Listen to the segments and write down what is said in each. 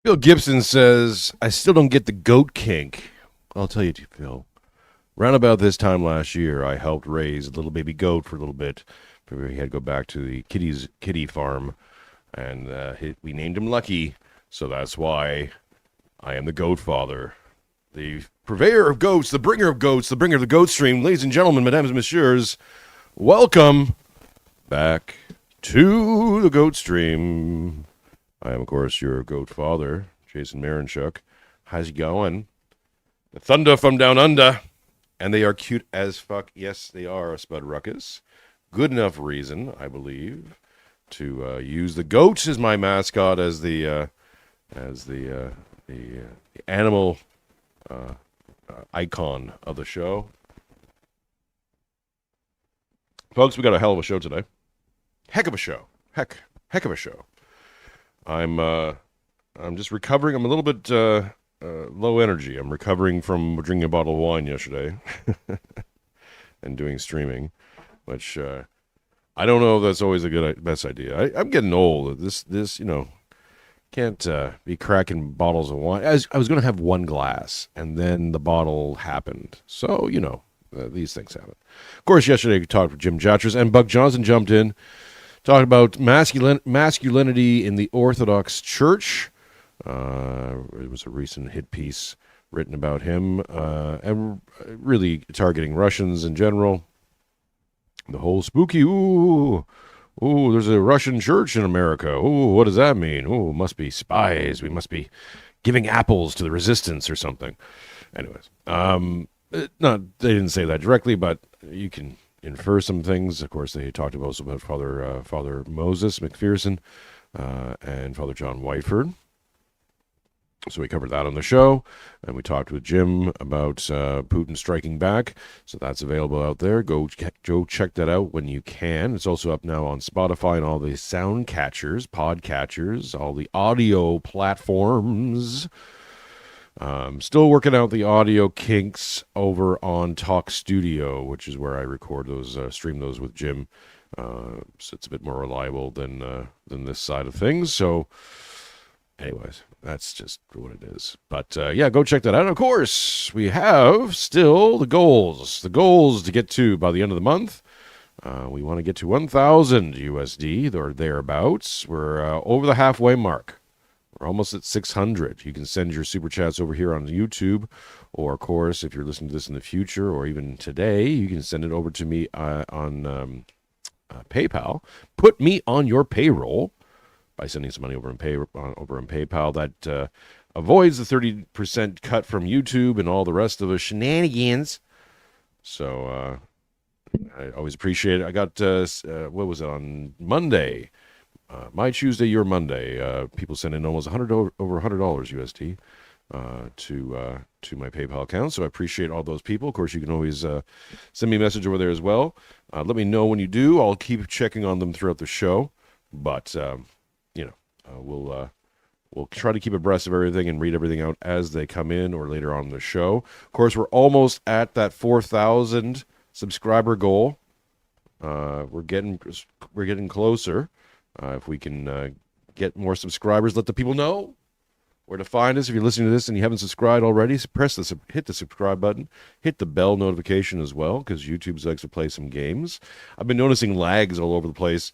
Phil Gibson says, I still don't get the goat kink. I'll tell you, Phil. Round about this time last year, I helped raise a little baby goat for a little bit. We had to go back to the kitty farm, and we named him Lucky, so that's why I am the goat father. The purveyor of goats, the bringer of goats, the bringer of the goat stream. Ladies and gentlemen, mesdames and messieurs, welcome back to the goat stream. I am, of course, your goat father, Jason Mironchuck. How's it going? The thunder from down under. And they are cute as fuck. Yes, they are a Spud Ruckus. Good enough reason, I believe, to use the goat as my mascot, as the animal icon of the show. Folks, we got a hell of a show today. Heck of a show. Heck of a show. I'm just recovering. I'm a little bit low energy. I'm recovering from drinking a bottle of wine yesterday and doing streaming, which I don't know if that's always a best idea. I'm getting old. This can't be cracking bottles of wine. I was going to have one glass, and then the bottle happened. So, these things happen. Of course, yesterday we talked with Jim Jatras, and Buck Johnson jumped in, talking about masculinity in the Orthodox Church. It was a recent hit piece written about him, and really targeting Russians in general. The whole spooky, ooh, there's a Russian church in America. Ooh, what does that mean? Ooh, must be spies. We must be giving apples to the resistance or something. Anyways, they didn't say that directly, but you can infer some things. Of course, they talked also about Father Moses McPherson and Father John Whiteford. So we covered that on the show, and we talked with Jim about Putin striking back. So that's available out there. Go check that out when you can. It's also up now on Spotify and all the sound catchers, podcatchers, all the audio platforms. Still working out the audio kinks over on Talk Studio, which is where I record those, stream those with Jim. So it's a bit more reliable than this side of things. So anyways, that's just what it is. But yeah, go check that out. Of course, we have still the goals to get to by the end of the month. We want to get to 1,000 USD or thereabouts. We're over the halfway mark. We're almost at 600. You can send your super chats over here on YouTube, or of course, if you're listening to this in the future or even today, you can send it over to me on PayPal. Put me on your payroll by sending some money over on PayPal. That avoids the 30% cut from YouTube and all the rest of the shenanigans. So I always appreciate it. I got, what was it, on Monday? My Tuesday, your Monday. People sent in almost over $100 USD to my PayPal account. So I appreciate all those people. Of course, you can always send me a message over there as well. Let me know when you do. I'll keep checking on them throughout the show. But we'll try to keep abreast of everything and read everything out as they come in or later on in the show. Of course, we're almost at that 4,000 subscriber goal. We're getting closer. If we can get more subscribers, let the people know where to find us. If you're listening to this and you haven't subscribed already, hit the subscribe button, hit the bell notification as well, because YouTube likes to play some games. I've been noticing lags all over the place.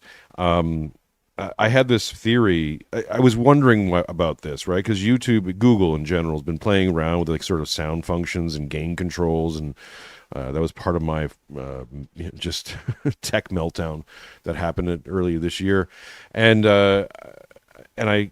I had this theory. I was wondering about this, right? Because Google in general has been playing around with like sort of sound functions and gain controls, and that was part of my just tech meltdown that happened earlier this year. And I,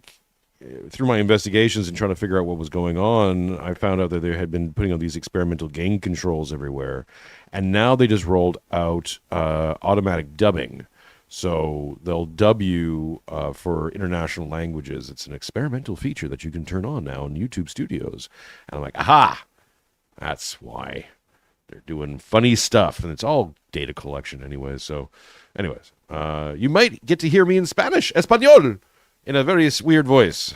through my investigations and trying to figure out what was going on, I found out that they had been putting on these experimental gain controls everywhere, and now they just rolled out automatic dubbing. So they'll dub you for international languages. It's an experimental feature that you can turn on now in YouTube Studios. And I'm like, aha, that's why they're doing funny stuff. And it's all data collection anyway. So anyways, you might get to hear me in Spanish, Espanol, in a very weird voice.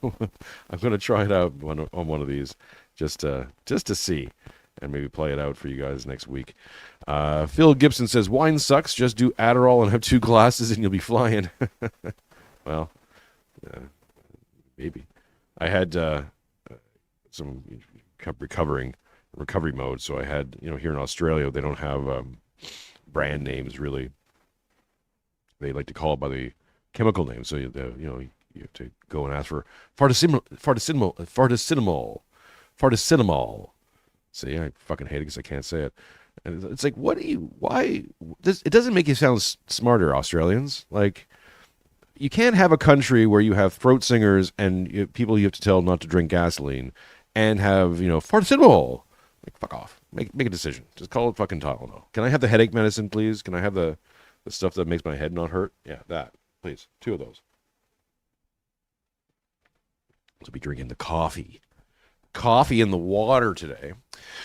I'm going to try it out on one of these just to see, and maybe play it out for you guys next week. Phil Gibson says, wine sucks. Just do Adderall and have 2 glasses and you'll be flying. Well, maybe. I had some kept recovery mode. So I had, here in Australia, they don't have brand names really. They like to call it by the chemical name. So you have to go and ask for farticinemol. See, I fucking hate it because I can't say it. And it's like, why? It doesn't make you sound smarter, Australians. Like, you can't have a country where you have throat singers and people you have to tell not to drink gasoline and have, farticinemol. Like, fuck off. Make a decision. Just call it fucking Tylenol. Can I have the headache medicine, please? Can I have the stuff that makes my head not hurt? Yeah, that. Please. 2 of those. So be drinking the coffee in the water today.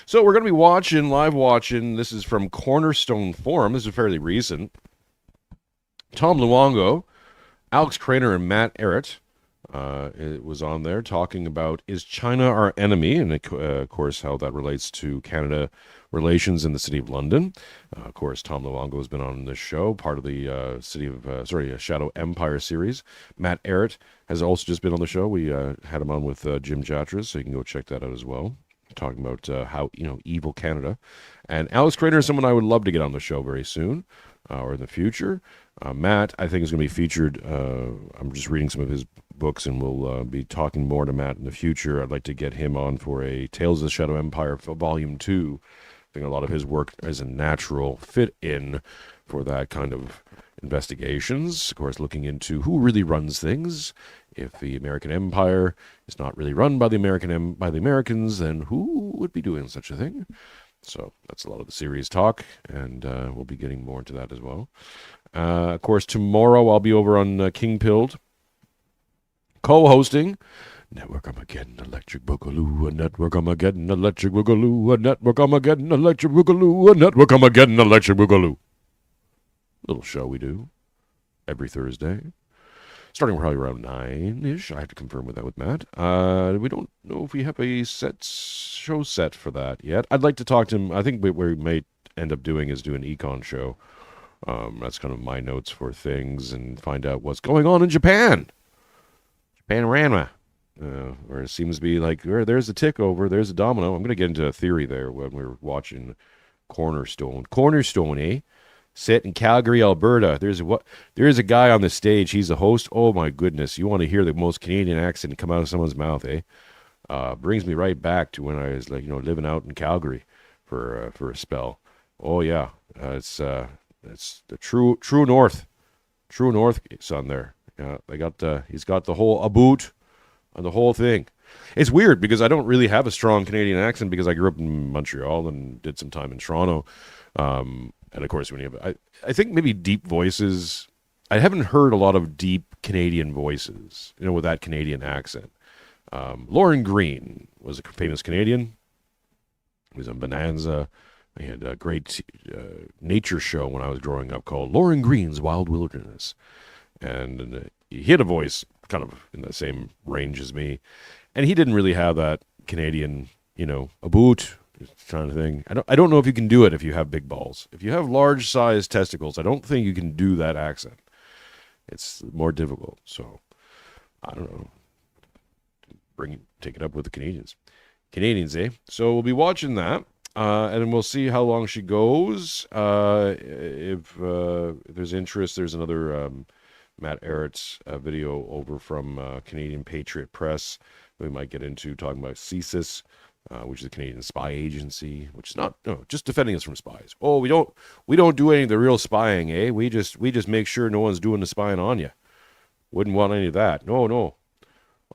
So we're going to be live watching. This is from Cornerstone Forum. This is fairly recent. Tom Luongo, Alex Krainer and Matt Ehret it was on there talking about, is China our enemy? And of course, how that relates to Canada relations in the City of London. Of course, Tom Luongo has been on this show, part of the Shadow Empire series. Matt Ehret has also just been on the show. We had him on with Jim Jatras, so you can go check that out as well. Talking about how, evil Canada. And Alex Krainer is someone I would love to get on the show very soon or in the future. Matt, I think, is going to be featured. I'm just reading some of his books, and we'll be talking more to Matt in the future. I'd like to get him on for a Tales of the Shadow Empire Volume 2. I think a lot of his work is a natural fit in for that kind of investigations. Of course, looking into who really runs things. If the American Empire is not really run by the Americans, then who would be doing such a thing? So that's a lot of the series talk, and we'll be getting more into that as well. Of course, tomorrow I'll be over on King Pilled, co-hosting Network Armageddon Electric Boogaloo, a Network Armageddon Electric Boogaloo, a Network Armageddon Electric Boogaloo, a Network Armageddon Electric Boogaloo. Little show we do every Thursday, starting probably around 9-ish. I have to confirm with Matt. We don't know if we have a show set for that yet. I'd like to talk to him. I think what we may end up doing is do an econ show. That's kind of my notes for things, and find out what's going on in Japan. Japanorama. Where it seems to be like, there's a tick over, there's a domino. I'm going to get into a theory there when we're watching Cornerstone. Cornerstone, eh? Set in Calgary, Alberta. There is a guy on the stage. He's the host. Oh my goodness! You want to hear the most Canadian accent come out of someone's mouth, eh? Brings me right back to when I was living out in Calgary for a spell. Oh yeah, it's the true north son there. Yeah, he's got the whole aboot and the whole thing. It's weird because I don't really have a strong Canadian accent because I grew up in Montreal and did some time in Toronto. And of course, when you have, I think maybe deep voices. I haven't heard a lot of deep Canadian voices, with that Canadian accent. Lauren Green was a famous Canadian. He was on Bonanza. He had a great nature show when I was growing up called Lauren Green's Wild Wilderness. And he had a voice kind of in the same range as me. And he didn't really have that Canadian, aboot kind of thing. I don't know if you can do it if you have big balls. If you have large sized testicles, I don't think you can do that accent. It's more difficult. So I don't know. Take it up with the Canadians. Canadians, eh? So we'll be watching that. And we'll see how long she goes. If there's interest, there's another Matt Ehret's video over from Canadian Patriot Press. We might get into talking about CSIS, which is a Canadian spy agency, which is just defending us from spies. Oh, we don't do any of the real spying, eh? We just make sure no one's doing the spying on you. Wouldn't want any of that. No.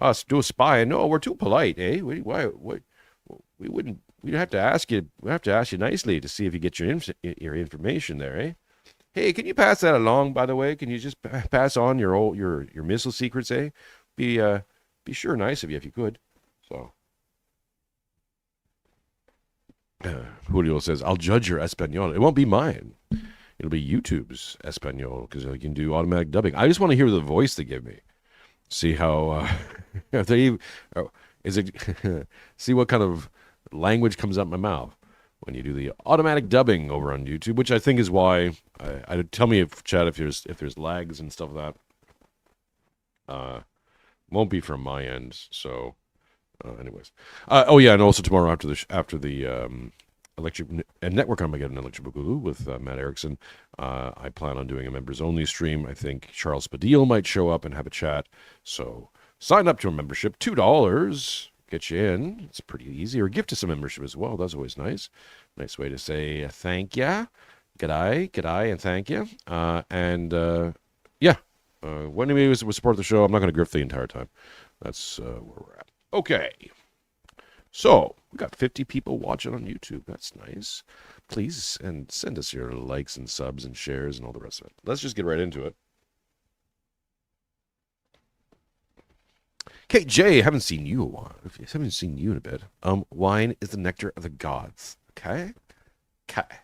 Us do a spying? No, we're too polite, eh? We wouldn't. We'd have to ask you. We have to ask you nicely to see if you get your information there, eh? Hey, can you pass that along? By the way, can you just pass on your missile secrets, eh? Be sure nice of you if you could. So. Julio says, I'll judge your Espanol. It won't be mine. It'll be YouTube's Espanol because you can do automatic dubbing. I just want to hear the voice they give me. See how, see what kind of language comes out my mouth when you do the automatic dubbing over on YouTube, which I think is why, tell me if there's lags and stuff like that. Won't be from my end. So, anyways. Oh yeah, and also tomorrow after the Electric and Network, I'm gonna get an Electric Boogaloo with Matt Erickson. I plan on doing a members only stream. I think Charles Padilla might show up and have a chat. So sign up to a membership, $2, get you in. It's pretty easy. Or gift us a membership as well. That's always nice. Nice way to say thank ya, g'day, and thank you. Yeah, when anybody will support the show, I'm not gonna grift the entire time. That's where we're at. Okay. So, we got 50 people watching on YouTube. That's nice. Please, and send us your likes and subs and shares and all the rest of it. Let's just get right into it. KJ, haven't seen you a while. I haven't seen you in a bit. Wine is the nectar of the gods. Okay? Okay.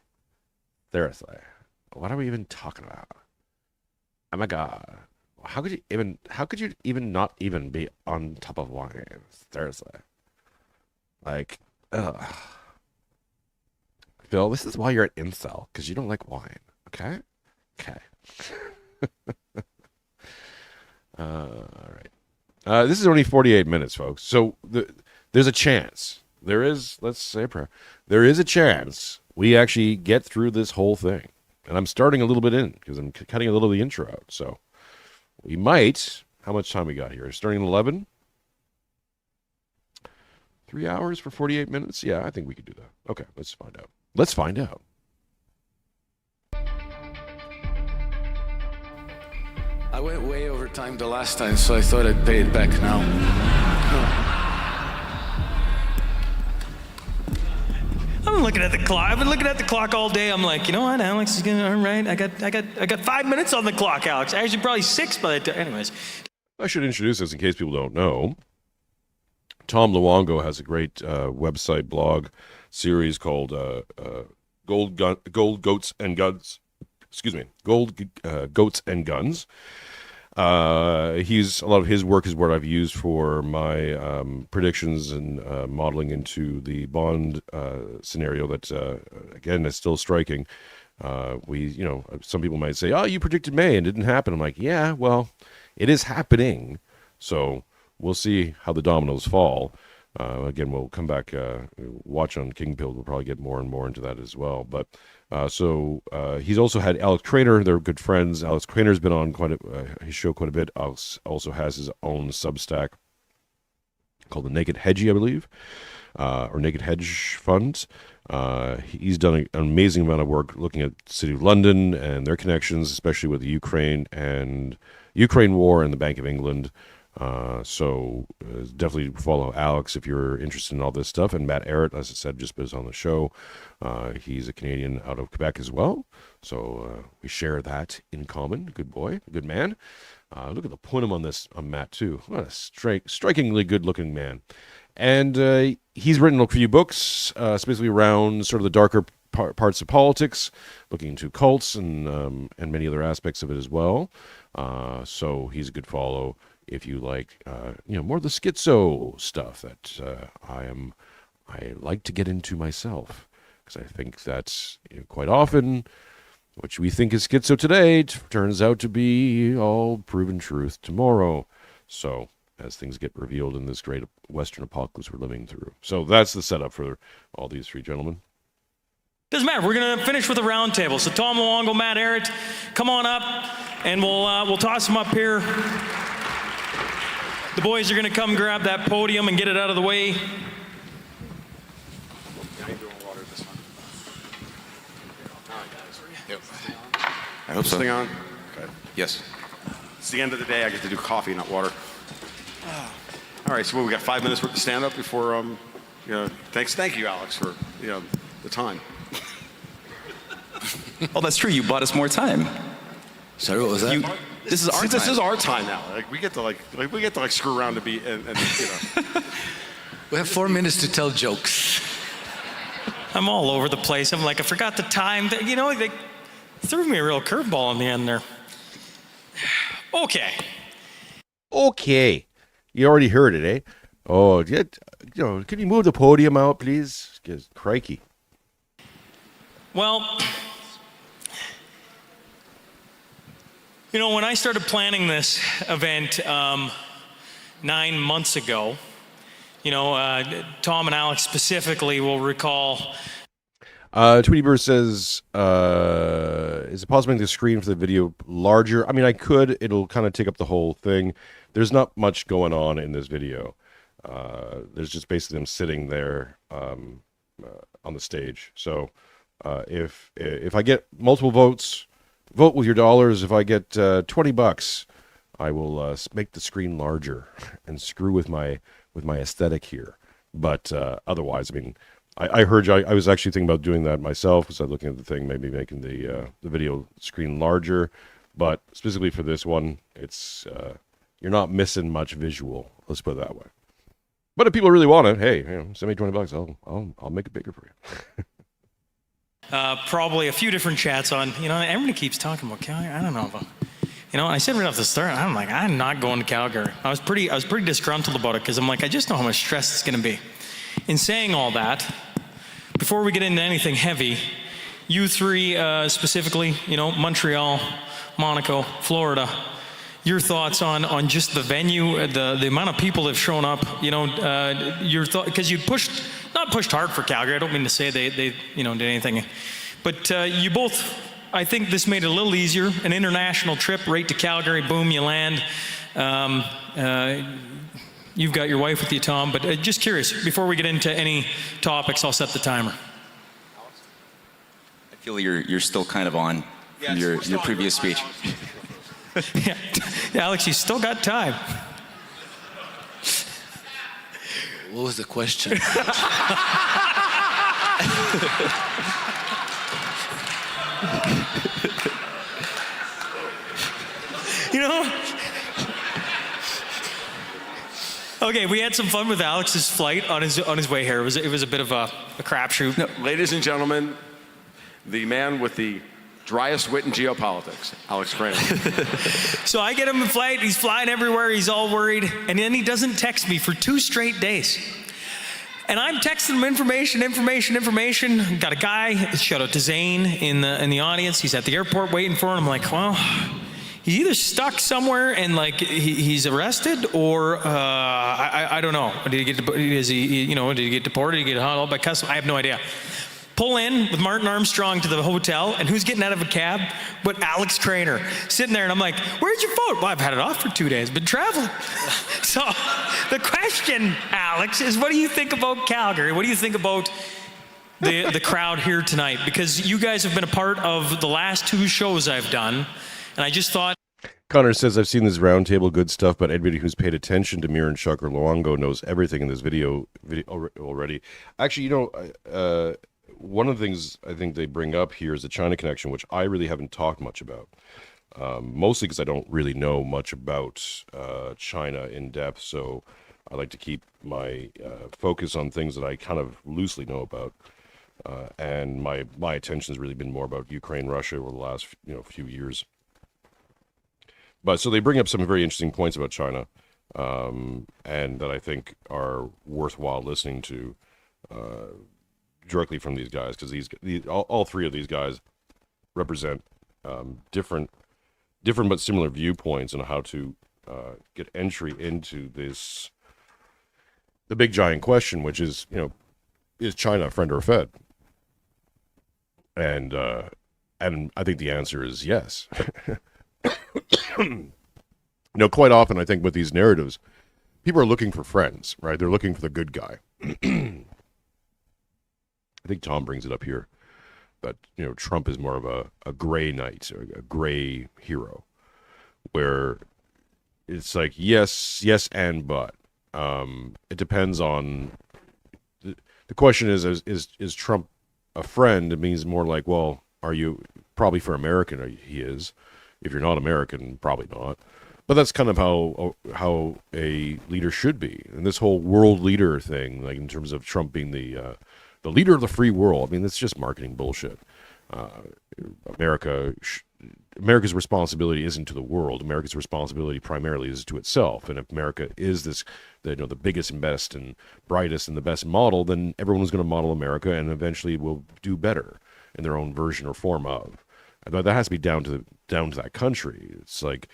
Seriously. What are we even talking about? Oh my god. How could you even not even be on top of wine? Seriously. Like, ugh. Phil, this is why you're at incel, because you don't like wine. Okay? Okay. All right. This is only 48 minutes, folks. So there's a chance. There is, let's say a prayer. There is a chance we actually get through this whole thing. And I'm starting a little bit in, because I'm cutting a little of the intro out. So we might, how much time we got here? Starting at 11? 3 hours for 48 minutes? Yeah, I think we could do that. Okay, let's find out. Let's find out. I went way over time the last time, so I thought I'd pay it back now. I'm looking at the clock. I've been looking at the clock all day. I'm like, you know what, Alex is gonna, all right. I got 5 minutes on the clock, Alex. Actually, probably 6 by the time. Anyways. I should introduce this in case people don't know. Tom Luongo has a great website blog series called Gold Goats and Guns. Excuse me, Goats and Guns. A lot of his work is what I've used for my predictions and modeling into the Bond scenario that again is still striking. Some people might say, "Oh, you predicted May and it didn't happen." I'm like, "Yeah, well, it is happening." So we'll see how the dominoes fall. Again, we'll come back, watch on Kingpilled. We'll probably get more and more into that as well. But he's also had Alex Krainer. They're good friends. Alex Krainer's been on his show quite a bit. Alex also has his own Substack called the Naked Hedgie, I believe, or Naked Hedge Fund. He's done an amazing amount of work looking at the City of London and their connections, especially with the Ukraine war and the Bank of England. Definitely follow Alex if you're interested in all this stuff. And Matt Ehret, as I said, just was on the show. He's a Canadian out of Quebec as well. So we share that in common. Good boy, good man. Look at the punim on Matt too. What a strikingly good-looking man. And he's written a few books, specifically around sort of the darker parts of politics, looking into cults and many other aspects of it as well. So he's a good follow if you like, more of the schizo stuff that I like to get into myself, because I think that quite often what we think is schizo today turns out to be all proven truth tomorrow. So as things get revealed in this great Western apocalypse we're living through. So that's the setup for all these three gentlemen. Doesn't matter. We're gonna finish with a round table. So Tom Luongo, Matt Ehret, come on up, and we'll toss them up here. The boys are going to come grab that podium and get it out of the way. I hope so. Thing on? Okay. Yes. It's the end of the day. I get to do coffee, not water. All right. So we got 5 minutes worth of stand up before. Thank you, Alex, for the time. Oh, that's true. You bought us more time. Sorry, what was that? This is our time. This is our time now. Like we get to screw around to be and We have 4 minutes to tell jokes. I'm all over the place. I'm like, I forgot the time. They threw me a real curveball in the end there. Okay. You already heard it, eh? Oh, can you move the podium out, please? Crikey. Well, when I started planning this event, 9 months ago. You know, Tom and Alex specifically will recall. Tweety Bird says, is it possible to make the screen for the video larger? I mean, I could. It'll kind of take up the whole thing. There's not much going on in this video. There's just basically them sitting there on the stage. So if I get multiple votes, vote with your dollars. If I get $20, I will make the screen larger and screw with my aesthetic here. But otherwise, I mean, I heard you. I was actually thinking about doing that myself. Was I looking at the thing, maybe making the video screen larger? But specifically for this one, it's you're not missing much visual. Let's put it that way. But if people really want it, hey, send me $20. I'll make it bigger for you. Probably a few different chats on. You know, everybody keeps talking about Calgary. I don't know about. You know, I said right off the start, I'm like, I'm not going to Calgary. I was pretty disgruntled about it because I'm like, I just know how much stress it's going to be. In saying all that, before we get into anything heavy, you three specifically, you know, Montreal, Monaco, Florida, your thoughts on just the venue, the amount of people that have shown up, you know, your thought, because you not pushed hard for Calgary. I don't mean to say they you know, did anything, but you both, I think this made it a little easier. An international trip right to Calgary, boom, you land. You've got your wife with you, Tom, but just curious, before we get into any topics, I'll set the timer. I feel you're still kind of on from your previous speech. Yeah. Alex, you still got time. What was the question? You know? Okay, we had some fun with Alex's flight on his way here. It was a bit of a crapshoot. No, ladies and gentlemen, the man with the driest wit in geopolitics, Alex Krainer. So I get him a flight. He's flying everywhere. He's all worried, and then he doesn't text me for 2 straight days. And I'm texting him information. Got a guy. Shout out to Zane in the audience. He's at the airport waiting for him. I'm like, well, he's either stuck somewhere and like he's arrested, or I don't know. Did he get deported? Did he get hauled by customs? I have no idea. Pull in with Martin Armstrong to the hotel, and who's getting out of a cab but Alex Krainer, sitting there, and I'm like, where's your phone? Well, I've had it off for 2 days, been traveling. So the question, Alex, is what do you think about Calgary? What do you think about the crowd here tonight? Because you guys have been a part of the last 2 shows I've done, and I just thought. Connor says, I've seen this roundtable good stuff, but anybody who's paid attention to Mironchuck or Luongo knows everything in this video already. Actually, you know, one of the things I think they bring up here is the China connection, which I really haven't talked much about, mostly because I don't really know much about China in depth, so I like to keep my focus on things that I kind of loosely know about, and my attention has really been more about Ukraine, Russia over the last few years. But so they bring up some very interesting points about China, and that I think are worthwhile listening to directly from these guys, because all 3 of these guys represent different but similar viewpoints on how to get entry into the big giant question, which is, is China a friend or a fed? And I think the answer is yes. Quite often I think with these narratives, people are looking for friends, right? They're looking for the good guy. I think Tom brings it up here, that Trump is more of a gray knight, a gray hero, where it's like yes and but. It depends on the question is Trump a friend? It means more like, well, are you probably for American? He is. If you're not American, probably not. But that's kind of how a leader should be. And this whole world leader thing, like in terms of Trump being the leader of the free world, I mean, that's just marketing bullshit. America's responsibility isn't to the world. America's responsibility primarily is to itself. And if America is the biggest and best and brightest and the best model, then everyone's going to model America and eventually will do better in their own version or form of. But that has to be down to that country. It's like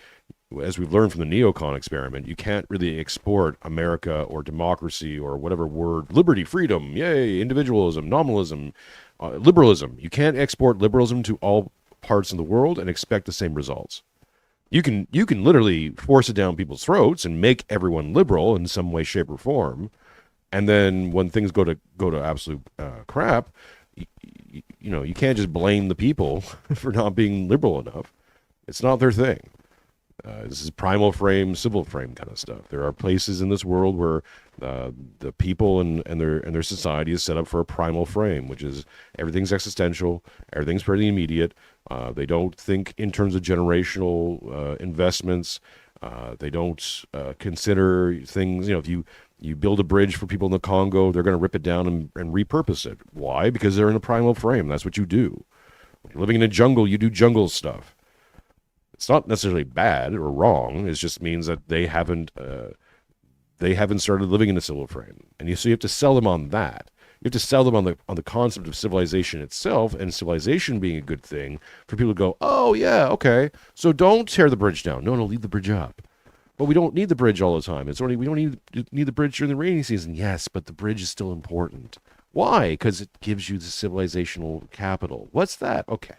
as we've learned from the neocon experiment, you can't really export America or democracy or whatever word, liberty, freedom, yay, individualism, nominalism, liberalism. You can't export liberalism to all parts of the world and expect the same results. You can literally force it down people's throats and make everyone liberal in some way, shape, or form. And then when things go to absolute crap, you can't just blame the people for not being liberal enough. It's not their thing. This is primal frame, civil frame kind of stuff. There are places in this world where the people and their society is set up for a primal frame, which is everything's existential, everything's pretty immediate. They don't think in terms of generational investments. They don't consider things. If you build a bridge for people in the Congo, they're going to rip it down and repurpose it. Why? Because they're in a primal frame. That's what you do. When you're living in a jungle, you do jungle stuff. It's not necessarily bad or wrong. It just means that they haven't started living in a civil frame, and so you have to sell them on that. You have to sell them on the concept of civilization itself, and civilization being a good thing for people to go, oh yeah, okay, so don't tear the bridge down. No, leave the bridge up. But we don't need the bridge all the time. We don't need the bridge during the rainy season. Yes, but the bridge is still important. Why? Because it gives you the civilizational capital. What's that? Okay.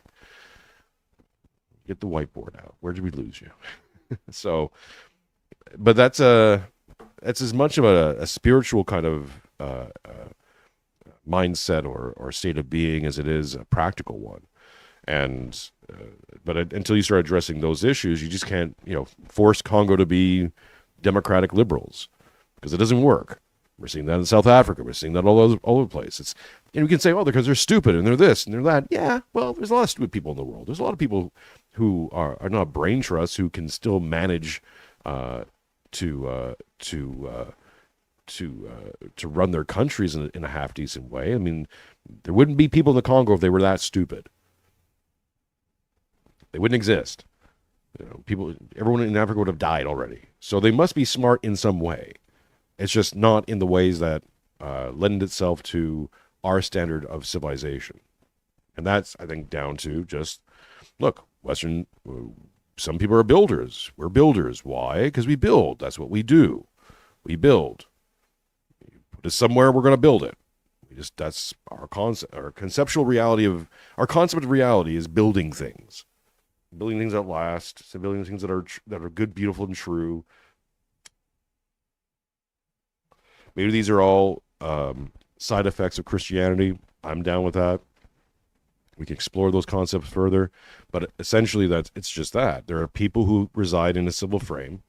Get the whiteboard out. Where did we lose you? So, but that's as much of a spiritual kind of mindset or state of being as it is a practical one. And but until you start addressing those issues, you just can't force Congo to be democratic liberals, because it doesn't work. We're seeing that in South Africa. We're seeing that all over the place. It's, and we can say, because they're stupid and they're this and they're that. Yeah, well, there's a lot of stupid people in the world. There's a lot of people who are not brain trusts who can still manage to run their countries in a half decent way. I mean, there wouldn't be people in the Congo if they were that stupid. They wouldn't exist. Everyone in Africa would have died already. So they must be smart in some way. It's just not in the ways that lend itself to our standard of civilization. And that's, I think, down to just, look, some people are builders. We're builders. Why? Because we build. That's what we do. We build. You put us somewhere, we're going to build it. That's our concept. Our conceptual reality our concept of reality is building things. Building things that last. So building things that are good, beautiful, and true. Maybe these are all side effects of Christianity. I'm down with that. We can explore those concepts further, but essentially it's just that. There are people who reside in a civil frame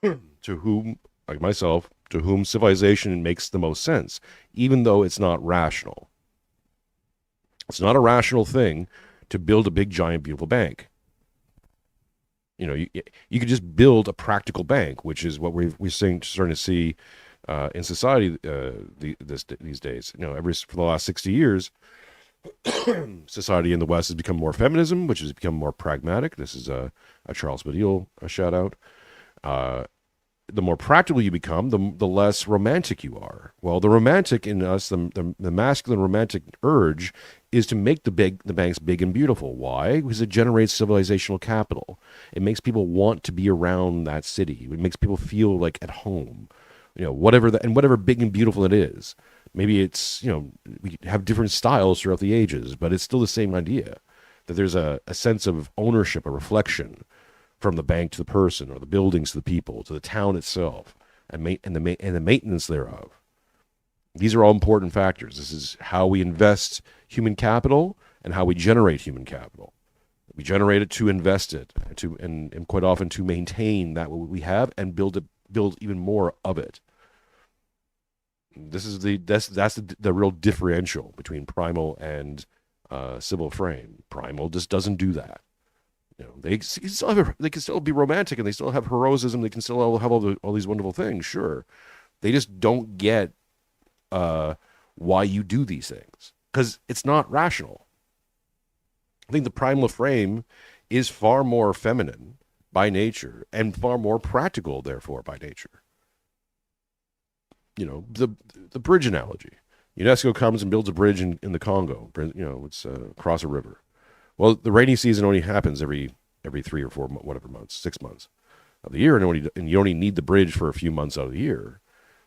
to whom, like myself, to whom civilization makes the most sense, even though it's not rational. It's not a rational thing to build a big, giant, beautiful bank. You could just build a practical bank, which is what we're starting to see in society these days. For the last 60 years, society in the West has become more feminism, which has become more pragmatic. This is a Charles Baddiel shout out. The more practical you become, the less romantic you are. Well, the romantic in us, the masculine romantic urge, is to make the banks big and beautiful. Why? Because it generates civilizational capital. It makes people want to be around that city. It makes people feel like at home. Whatever big and beautiful it is. Maybe it's, we have different styles throughout the ages, but it's still the same idea, that there's a sense of ownership, a reflection from the bank to the person, or the buildings to the people, to the town itself, and the maintenance thereof. These are all important factors. This is how we invest human capital and how we generate human capital. We generate it to invest it, and quite often to maintain that what we have and build even more of it. That's the real differential between primal and civil frame. Primal just doesn't do that. They can still be romantic, and they still have heroism. They can still have all these wonderful things. Sure, they just don't get why you do these things, because it's not rational. I think the primal frame is far more feminine by nature and far more practical, therefore, by nature. The bridge analogy. UNESCO comes and builds a bridge in the Congo. It's across a river. Well, the rainy season only happens every every 3 or 4 whatever months, 6 months of the year, and you only need the bridge for a few months out of the year.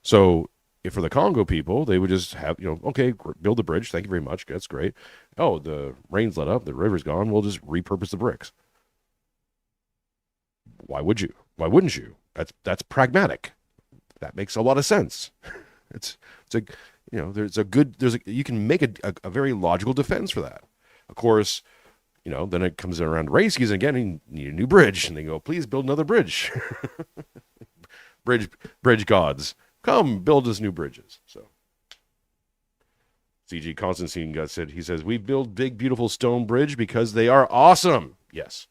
So if for the Congo people, they would just have, okay, build the bridge. Thank you very much. That's great. Oh, the rain's let up. The river's gone. We'll just repurpose the bricks. Why would you? Why wouldn't you? That's pragmatic. That makes a lot of sense. You can make a very logical defense for that. Of course, then it comes around race season again, and you need a new bridge, and they go, please build another bridge. bridge gods, come build us new bridges. So CG Constantine said, he says, we build big, beautiful stone bridge because they are awesome. Yes,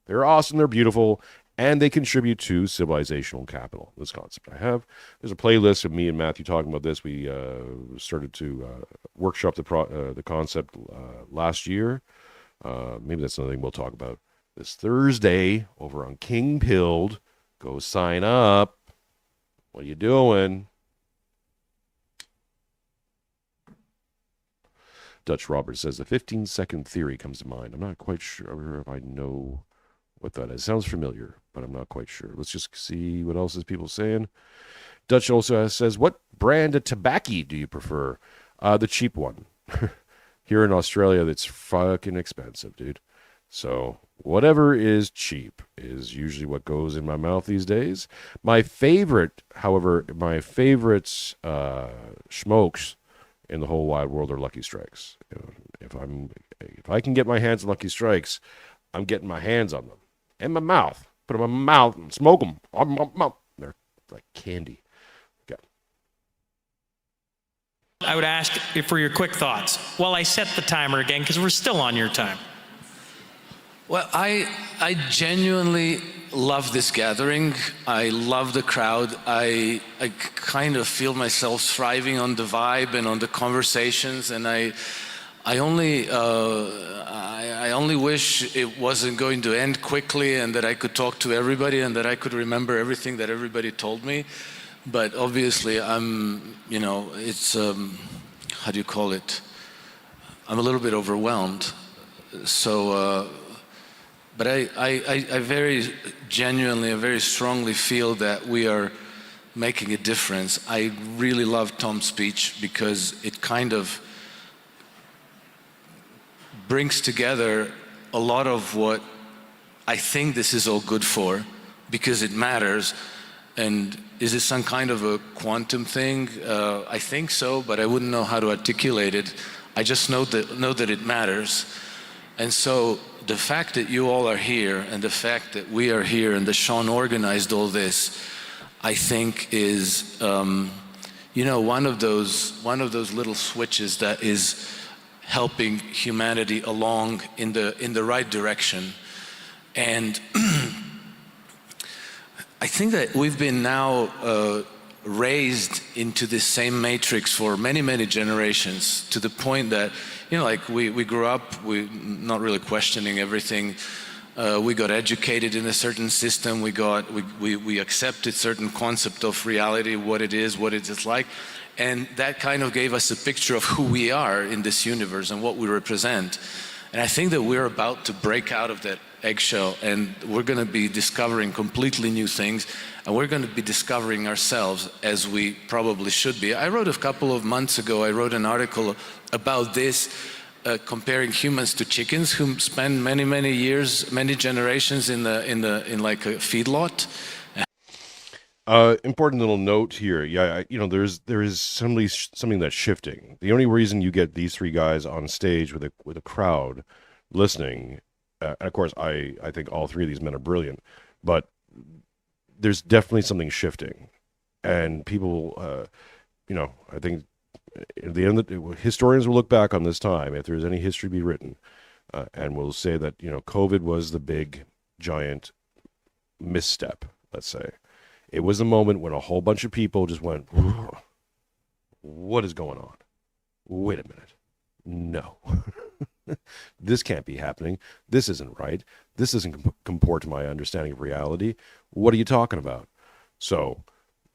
they're awesome, they're beautiful, and they contribute to civilizational capital. This concept there's a playlist of me and Matthew talking about this. We started to workshop the concept last year. Maybe that's another thing we'll talk about this Thursday over on King Pilled. Go sign up. What are you doing? Dutch Robert says the 15-second theory comes to mind. I'm not quite sure if I know what that is. Sounds familiar, but I'm not quite sure. Let's just see what else is people saying. Dutch also says, what brand of tobacco do you prefer? The cheap one. Here in Australia, that's fucking expensive, dude. So whatever is cheap is usually what goes in my mouth these days. My favorite smokes in the whole wide world are Lucky Strikes. If I can get my hands on Lucky Strikes, I'm getting my hands on them. In my mouth. Put them in my mouth and smoke them. They're like candy. Okay. I would ask for your quick thoughts while I set the timer again, because we're still on your time. Well, I genuinely love this gathering. I love the crowd. I kind of feel myself thriving on the vibe and on the conversations, and I only wish it wasn't going to end quickly and that I could talk to everybody and that I could remember everything that everybody told me. But obviously, it's, how do you call it? I'm a little bit overwhelmed. So, but I very genuinely, I very strongly feel that we are making a difference. I really love Tom's speech because it kind of brings together a lot of what I think this is all good for, because it matters. And is this some kind of a quantum thing? I think so, but I wouldn't know how to articulate it. I just know that it matters. And so the fact that you all are here and the fact that we are here and that Sean organized all this, I think is, one of those little switches that is helping humanity along in the right direction. And I think that we've been now raised into this same matrix for many, many generations, to the point that, we grew up, we not really questioning everything. We got educated in a certain system. We accepted certain concept of reality, what it is like. And that kind of gave us a picture of who we are in this universe and what we represent. And I think that we're about to break out of that eggshell, and we're going to be discovering completely new things, and we're going to be discovering ourselves as we probably should be. I wrote a couple of months ago, I wrote an article about this, comparing humans to chickens who spend many, many years, many generations in like a feedlot. Important little note here. Yeah, there is something that's shifting. The only reason you get these three guys on stage with a crowd listening, and of course, I think all three of these men are brilliant, but there's definitely something shifting, and people, I think at the end, historians will look back on this time, if there's any history to be written, and will say that COVID was the big giant misstep. Let's say. It was the moment when a whole bunch of people just went, what is going on? Wait a minute. No. This can't be happening. This isn't right. This doesn't comport to my understanding of reality. What are you talking about? So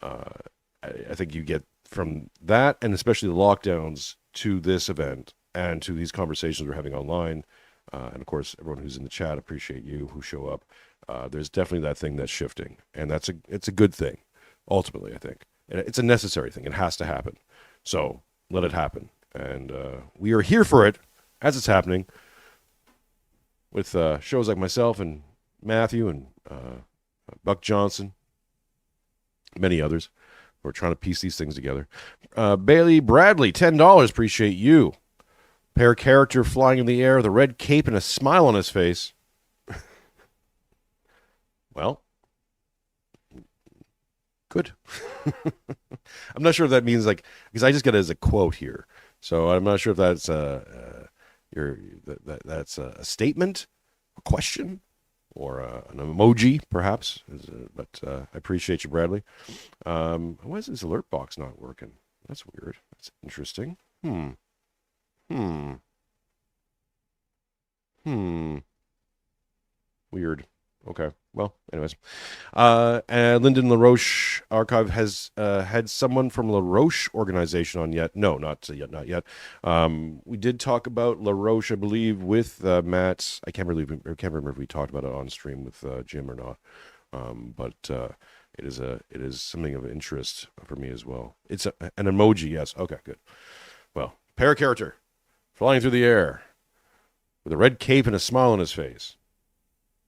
I think you get from that, and especially the lockdowns, to this event and to these conversations we're having online, and of course, everyone who's in the chat, appreciate you who show up. There's definitely that thing that's shifting, and it's a good thing, ultimately, I think. And it's a necessary thing. It has to happen. So let it happen. And we are here for it as it's happening with shows like myself and Matthew and Buck Johnson, many others who are trying to piece these things together. Bailey Bradley, $10. Appreciate you. Pair character flying in the air, the red cape and a smile on his face. Well, good. I'm not sure if that means because I just get it as a quote here, so I'm not sure if that's that's a statement, a question, or an emoji, perhaps. But I appreciate you, Bradley. Why is this alert box not working? That's weird. That's interesting. Weird. Okay. Well, anyways. And Lyndon LaRoche Archive has had someone from LaRoche organization on yet. No, not yet. We did talk about LaRoche, I believe, with Matt. I can't remember if we talked about it on stream with Jim or not. But it is something of interest for me as well. It's an emoji, yes. Okay, good. Well, character flying through the air with a red cape and a smile on his face.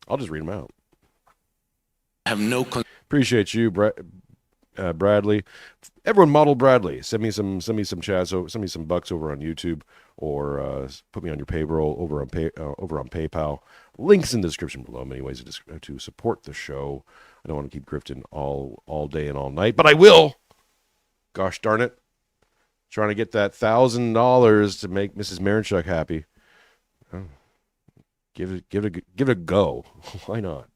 I'll just read them out. Appreciate you, Bradley. Everyone, model Bradley. Send me some chats. Send me some bucks over on YouTube, or put me on your payroll over on PayPal. Links in the description below. Many ways to support the show. I don't want to keep grifting all day and all night, but I will. Gosh darn it! Trying to get that $1,000 to make Mrs. Mironchuck happy. Give it a go. Why not?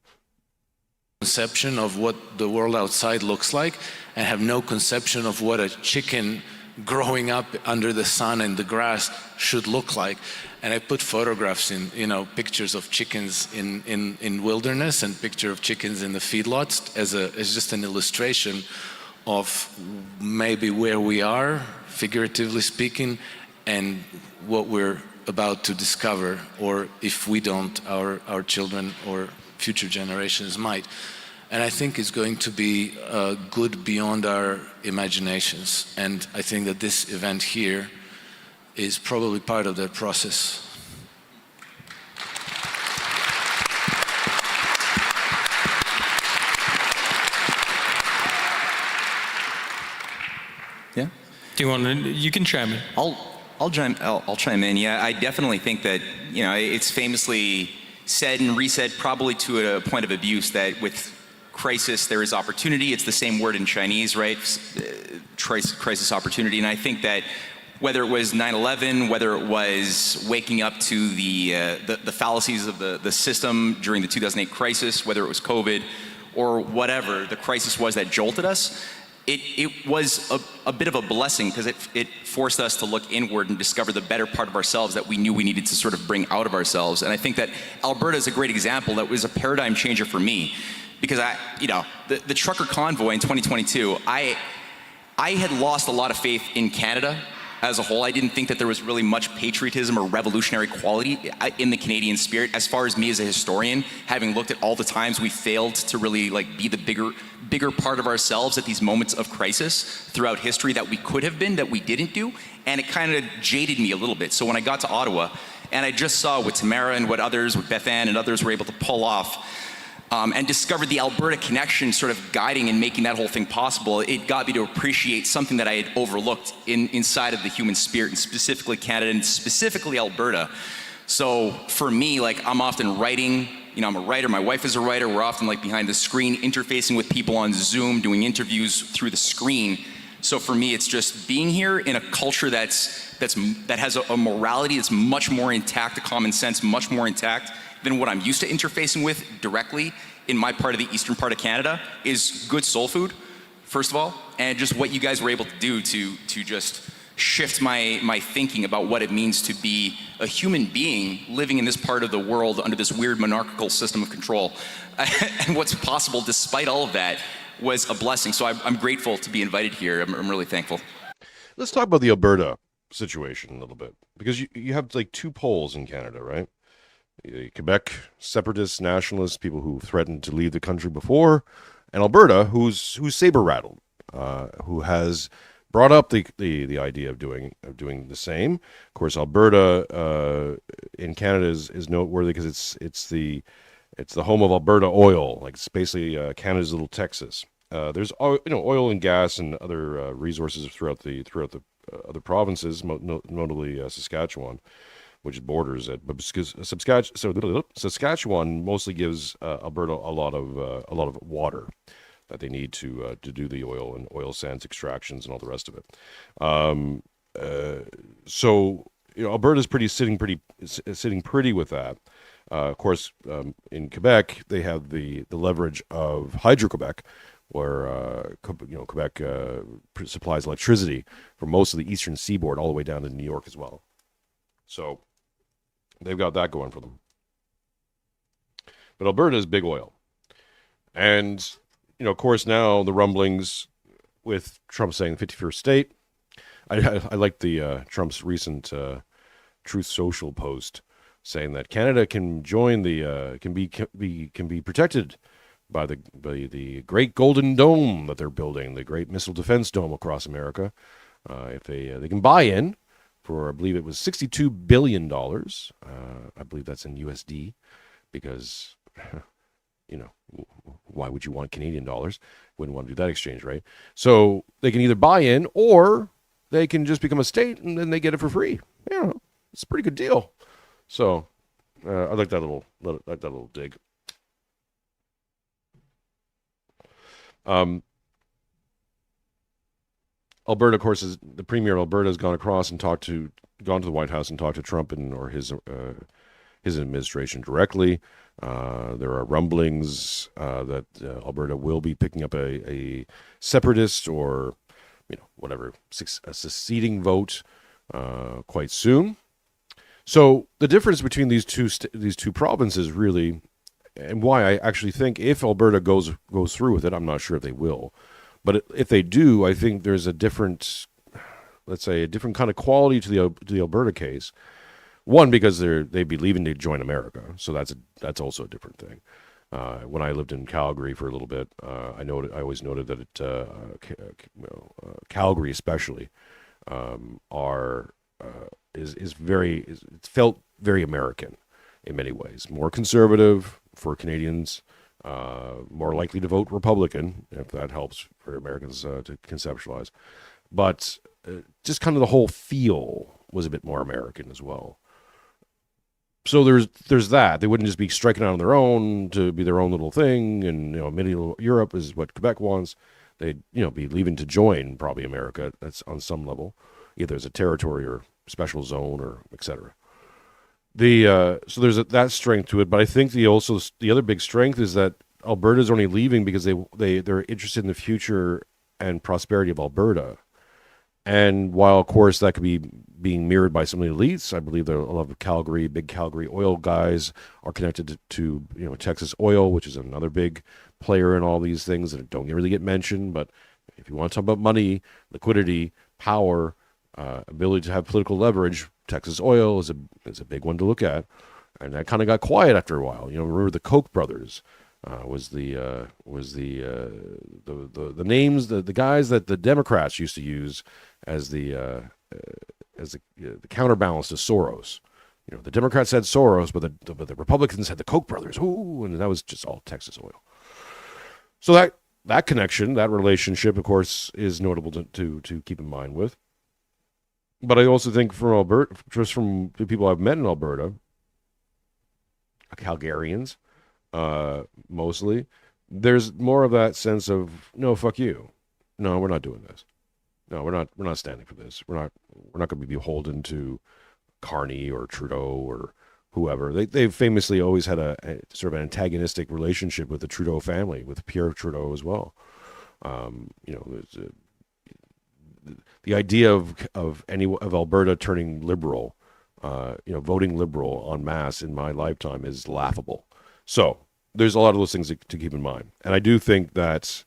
Conception of what the world outside looks like, and have no conception of what a chicken growing up under the sun and the grass should look like. And I put photographs in, pictures of chickens in wilderness and picture of chickens in the feedlots as just an illustration of maybe where we are, figuratively speaking, and what we're about to discover, or if we don't, our children or future generations might. And I think it's going to be good beyond our imaginations. And I think that this event here is probably part of that process. Yeah? Do you want to, you can chime in. I'll chime in. Yeah, I definitely think that, it's famously said and resaid, probably to a point of abuse, that with crisis there is opportunity. It's the same word in Chinese, right? Crisis, opportunity. And I think that whether it was 9/11, whether it was waking up to the fallacies of the system during the 2008 crisis, whether it was COVID or whatever the crisis was that jolted us, it was a bit of a blessing, because it forced us to look inward and discover the better part of ourselves that we knew we needed to sort of bring out of ourselves. And I think that Alberta is a great example. That was a paradigm changer for me, because the trucker convoy in 2022, I had lost a lot of faith in Canada as a whole. I didn't think that there was really much patriotism or revolutionary quality in the Canadian spirit. As far as me as a historian, having looked at all the times we failed to really be the bigger part of ourselves at these moments of crisis throughout history that we could have been, that we didn't do, and it kind of jaded me a little bit. So when I got to Ottawa, and I just saw what Tamara and what others, with Beth Ann and others were able to pull off, and discovered the Alberta connection sort of guiding and making that whole thing possible, it got me to appreciate something that I had overlooked inside of the human spirit, and specifically Canada, and specifically Alberta. So for me, I'm often writing, I'm a writer, my wife is a writer, we're often behind the screen, interfacing with people on Zoom, doing interviews through the screen. So for me, it's just being here in a culture that has a morality that's much more intact, a common sense much more intact than what I'm used to interfacing with directly in my part of the eastern part of Canada, is good soul food, first of all, and just what you guys were able to do to just shift my thinking about what it means to be a human being living in this part of the world under this weird monarchical system of control. And what's possible despite all of that was a blessing. So I'm grateful to be invited here. I'm really thankful. Let's talk about the Alberta situation a little bit, because you have 2 poles in Canada, right? Quebec separatists, nationalists, people who threatened to leave the country before, and Alberta, who's saber rattled, who has brought up the idea of doing the same. Of course, Alberta in Canada is noteworthy because it's the home of Alberta oil. Like it's basically Canada's little Texas. There's oil and gas and other resources throughout the other provinces, notably Saskatchewan, which borders it. But Saskatchewan mostly gives Alberta a lot of water that they need to do the oil and oil sands extractions and all the rest of it. So Alberta's sitting pretty with that. Of course, in Quebec they have the leverage of Hydro-Quebec, where Quebec supplies electricity for most of the eastern seaboard all the way down to New York as well. So they've got that going for them. But Alberta is big oil, and of course, now the rumblings with Trump saying 51st state. I like the Trump's recent Truth Social post saying that Canada can join the can be protected by the Great Golden Dome that they're building, the Great Missile Defense Dome across America. If they can buy in for, I believe it was $62 billion. I believe that's in USD, because why would you want Canadian dollars? Wouldn't want to do that exchange, right? So they can either buy in or they can just become a state and then they get it for free. It's a pretty good deal. So I like that little dig. Alberta, of course, is the premier of Alberta has gone across and gone to the White House and talked to Trump or his administration directly. There are rumblings that Alberta will be picking up a separatist or whatever, a seceding vote quite soon. So the difference between these two provinces really, and why I actually think if Alberta goes through with it, I'm not sure if they will, but if they do, I think there's a different, let's say, a different kind of quality to the Alberta case. One, because they'd be leaving to join America, so that's also a different thing. When I lived in Calgary for a little bit, I always noted that Calgary especially it felt very American in many ways, more conservative for Canadians, more likely to vote Republican, if that helps for Americans to conceptualize. But just kind of the whole feel was a bit more American as well. So there's that. They wouldn't just be striking out on their own to be their own little thing, and medieval Europe is what Quebec wants. They'd be leaving to join probably America. That's on some level, either as a territory or special zone or etc. So there's that strength to it, but I think the other big strength is that Alberta's only leaving because they're interested in the future and prosperity of Alberta. And while, of course, that could be being mirrored by some of the elites, I believe that a lot of big Calgary oil guys are connected to Texas Oil, which is another big player in all these things that don't really get mentioned. But if you want to talk about money, liquidity, power, ability to have political leverage, Texas Oil is a big one to look at. And that kind of got quiet after a while. Remember the Koch brothers was the names, the guys that the Democrats used to use as the counterbalance to Soros. The Democrats had Soros, but the Republicans had the Koch brothers. Ooh, and that was just all Texas Oil. So that connection, that relationship, of course, is notable to keep in mind with. But I also think from Alberta, just from the people I've met in Alberta, Calgarians, mostly, there's more of that sense of no, fuck you, no, we're not doing this, no, we're not standing for this, we're not going to be beholden to Carney or Trudeau or whoever. They've famously always had a sort of an antagonistic relationship with the Trudeau family, with Pierre Trudeau as well. The idea of Alberta turning liberal, voting liberal en masse in my lifetime is laughable. So there's a lot of those things to keep in mind. And I do think that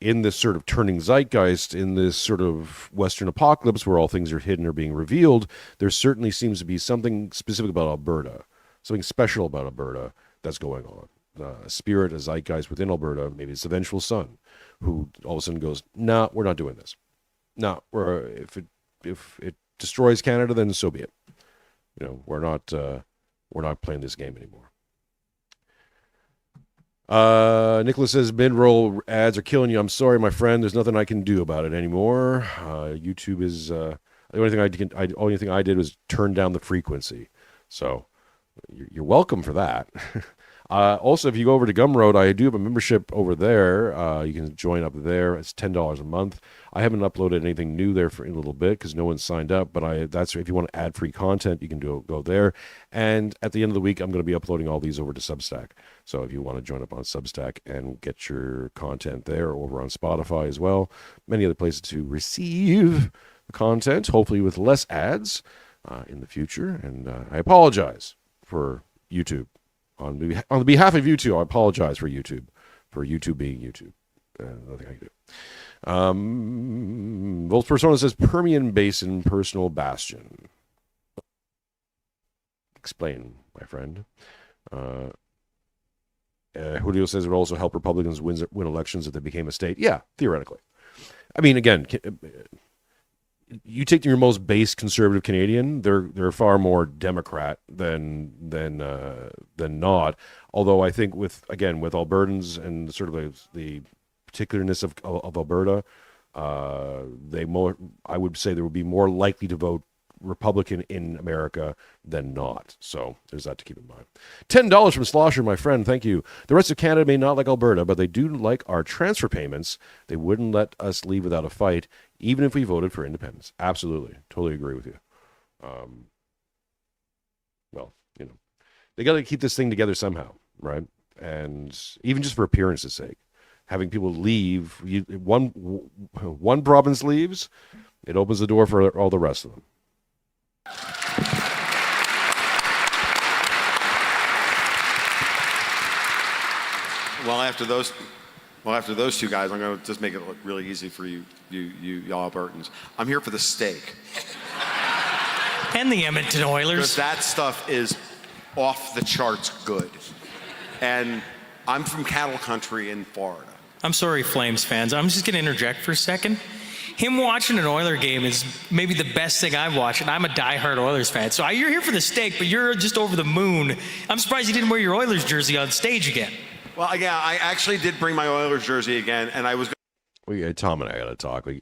in this sort of turning zeitgeist, in this sort of Western apocalypse where all things are hidden or being revealed, there certainly seems to be something specific about Alberta, something special about Alberta that's going on. A spirit, a zeitgeist within Alberta. Maybe it's the vengeful son who all of a sudden goes, "Nah, we're not doing this. No, if it destroys Canada, then so be it. We're not playing this game anymore." Nicholas says mid-roll ads are killing you. I'm sorry, my friend. There's nothing I can do about it anymore. YouTube is the only thing I did was turn down the frequency. So you're welcome for that. Also, if you go over to Gumroad, I do have a membership over there. You can join up there. It's $10 a month. I haven't uploaded anything new there for a little bit because no one's signed up. But that's if you want ad-free content, you can go there. And at the end of the week, I'm going to be uploading all these over to Substack. So if you want to join up on Substack and get your content there, over on Spotify as well, many other places to receive the content, hopefully with less ads in the future. And I apologize for YouTube. On the behalf of YouTube, I apologize for YouTube being YouTube. Nothing I can do. Volts Persona says Permian Basin personal bastion. Explain, my friend. Julio says it would also help Republicans win elections if they became a state. Yeah, theoretically. I mean, again, you take your most base conservative Canadian, they're far more Democrat than not. Although I think with Albertans and sort of the particularness of Alberta, I would say they would be more likely to vote Republican in America than not. So there's that to keep in mind. $10 from Slosher, my friend. Thank you. The rest of Canada may not like Alberta, but they do like our transfer payments. They wouldn't let us leave without a fight, even if we voted for independence. Absolutely. Totally agree with you. They got to keep this thing together somehow, right? And even just for appearance's sake, having people leave, one province leaves, it opens the door for all the rest of them. Well, after those two guys, I'm going to just make it look really easy for y'all Albertans. I'm here for the steak. And the Edmonton Oilers. Because that stuff is off the charts good. And I'm from cattle country in Florida. I'm sorry, Flames fans. I'm just going to interject for a second. Him watching an Oiler game is maybe the best thing I've watched, and I'm a diehard Oilers fan. So you're here for the steak, but you're just over the moon. I'm surprised you didn't wear your Oilers jersey on stage again. Well, yeah, I actually did bring my Oilers jersey again, and I was. Tom and I got to talk. I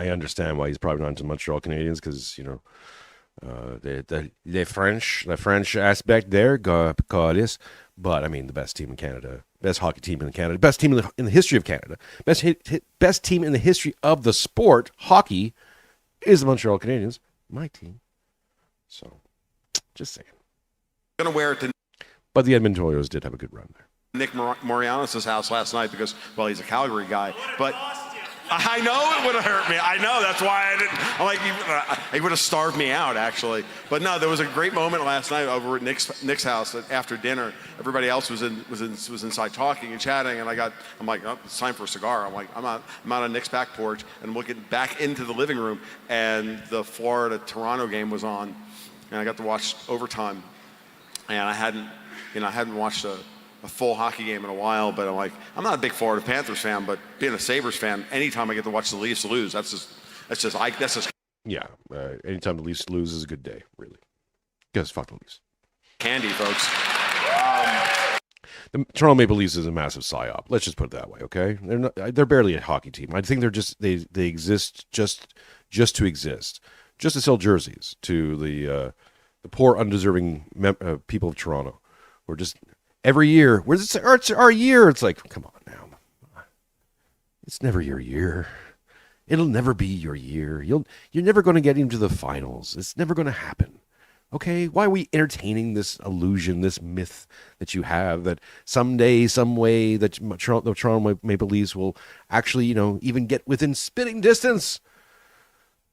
understand why he's probably not into Montreal Canadiens because the French aspect there, because. But I mean, the best team in Canada, best hockey team in Canada, best team in the history of Canada, best team in the history of the sport, hockey, is the Montreal Canadiens, my team. So, just saying. Gonna wear it to. But the Edmonton Oilers did have a good run there. Nick Marianos' house last night because, well, he's a Calgary guy, but I know it would have hurt me. I know, that's why I didn't. I'm like, he would have starved me out, actually. But no, there was a great moment last night over at Nick's house after dinner. Everybody else was inside talking and chatting, and I'm like, oh, it's time for a cigar. I'm out on Nick's back porch, and I'm looking back into the living room, and the Florida-Toronto game was on, and I got to watch overtime, and I hadn't watched a full hockey game in a while, but I'm not a big Florida Panthers fan, but being a Sabres fan, anytime I get to watch the Leafs lose, that's just yeah. Anytime the Leafs lose is a good day, really. Because fuck the Leafs. Candy, folks. The Toronto Maple Leafs is a massive psyop. Let's just put it that way, okay? They're barely a hockey team. I think they exist just to exist, just to sell jerseys to the poor, undeserving people of Toronto, who are just. Every year, it's our year. It's like, come on now. It's never your year. It'll never be your year. You're never going to get into the finals. It's never going to happen. Okay? Why are we entertaining this illusion, this myth that you have that someday, some way, that the Toronto Maple Leafs will actually, even get within spitting distance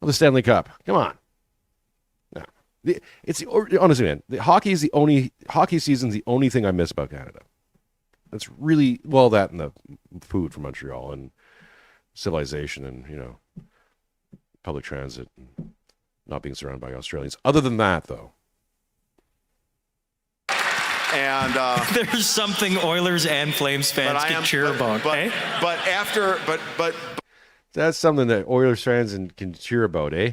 of the Stanley Cup? Come on. Honestly, man, the hockey season's the only thing I miss about Canada. That's really, well, that and the food from Montreal and civilization and, public transit and not being surrounded by Australians. Other than that, though, And There's something Oilers and Flames fans can cheer about, eh? But That's something that Oilers fans can cheer about, eh?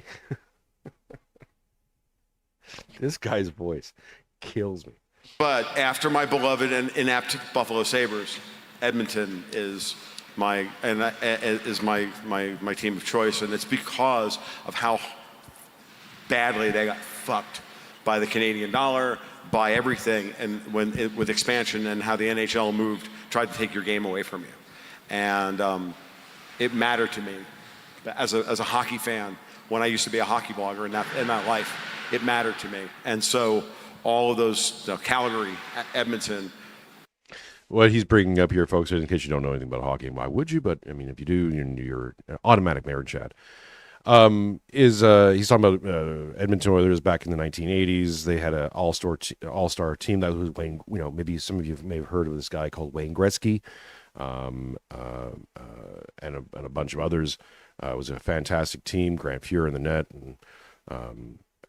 This guy's voice kills me. But after my beloved and inept Buffalo Sabres, Edmonton is my team of choice, and it's because of how badly they got fucked by the Canadian dollar, by everything, and with expansion and how the NHL tried to take your game away from you, and it mattered to me as a hockey fan when I used to be a hockey blogger in that life. It mattered to me, and so all of those Calgary, Edmonton. What he's bringing up here, folks, in case you don't know anything about hockey, and why would you? But I mean, if you do, you're automatic Mironchuck. He's talking about Edmonton Oilers back in the 1980s. They had an all-star team that was Wayne. Maybe some of you may have heard of this guy called Wayne Gretzky, and a bunch of others. It was a fantastic team. Grant Fuhr in the net, and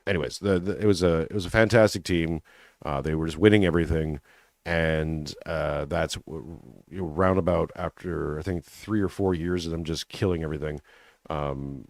anyways, it was a fantastic team. They were just winning everything. And that's roundabout after, I think, 3 or 4 years of them just killing everything. The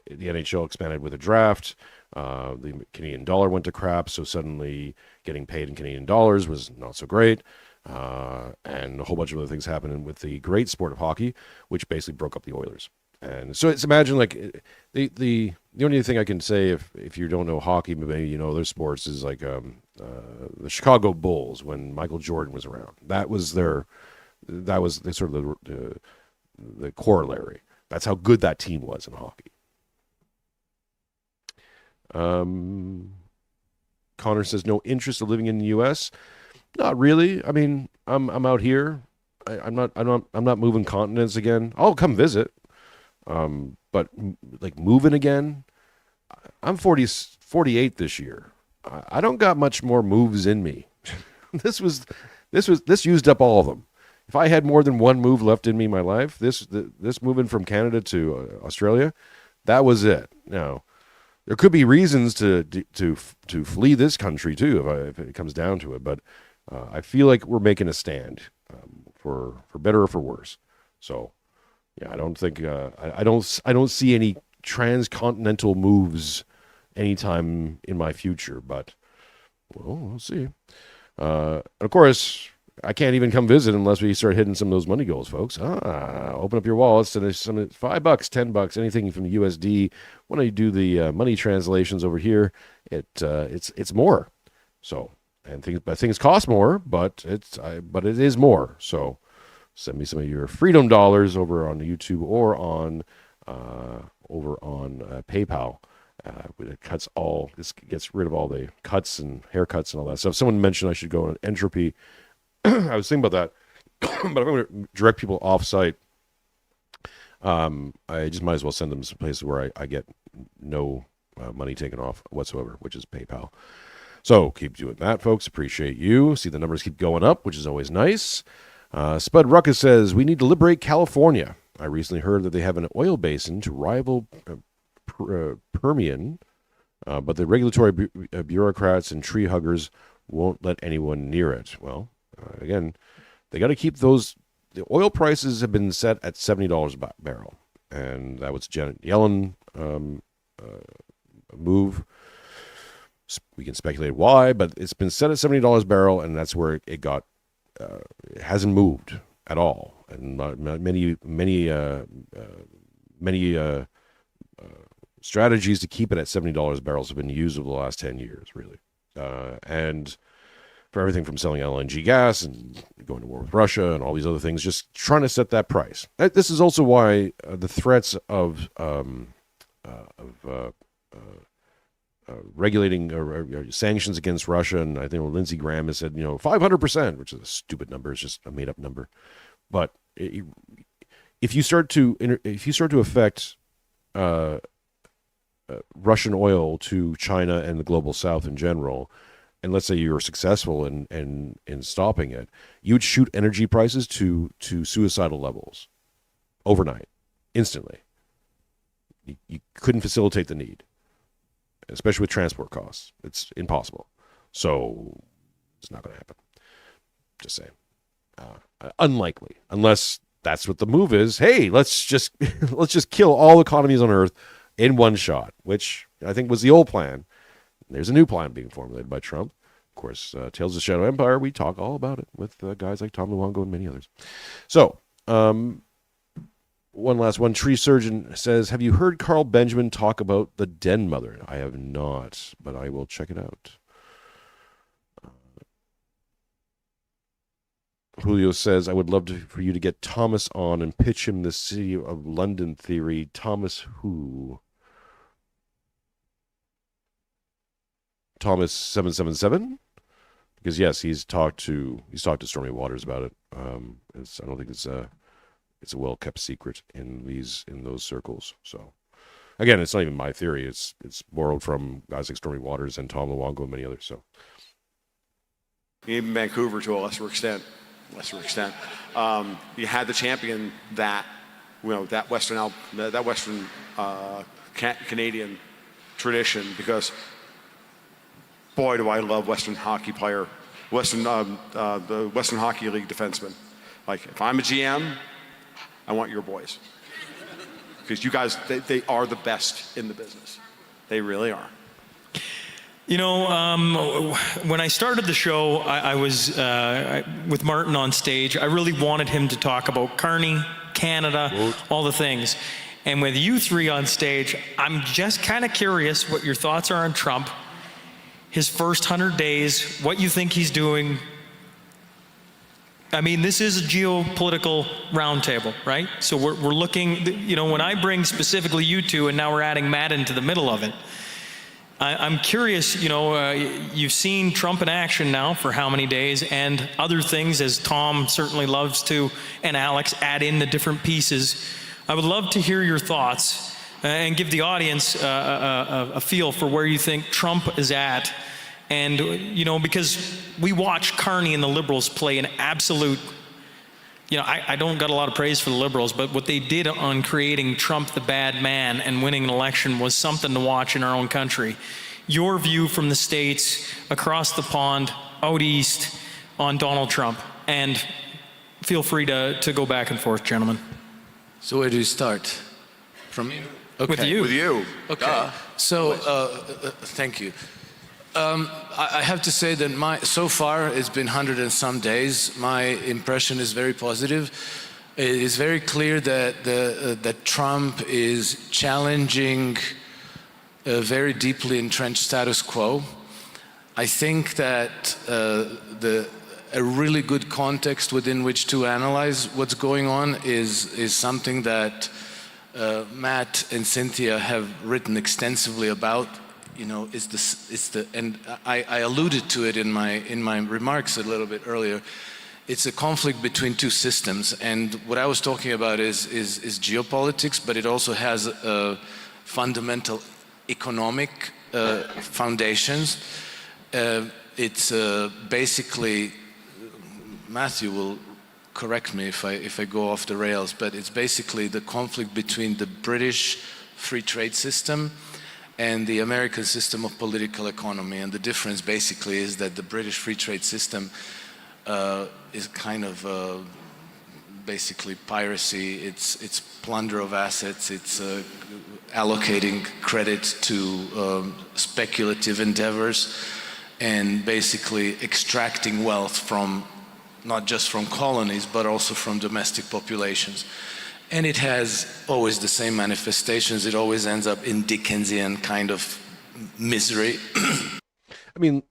NHL expanded with a draft. The Canadian dollar went to crap, so suddenly getting paid in Canadian dollars was not so great. And a whole bunch of other things happened with the great sport of hockey, which basically broke up the Oilers. And so it's imagine like the only thing I can say if you don't know hockey, maybe you know other sports, is like the Chicago Bulls when Michael Jordan was around. That was the sort of the corollary. That's how good that team was in hockey. Connor says no interest of living in the U.S. Not really. I mean, I'm out here. I'm not moving continents again. I'll come visit. But like moving again, I'm 48 this year. I don't got much more moves in me. This used up all of them. If I had more than one move left in me in my life, this moving from Canada to Australia, that was it. Now, there could be reasons to flee this country too, if it comes down to it. But I feel like we're making a stand, for better or for worse. So. Yeah, I don't think I don't see any transcontinental moves anytime in my future, but we'll see. And of course, I can't even come visit unless we start hitting some of those money goals, folks. Open up your wallets and there's some $5, $10, anything from the USD. When I do the money translations over here, it's more. So things cost more, but it is more. So. Send me some of your freedom dollars over on YouTube or on PayPal. This gets rid of all the cuts and haircuts and all that stuff. Someone mentioned I should go on Entropy. I was thinking about that, but if I'm going to direct people off site, I just might as well send them some places where I get no money taken off whatsoever, which is PayPal. So keep doing that, folks. Appreciate you. See the numbers keep going up, which is always nice. Spud Ruckus says, we need to liberate California. I recently heard that they have an oil basin to rival Permian, but the regulatory bureaucrats and tree huggers won't let anyone near it. Well, again, they got to keep those. The oil prices have been set at $70 a barrel, and that was Janet Yellen move. We can speculate why, but it's been set at $70 a barrel, and that's where it got. It hasn't moved at all, and many strategies to keep it at $70 barrels have been used over the last 10 years, really, and for everything from selling LNG gas and going to war with Russia and all these other things, just trying to set that price. This is also why the threats of regulating or sanctions against Russia, and I think Lindsey Graham has said 500%, which is a stupid number. It's just a made up number. But if you start to affect Russian oil to China and the global South in general, and let's say you're successful in stopping it, you would shoot energy prices to suicidal levels overnight, instantly. You couldn't facilitate the need, especially with transport costs. It's impossible. So it's not going to happen. Just saying. Unlikely, unless that's what the move is. Hey, let's just kill all economies on Earth in one shot, which I think was the old plan. There's a new plan being formulated by Trump. Of course, Tales of the Shadow Empire, we talk all about it with guys like Tom Luongo and many others. So, one last one. Tree Surgeon says, have you heard Carl Benjamin talk about the Den Mother? I have not, but I will check it out. Julio says, I would love for you to get Thomas on and pitch him the City of London theory. Thomas who? Thomas 777? Because yes, he's talked to Stormy Waters about it. I don't think it's a well kept secret in those circles. So again, it's not even my theory. It's borrowed from guys like Stormy Waters and Tom Luongo and many others. So even Vancouver to a lesser extent. You had the champion that Western Canadian tradition, because boy, do I love the Western Hockey League defensemen. Like, if I'm a GM, I want your boys, because you guys, they are the best in the business. They really are. You know, when I started the show, I was with Martin on stage. I really wanted him to talk about Carney, Canada, all the things. And with you three on stage, I'm just kind of curious what your thoughts are on Trump, his first 100 days, what you think he's doing. I mean, this is a geopolitical roundtable, right? So we're looking, you know, when I bring specifically you two, and now we're adding Matt into the middle of it, I'm curious, you know, you've seen Trump in action now for how many days, and other things, as Tom certainly loves to, and Alex, add in the different pieces. I would love to hear your thoughts and give the audience a feel for where you think Trump is at. And, you know, because we watch Carney and the Liberals play an absolute, you know, I don't got a lot of praise for the Liberals, but what they did on creating Trump the bad man and winning an election was something to watch in our own country. Your view from the States, across the pond, out east, on Donald Trump. And feel free to go back and forth, gentlemen. So where do you start? From me? Okay. With you. With you. Okay. So, thank you. I have to say that so far it's been 100 and some days. My impression is very positive. It is very clear that Trump is challenging a very deeply entrenched status quo. I think that a really good context within which to analyze what's going on is something that Matt and Cynthia have written extensively about. You know, and I alluded to it in my remarks a little bit earlier. It's a conflict between two systems, and what I was talking about is geopolitics, but it also has fundamental economic foundations. It's basically, Matthew will correct me if I go off the rails, but it's basically the conflict between the British free trade system and the American system of political economy. And the difference basically is that the British free trade system is kind of basically piracy. It's plunder of assets. It's allocating credit to speculative endeavors, and basically extracting wealth from not just from colonies, but also from domestic populations. And it has always the same manifestations. It always ends up in Dickensian kind of misery. I mean,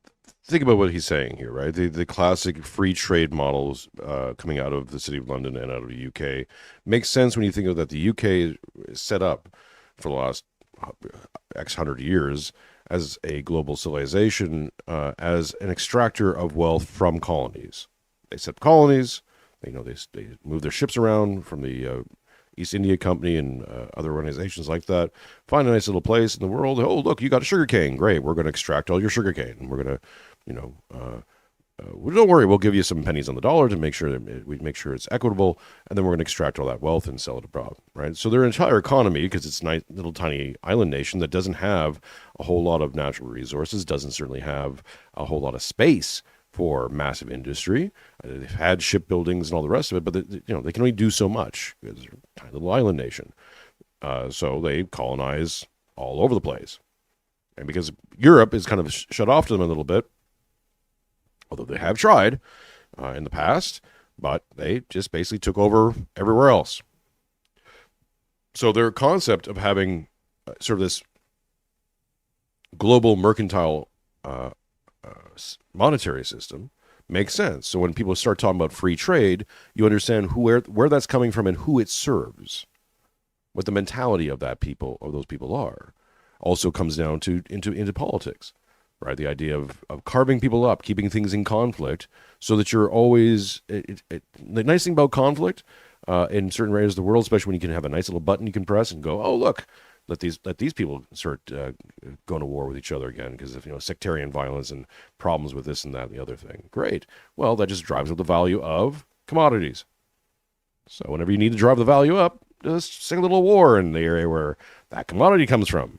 think about what he's saying here, right? The classic free trade models coming out of the City of London and out of the UK makes sense when you think of that the UK is set up for the last X hundred years as a global civilization, as an extractor of wealth from colonies. They set up colonies. They move their ships around from the East India Company and other organizations like that. Find a nice little place in the world. Oh, look, you got a sugar cane. Great. We're going to extract all your sugar cane. We're going to, don't worry. We'll give you some pennies on the dollar to make sure it's equitable. And then we're going to extract all that wealth and sell it abroad. Right. So their entire economy, because it's a nice little tiny island nation that doesn't have a whole lot of natural resources, doesn't certainly have a whole lot of space for massive industry. They've had shipbuildings and all the rest of it, but they can only do so much because they're a tiny little island nation. So they colonize all over the place. And because Europe is kind of shut off to them a little bit, although they have tried in the past, but they just basically took over everywhere else. So their concept of having sort of this global mercantile monetary system makes sense. So when people start talking about free trade, you understand where that's coming from and who it serves, what the mentality of those people are. Also comes down to into politics, right? The idea of carving people up, keeping things in conflict, so that you're always. The nice thing about conflict in certain areas of the world, especially when you can have a nice little button you can press and go, oh look, let these people start going to war with each other again because of sectarian violence and problems with this and that and the other thing. Great. Well, that just drives up the value of commodities. So whenever you need to drive the value up, just sing a little war in the area where that commodity comes from.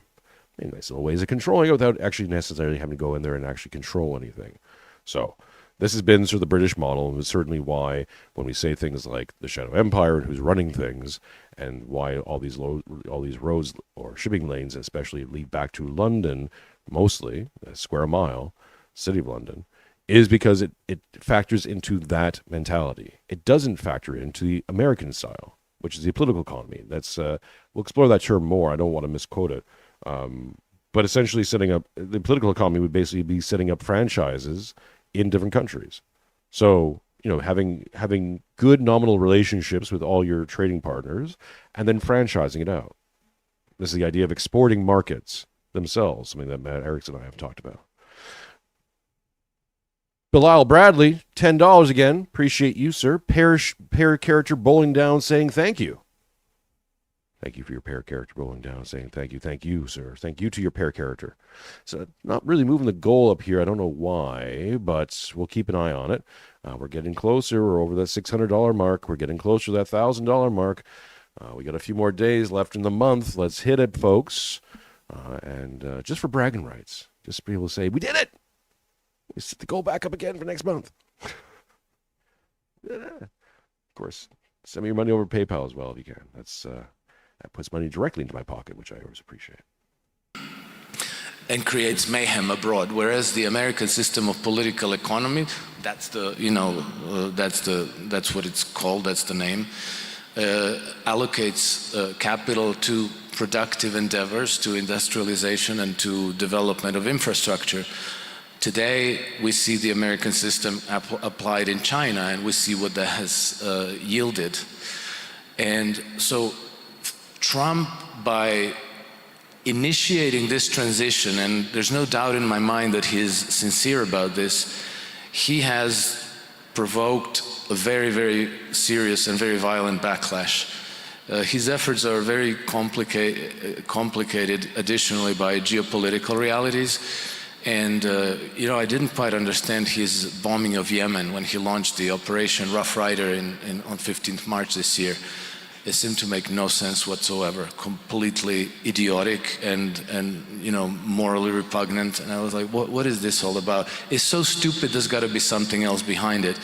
Nice little ways of controlling it without actually necessarily having to go in there and actually control anything. So this has been sort of the British model, and it's certainly why when we say things like the Shadow Empire and who's running things, and why all these roads or shipping lanes especially lead back to London, mostly, a square mile, city of London, is because it factors into that mentality. It doesn't factor into the American style, which is the political economy. That's we'll explore that term more. I don't want to misquote it. But essentially setting up the political economy would basically be setting up franchises in different countries. So, having good nominal relationships with all your trading partners and then franchising it out. This is the idea of exporting markets themselves, something that Matt Ehret and I have talked about. Belial Bradley, $10 again. Appreciate you, sir. Pair character bowling down saying thank you. Thank you for your pair character bowling down, saying thank you, sir. Thank you to your pair character. So not really moving the goal up here. I don't know why, but we'll keep an eye on it. We're getting closer. We're over that $600 mark. We're getting closer to that $1,000 mark. We got a few more days left in the month. Let's hit it, folks. And just for bragging rights, just to be able to say, we did it. We set the goal back up again for next month. Of course, send me your money over PayPal as well if you can. That puts money directly into my pocket, which I always appreciate. And creates mayhem abroad. Whereas the American system of political economy, that's what it's called, that's the name, allocates capital to productive endeavors, to industrialization and to development of infrastructure. Today, we see the American system applied in China, and we see what that has yielded. And so Trump, by initiating this transition, and there's no doubt in my mind that he's sincere about this, he has provoked a very, very serious and very violent backlash. His efforts are very complicated additionally by geopolitical realities. And, I didn't quite understand his bombing of Yemen when he launched the Operation Rough Rider on 15th March this year. It seemed to make no sense whatsoever, completely idiotic and morally repugnant. And I was like, what is this all about? It's so stupid, there's got to be something else behind it.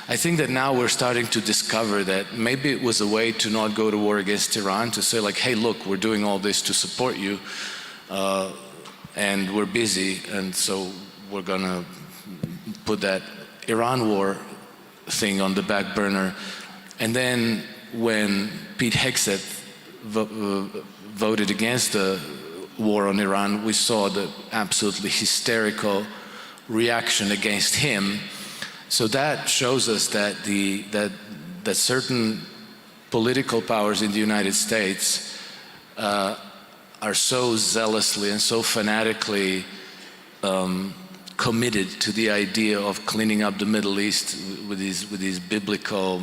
I think that now we're starting to discover that maybe it was a way to not go to war against Iran, to say like, hey, look, we're doing all this to support you, and we're busy, and so we're gonna put that Iran war thing on the back burner. And then when Pete Hegseth voted against the war on Iran, we saw the absolutely hysterical reaction against him. So that shows us that that certain political powers in the United States are so zealously and so fanatically committed to the idea of cleaning up the Middle East with these biblical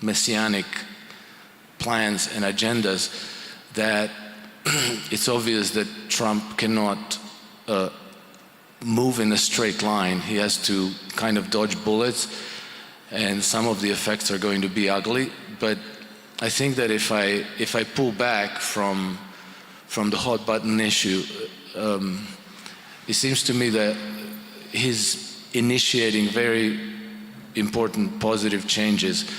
messianic plans and agendas, that it's obvious that Trump cannot move in a straight line. He has to kind of dodge bullets, and some of the effects are going to be ugly. But I think that if I pull back from the hot button issue, it seems to me that his initiating very important positive changes.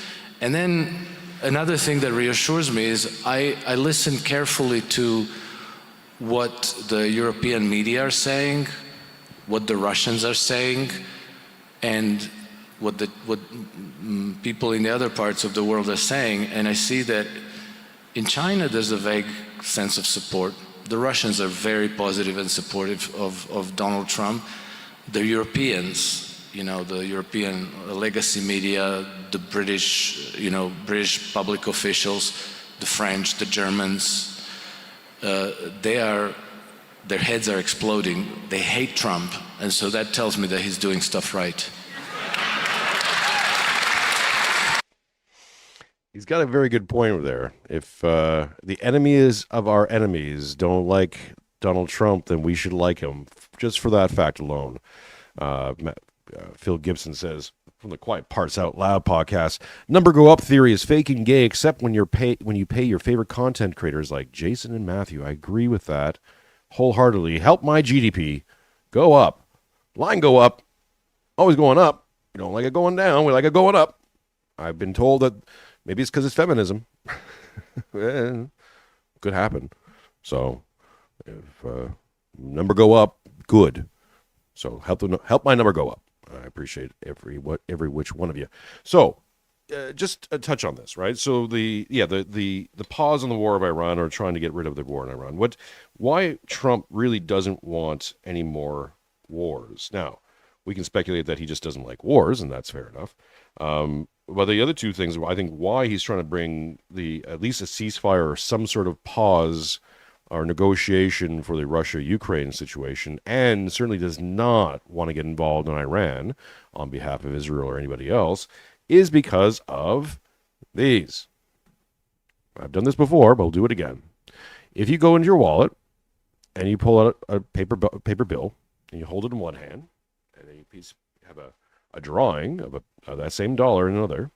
And then another thing that reassures me is I listen carefully to what the European media are saying, what the Russians are saying, and what people in the other parts of the world are saying. And I see that in China there's a vague sense of support. The Russians are very positive and supportive of Donald Trump. The Europeans, the European legacy media, the British, British public officials, the French, the Germans, their heads are exploding. They hate Trump, and so that tells me that he's doing stuff right. He's got a very good point there. If the enemies of our enemies don't Donald Trump, then we should like him, just for that fact alone. Phil Gibson says, from the Quiet Parts Out Loud podcast, number go up theory is fake and gay, except when you pay your favorite content creators like Jason and Matthew. I agree with that wholeheartedly. Help my GDP go up. Line go up. Always going up. We don't like it going down. We like it going up. I've been told that maybe it's because it's feminism. Could happen. So if number go up, good. So help my number go up. I appreciate every which one of you. So just a touch on this, right? So the pause on the war of Iran, or trying to get rid of the war in Iran. Why Trump really doesn't want any more wars. Now, we can speculate that he just doesn't like wars, and that's fair enough. But the other two things, I think, why he's trying to bring at least a ceasefire or some sort of pause or negotiation for the Russia-Ukraine situation, and certainly does not want to get involved in Iran on behalf of Israel or anybody else, is because of these. I've done this before, but I'll do it again. If you go into your wallet and you pull out a paper bill and you hold it in one hand, and then you have a drawing of that same dollar in another,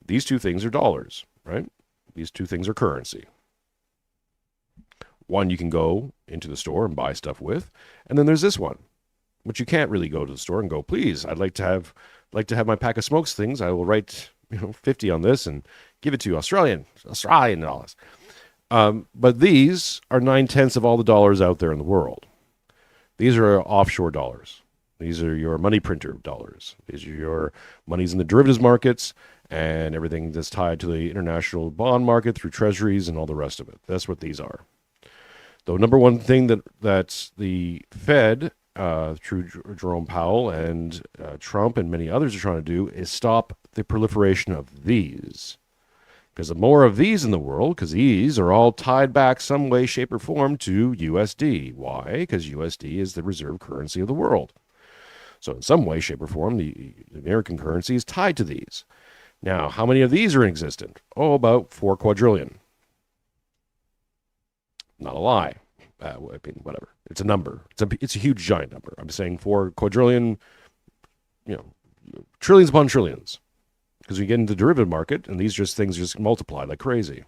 these two things are dollars, right? These two things are currency. One you can go into the store and buy stuff with, and then there's this one, which you can't really go to the store and go, please, I'd like to have my pack of smokes things. I will write 50 on this and give it to you, Australian dollars. But these are 9/10 of all the dollars out there in the world. These are offshore dollars. These are your money printer dollars. These are your monies in the derivatives markets and everything that's tied to the international bond market through treasuries and all the rest of it. That's what these are. The number one thing that the Fed, through Jerome Powell and Trump and many others are trying to do, is stop the proliferation of these. Because the more of these in the world, because these are all tied back some way, shape, or form to USD. Why? Because USD is the reserve currency of the world. So in some way, shape, or form, the American currency is tied to these. Now, how many of these are in existence? Oh, about 4 quadrillion. Not a lie. I mean, whatever. It's a number. It's a huge, giant number. I'm saying 4 quadrillion, trillions upon trillions. Because we get into the derivative market, and these things just multiply like crazy.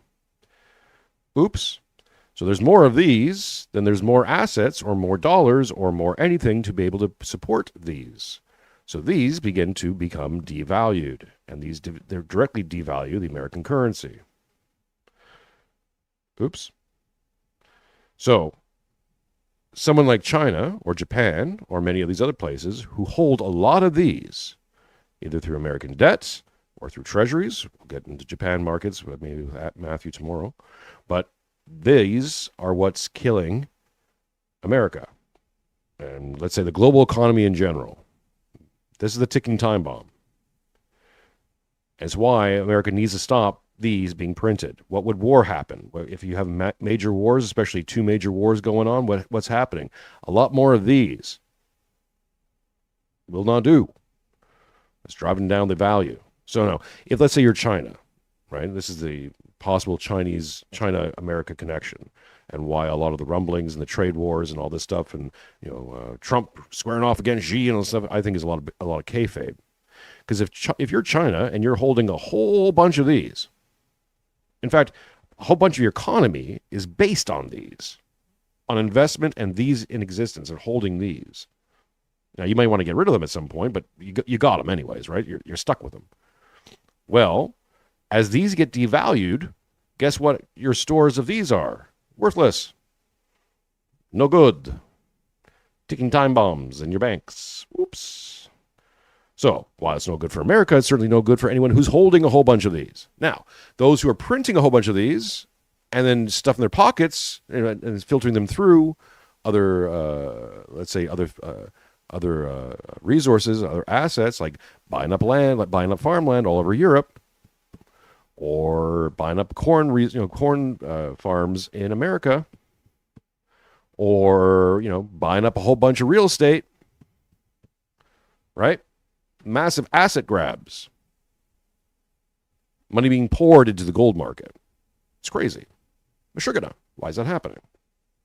Oops. So there's more of these, then there's more assets or more dollars or more anything to be able to support these. So these begin to become devalued, and they directly devalue the American currency. Oops. So someone like China or Japan or many of these other places who hold a lot of these, either through American debts or through treasuries, we'll get into Japan markets, maybe with Matthew tomorrow, but these are what's killing America. And let's say the global economy in general. This is the ticking time bomb. It's why America needs to stop these being printed. What would war happen? If you have major wars, especially 2 major wars going on, what's happening? A lot more of these will not do. It's driving down the value. So now, if let's say you're China, right? This is the possible China-America connection, and why a lot of the rumblings and the trade wars and all this stuff, and Trump squaring off against Xi and all this stuff, I think is a lot of kayfabe. Because if you're China and you're holding a whole bunch of these, in fact, a whole bunch of your economy is based on these, on investment and these in existence and holding these. Now, you might want to get rid of them at some point, but you got them anyways, right? You're stuck with them. Well, as these get devalued, guess what your stores of these are? Worthless. No good. Ticking time bombs in your banks. Oops. So, while it's no good for America, it's certainly no good for anyone who's holding a whole bunch of these. Now, those who are printing a whole bunch of these and then stuffing their pockets and filtering them through other, let's say, other resources, other assets, like buying up land, like buying up farmland all over Europe, or buying up corn farms in America, or buying up a whole bunch of real estate, right? Massive asset grabs, money being poured into the gold market. It's crazy. Mironchucknow. Why is that happening?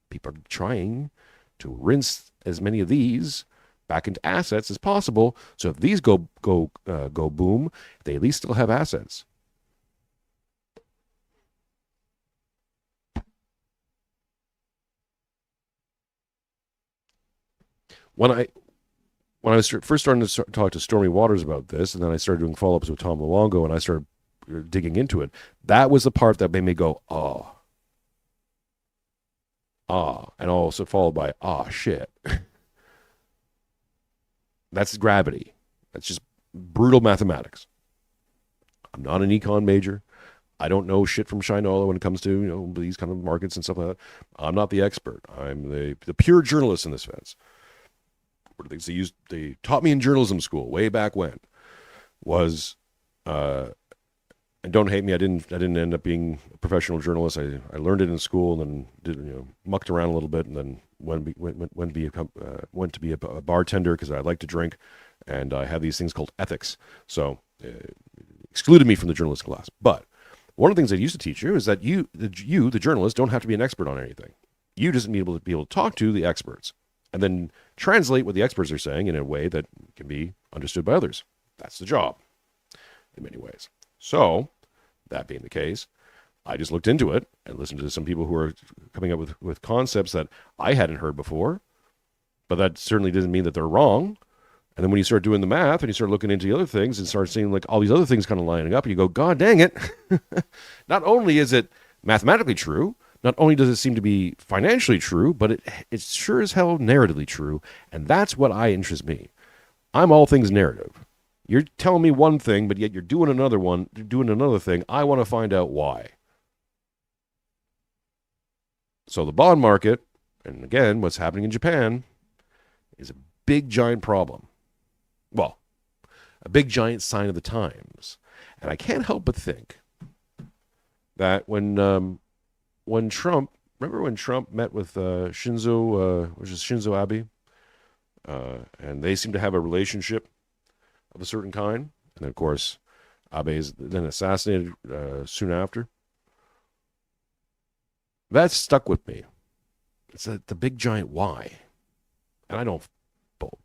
People are trying to rinse as many of these back into assets as possible. So if these go boom, they at least still have assets. When I was first starting to talk to Stormy Waters about this, and then I started doing follow-ups with Tom Luongo, and I started digging into it, that was the part that made me go, oh. And also followed by, shit. That's gravity. That's just brutal mathematics. I'm not an econ major. I don't know shit from Shinola when it comes to these kind of markets and stuff like that. I'm not the expert. I'm the pure journalist in this fence. One of the things they taught me in journalism school way back when was, and don't hate me, I didn't end up being a professional journalist. I learned it in school and then mucked around a little bit, and then went to be a bartender because I like to drink, and I have these things called ethics. So excluded me from the journalist class. But one of the things they used to teach you is that you, the journalist, don't have to be an expert on anything. You just need to be able to talk to the experts and then translate what the experts are saying in a way that can be understood by others. That's the job in many ways. So, that being the case, I just looked into it and listened to some people who are coming up with concepts that I hadn't heard before, but that certainly doesn't mean that they're wrong. And then when you start doing the math and you start looking into the other things and start seeing like all these other things kind of lining up, and you go, God dang it. Not only is it mathematically true, not only does it seem to be financially true, but it's sure as hell narratively true, and that's what interests me. I'm all things narrative. You're telling me one thing, but yet you're doing another thing. I want to find out why. So the bond market, and again, what's happening in Japan, is a big, giant problem. Well, a big, giant sign of the times. And I can't help but think that when Trump met with Shinzo Abe, and they seem to have a relationship of a certain kind, and then of course Abe is then assassinated soon after. That stuck with me. It's the big giant why, and I don't follow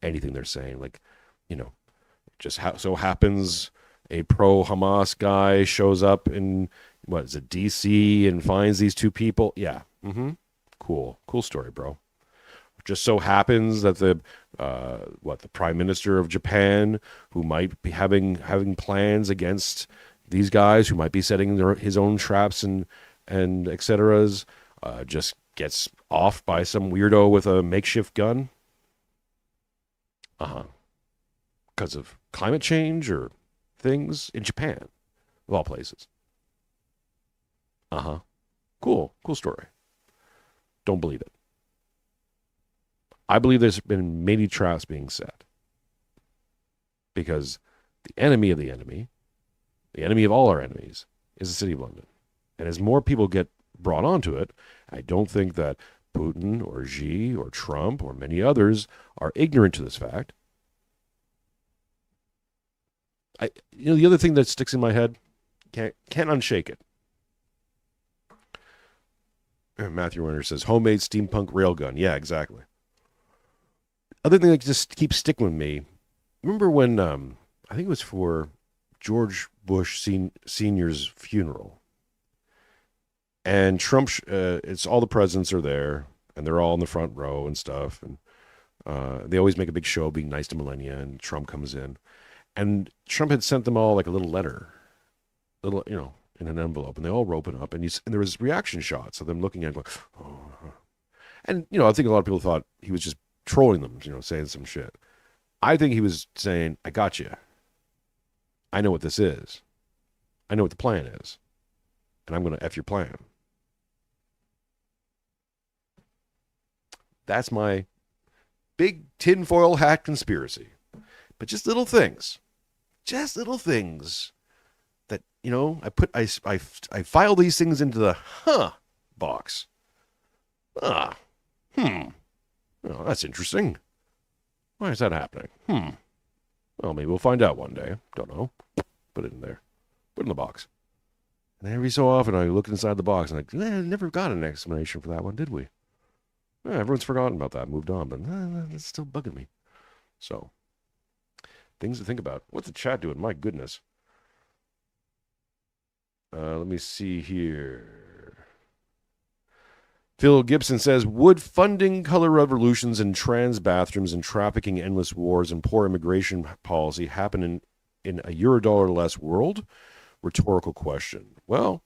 anything they're saying. Like, just so happens a pro-Hamas guy shows up in DC and finds these two people. Yeah, cool story, bro. Just so happens that the Prime Minister of Japan, who might be having plans against these guys, who might be setting his own traps and et ceteras, just gets off by some weirdo with a makeshift gun. Because of climate change or things in Japan, of all places. Cool story. Don't believe it. I believe there's been many traps being set. Because the enemy of the enemy of all our enemies, is the City of London. And as more people get brought onto it, I don't think that Putin or Xi or Trump or many others are ignorant to this fact. The other thing that sticks in my head, can't unshake it. Matthew Werner says, homemade steampunk railgun. Yeah, exactly. Other thing that just keeps sticking with me, remember when, I think it was for George Bush Sr.'s funeral, and Trump, it's all the presidents are there, and they're all in the front row and stuff, and They always make a big show of being nice to millennia, and Trump comes in. And Trump had sent them all like a little letter, in an envelope, and they all open up, and there was reaction shots of them looking at it going, oh. And, I think a lot of people thought he was just trolling them, saying some shit. I think he was saying, I got you. I know what this is. I know what the plan is. And I'm going to F your plan. That's my big tinfoil hat conspiracy. But just little things. Just little things that, I file these things into the box. Oh, that's interesting. Why is that happening? Well, maybe we'll find out one day. Don't know. Put it in there. Put it in the box. And every so often I look inside the box and never got an explanation for that one, did we? Everyone's forgotten about that, moved on, but it's still bugging me. So, things to think about. What's the chat doing? My goodness. Let me see here. Phil Gibson says, would funding color revolutions and trans bathrooms and trafficking endless wars and poor immigration policy happen in a Eurodollar less world? Rhetorical question. Well,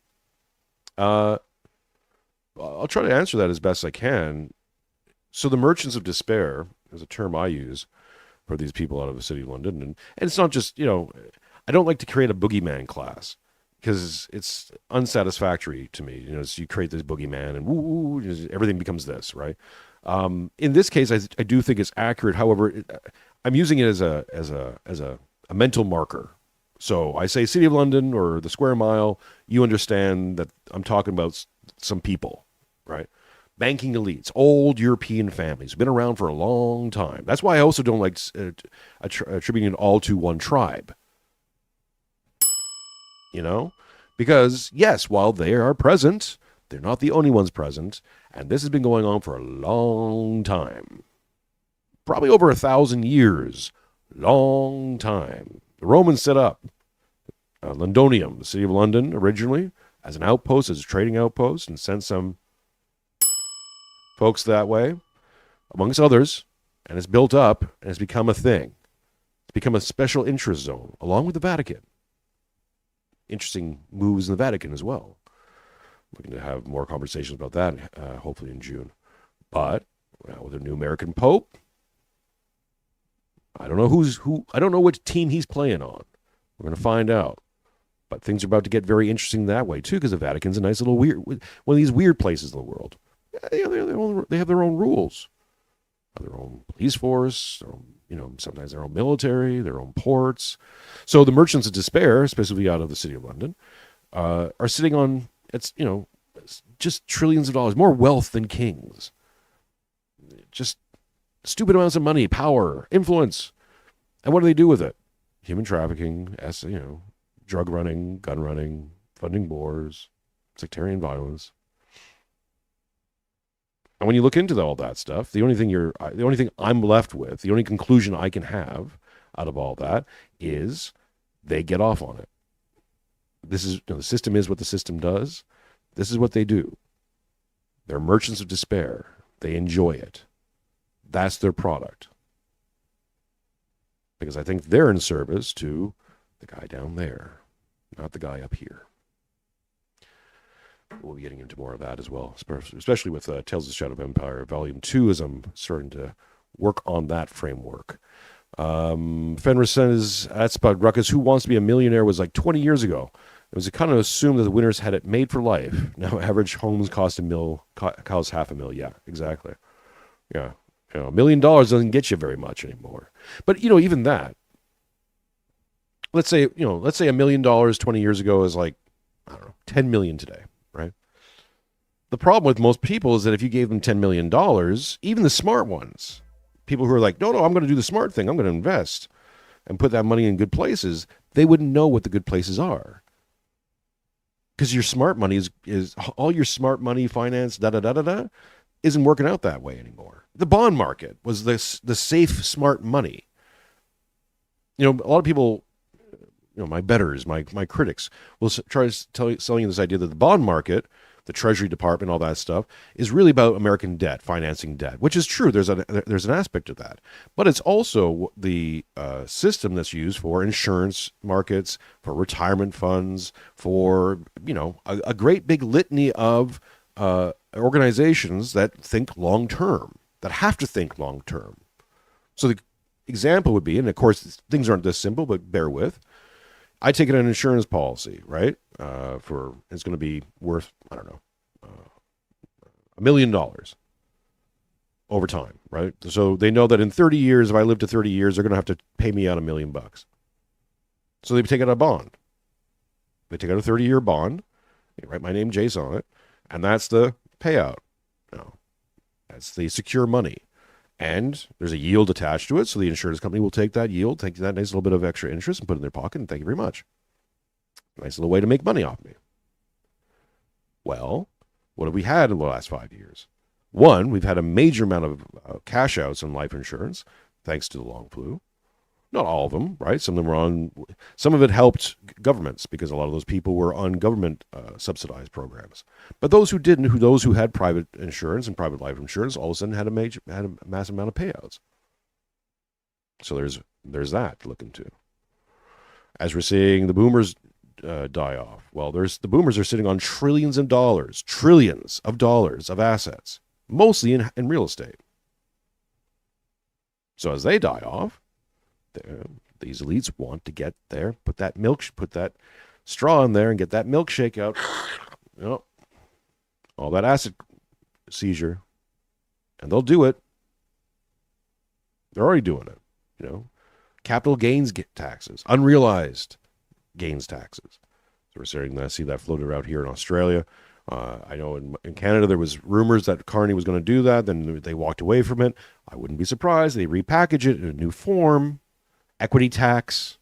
I'll try to answer that as best I can. So the merchants of despair is a term I use for these people out of the city of London. And it's not just, I don't like to create a boogeyman class because it's unsatisfactory to me. So you create this boogeyman and everything becomes this, right? In this case, I do think it's accurate. However, I'm using it as a mental marker. So I say City of London or the Square Mile, you understand that I'm talking about some people, right? Banking elites, old European families, been around for a long time. That's why I also don't like attributing it all to one tribe. Because, yes, while they are present, they're not the only ones present, and this has been going on for a long time. Probably over 1,000 years. Long time. The Romans set up Londonium, the city of London, originally, as an outpost, as a trading outpost, and sent some folks that way, amongst others, and it's built up, and it's become a thing. It's become a special interest zone, along with the Vatican. Interesting moves in the Vatican as well. We're going to have more conversations about that, hopefully in June. But, with a new American Pope, I don't know who. I don't know which team he's playing on. We're going to find out. But things are about to get very interesting that way, too, because the Vatican's a nice little one of these weird places in the world. They have their own rules. Their own police force, their own, sometimes their own military, their own ports. So the merchants of despair, especially out of the city of London, are sitting on, just trillions of dollars, more wealth than kings. Just stupid amounts of money, power, influence. And what do they do with it? Human trafficking, drug running, gun running, funding wars, sectarian violence. And when you look into all that stuff, the only thing I'm left with, the only conclusion I can have out of all that is they get off on it. This is the system is what the system does. This is what they do. They're merchants of despair. They enjoy it. That's their product. Because I think they're in service to the guy down there, not the guy up here. We'll be getting into more of that as well, especially with Tales of the Shadow of Empire Volume 2 as I'm starting to work on that framework. Fenris says, at Spud Ruckus, Who Wants to Be a Millionaire was like 20 years ago. It was kind of assumed that the winners had it made for life. Now average homes cost cost $500,000. Yeah, exactly. Yeah. $1 million doesn't get you very much anymore. But, even that, let's say $1 million 20 years ago is like, I don't know, 10 million today. Right. The problem with most people is that if you gave them $10 million, even the smart ones, people who are like, no, I'm going to do the smart thing. I'm going to invest and put that money in good places. They wouldn't know what the good places are. Because your smart money is all your smart money finance, isn't working out that way anymore. The bond market was the safe, smart money. A lot of people, my betters, my critics will try to sell you this idea that the bond market the Treasury Department, all that stuff, is really about American debt, financing debt, which is true. There's an aspect of that. But it's also the system that's used for insurance markets, for retirement funds, for, a great big litany of organizations that think long-term, that have to think long-term. So the example would be, and of course things aren't this simple, but bear with, I take an insurance policy, right? It's going to be worth, I don't know, $1 million over time, right? So they know that in 30 years, if I live to 30 years, they're going to have to pay me out $1 million. So they take out a bond. They take out a 30-year bond. They write my name, Jace, on it, and that's the payout. That's the secure money. And there's a yield attached to it, so the insurance company will take that yield, take that nice little bit of extra interest and put it in their pocket, and thank you very much. Nice little way to make money off me. Well, what have we had in the last 5 years? One, we've had a major amount of cash outs on life insurance, thanks to the long flu. Not all of them, right? Some of it helped governments because a lot of those people were on government subsidized programs. But those who didn't, those who had private insurance and private life insurance, all of a sudden had a massive amount of payouts. So there's that to look into. As we're seeing the boomers die off, well, the boomers are sitting on trillions of dollars of assets, mostly in real estate. So as they die off, these elites want to get there, put that straw in there and get that milkshake out. All that asset seizure. And they'll do it. They're already doing it. Capital gains taxes, unrealized gains taxes. So we're starting to see that floated out here in Australia. I know in Canada there was rumors that Carney was going to do that. Then they walked away from it. I wouldn't be surprised. They repackage it in a new form. Equity tax.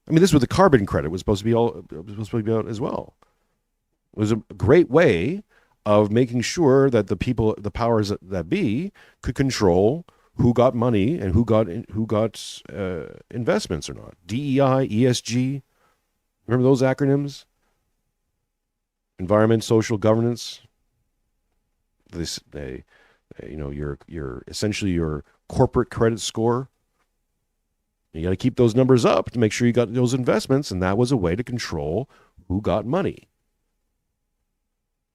I mean, this was the carbon credit was supposed to be out as well. It was a great way of making sure that the powers that be, could control who got money and who got investments or not. DEI, ESG. Remember those acronyms? Environment, social governance. Your essentially your corporate credit score. You got to keep those numbers up to make sure you got those investments, and that was a way to control who got money.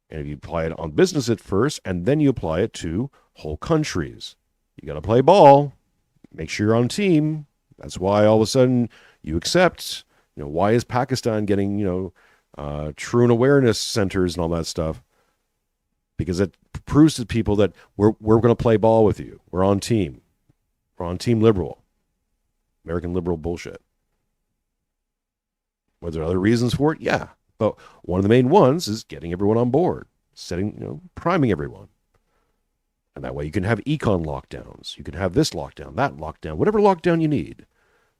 And if you apply it on business at first, and then you apply it to whole countries, you got to play ball. Make sure you're on team. That's why all of a sudden you accept. Why is Pakistan getting true and awareness centers and all that stuff? Because it proves to people that we're going to play ball with you. We're on team. We're on team liberal. American liberal bullshit. Were there other reasons for it? Yeah. But one of the main ones is getting everyone on board, priming everyone. And that way you can have econ lockdowns. You can have this lockdown, that lockdown, whatever lockdown you need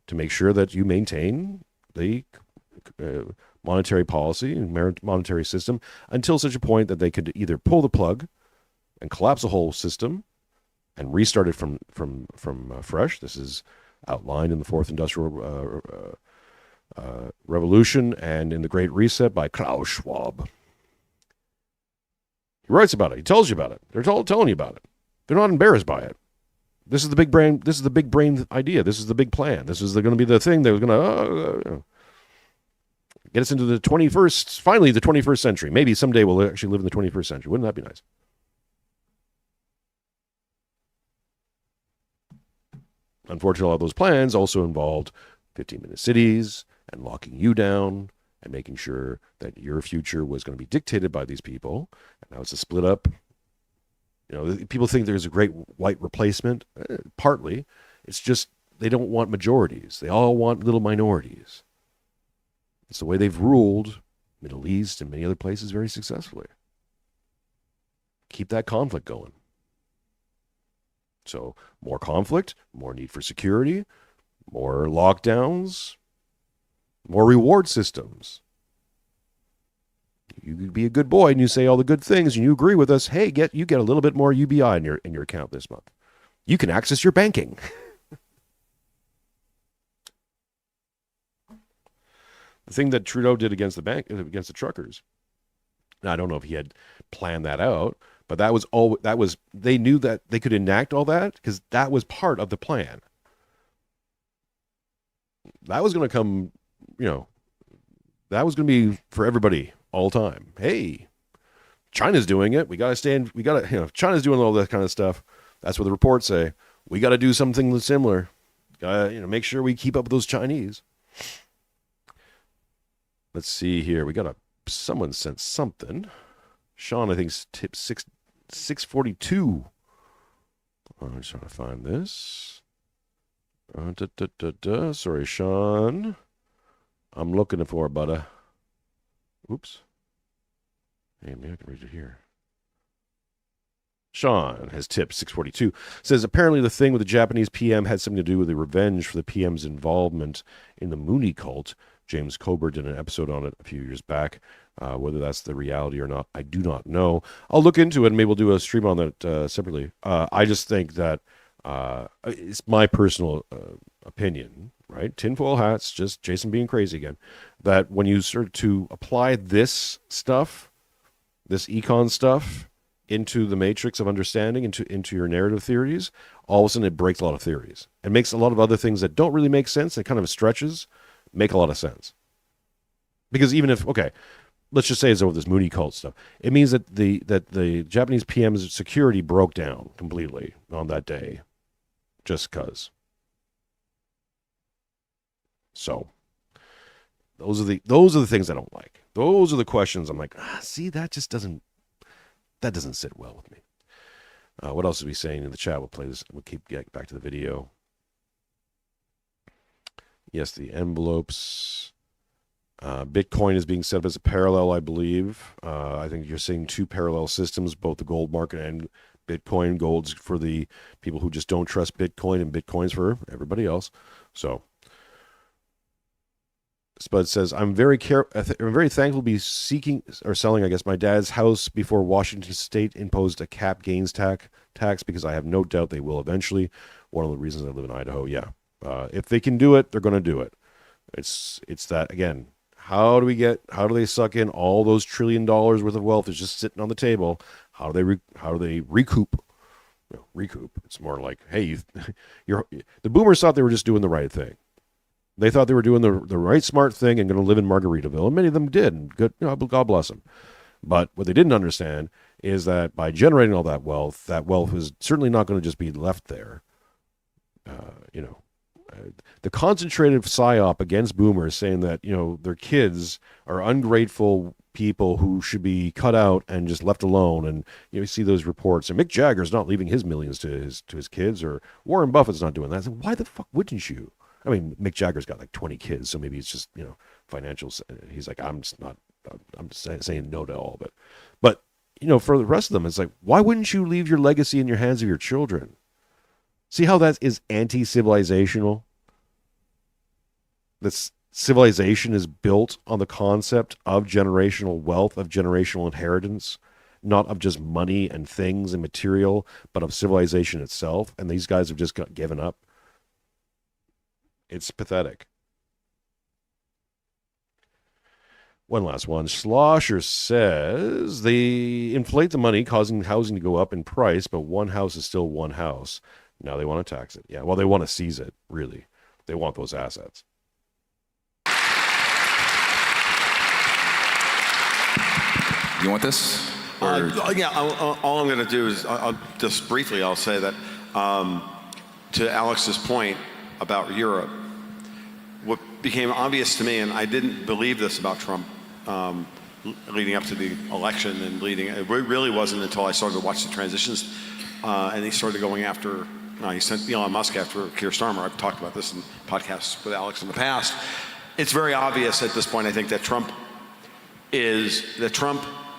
to make sure that you maintain the monetary policy and monetary system until such a point that they could either pull the plug and collapse the whole system and restart it from fresh. This is outlined in the Fourth Industrial Revolution and in the Great Reset by Klaus Schwab. He writes about it. He tells you about it. They're telling you about it. They're not embarrassed by it. This is the big brain. This is the big brain idea. This is the big plan. This is going to be the thing that was going to get us into the 21st. Finally, the 21st century. Maybe someday we'll actually live in the 21st century. Wouldn't that be nice? Unfortunately, all those plans also involved 15-minute cities and locking you down and making sure that your future was going to be dictated by these people. And now it's a split up. People think there's a great white replacement. Partly. It's just they don't want majorities. They all want little minorities. It's the way they've ruled Middle East and many other places very successfully. Keep that conflict going. So more conflict, more need for security, more lockdowns, more reward systems. You could be a good boy and you say all the good things and you agree with us. Hey, you get a little bit more UBI in your account this month. You can access your banking. The thing that Trudeau did against the truckers Now, I don't know if he had planned that out, but they knew that they could enact all that because that was part of the plan. That was going to come, that was going to be for everybody all the time. Hey, China's doing it. China's doing all that kind of stuff. That's what the reports say. We got to do something similar. Got to, make sure we keep up with those Chinese. Let's see here. Someone sent something. Sean, I think, tipped 642. I'm just trying to find this. Sorry, Sean. I'm looking for it, buddy. Oops. Hey, maybe I can read it here. Sean has tipped 642. Says, apparently the thing with the Japanese PM had something to do with the revenge for the PM's involvement in the Mooney cult. James Coburn did an episode on it a few years back. Whether that's the reality or not, I do not know. I'll look into it and maybe we'll do a stream on that separately. I just think that it's my personal opinion, right? Tinfoil hats, just Jason being crazy again, that when you start to apply this stuff, this econ stuff, into the matrix of understanding, into your narrative theories, all of a sudden it breaks a lot of theories and makes a lot of other things that don't really make sense, that kind of stretches, make a lot of sense. Because even if, okay, let's just say it's over this Mooney cult stuff, it means that the Japanese PM's security broke down completely on that day, just because. So those are the things I don't like. Those are the questions I'm like, see, that doesn't sit well with me. What else is we saying in the chat? We'll play this. We'll keep getting back to the video. Yes, the envelopes. Bitcoin is being set up as a parallel, I believe. I think you're seeing two parallel systems, both the gold market and Bitcoin. Gold's for the people who just don't trust Bitcoin, and Bitcoin's for everybody else. So, Spud says, I'm very thankful to be seeking or selling, I guess, my dad's house before Washington State imposed a cap gains tax because I have no doubt they will eventually. One of the reasons I live in Idaho, yeah. If they can do it, they're going to do it. It's that, again, how do they suck in all those $1 trillion worth of wealth that's just sitting on the table? How do they recoup? Recoup. It's more like, hey, the boomers thought they were just doing the right thing. They thought they were doing the right smart thing and going to live in Margaritaville, and many of them did. And good, God bless them. But what they didn't understand is that by generating all that wealth is certainly not going to just be left there. The concentrated psyop against boomers saying that, their kids are ungrateful people who should be cut out and just left alone. And you see those reports, and Mick Jagger's not leaving his millions to his kids, or Warren Buffett's not doing that. I said, why the fuck wouldn't you? I mean, Mick Jagger's got like 20 kids, so maybe it's just, financials. He's like, I'm just saying no to all of it. But, for the rest of them, it's like, why wouldn't you leave your legacy in your hands of your children? See how that is anti-civilizational? That civilization is built on the concept of generational wealth, of generational inheritance, not of just money and things and material, but of civilization itself. And these guys have just given up. It's pathetic. One last one. Slosher says they inflate the money, causing housing to go up in price, but one house is still one house. Now they want to tax it. Yeah, well, they want to seize it, really. They want those assets. You want this? All I'm going to do is, just briefly, I'll say that to Alex's point about Europe, what became obvious to me, and I didn't believe this about Trump leading up to the election and it really wasn't until I started to watch the transitions and he started going after, he sent Elon Musk after Keir Starmer. I've talked about this in podcasts with Alex in the past. It's very obvious at this point, I think, that Trump,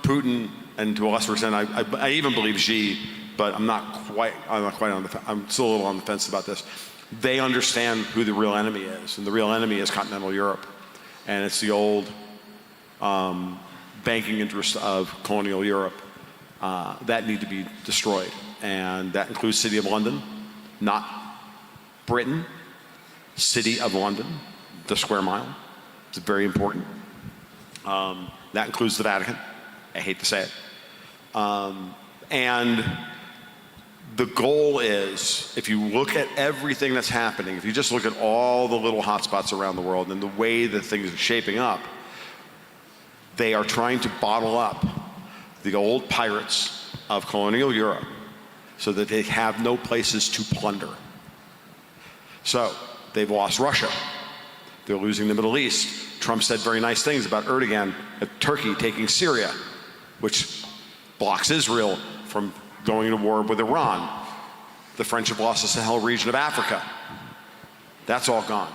Putin, and to a lesser extent, I even believe Xi, but I'm still a little on the fence about this. They understand who the real enemy is, and the real enemy is continental Europe, and it's the old banking interest of colonial Europe that need to be destroyed, and that includes City of London, not Britain, City of London, the square mile. It's very important. That includes the Vatican. I hate to say it. And the goal is, if you look at everything that's happening, if you just look at all the little hotspots around the world and the way that things are shaping up, they are trying to bottle up the old pirates of colonial Europe so that they have no places to plunder. So they've lost Russia. They're losing the Middle East. Trump said very nice things about Erdogan, Turkey taking Syria, which blocks Israel from going to war with Iran. The French have lost the Sahel region of Africa. That's all gone.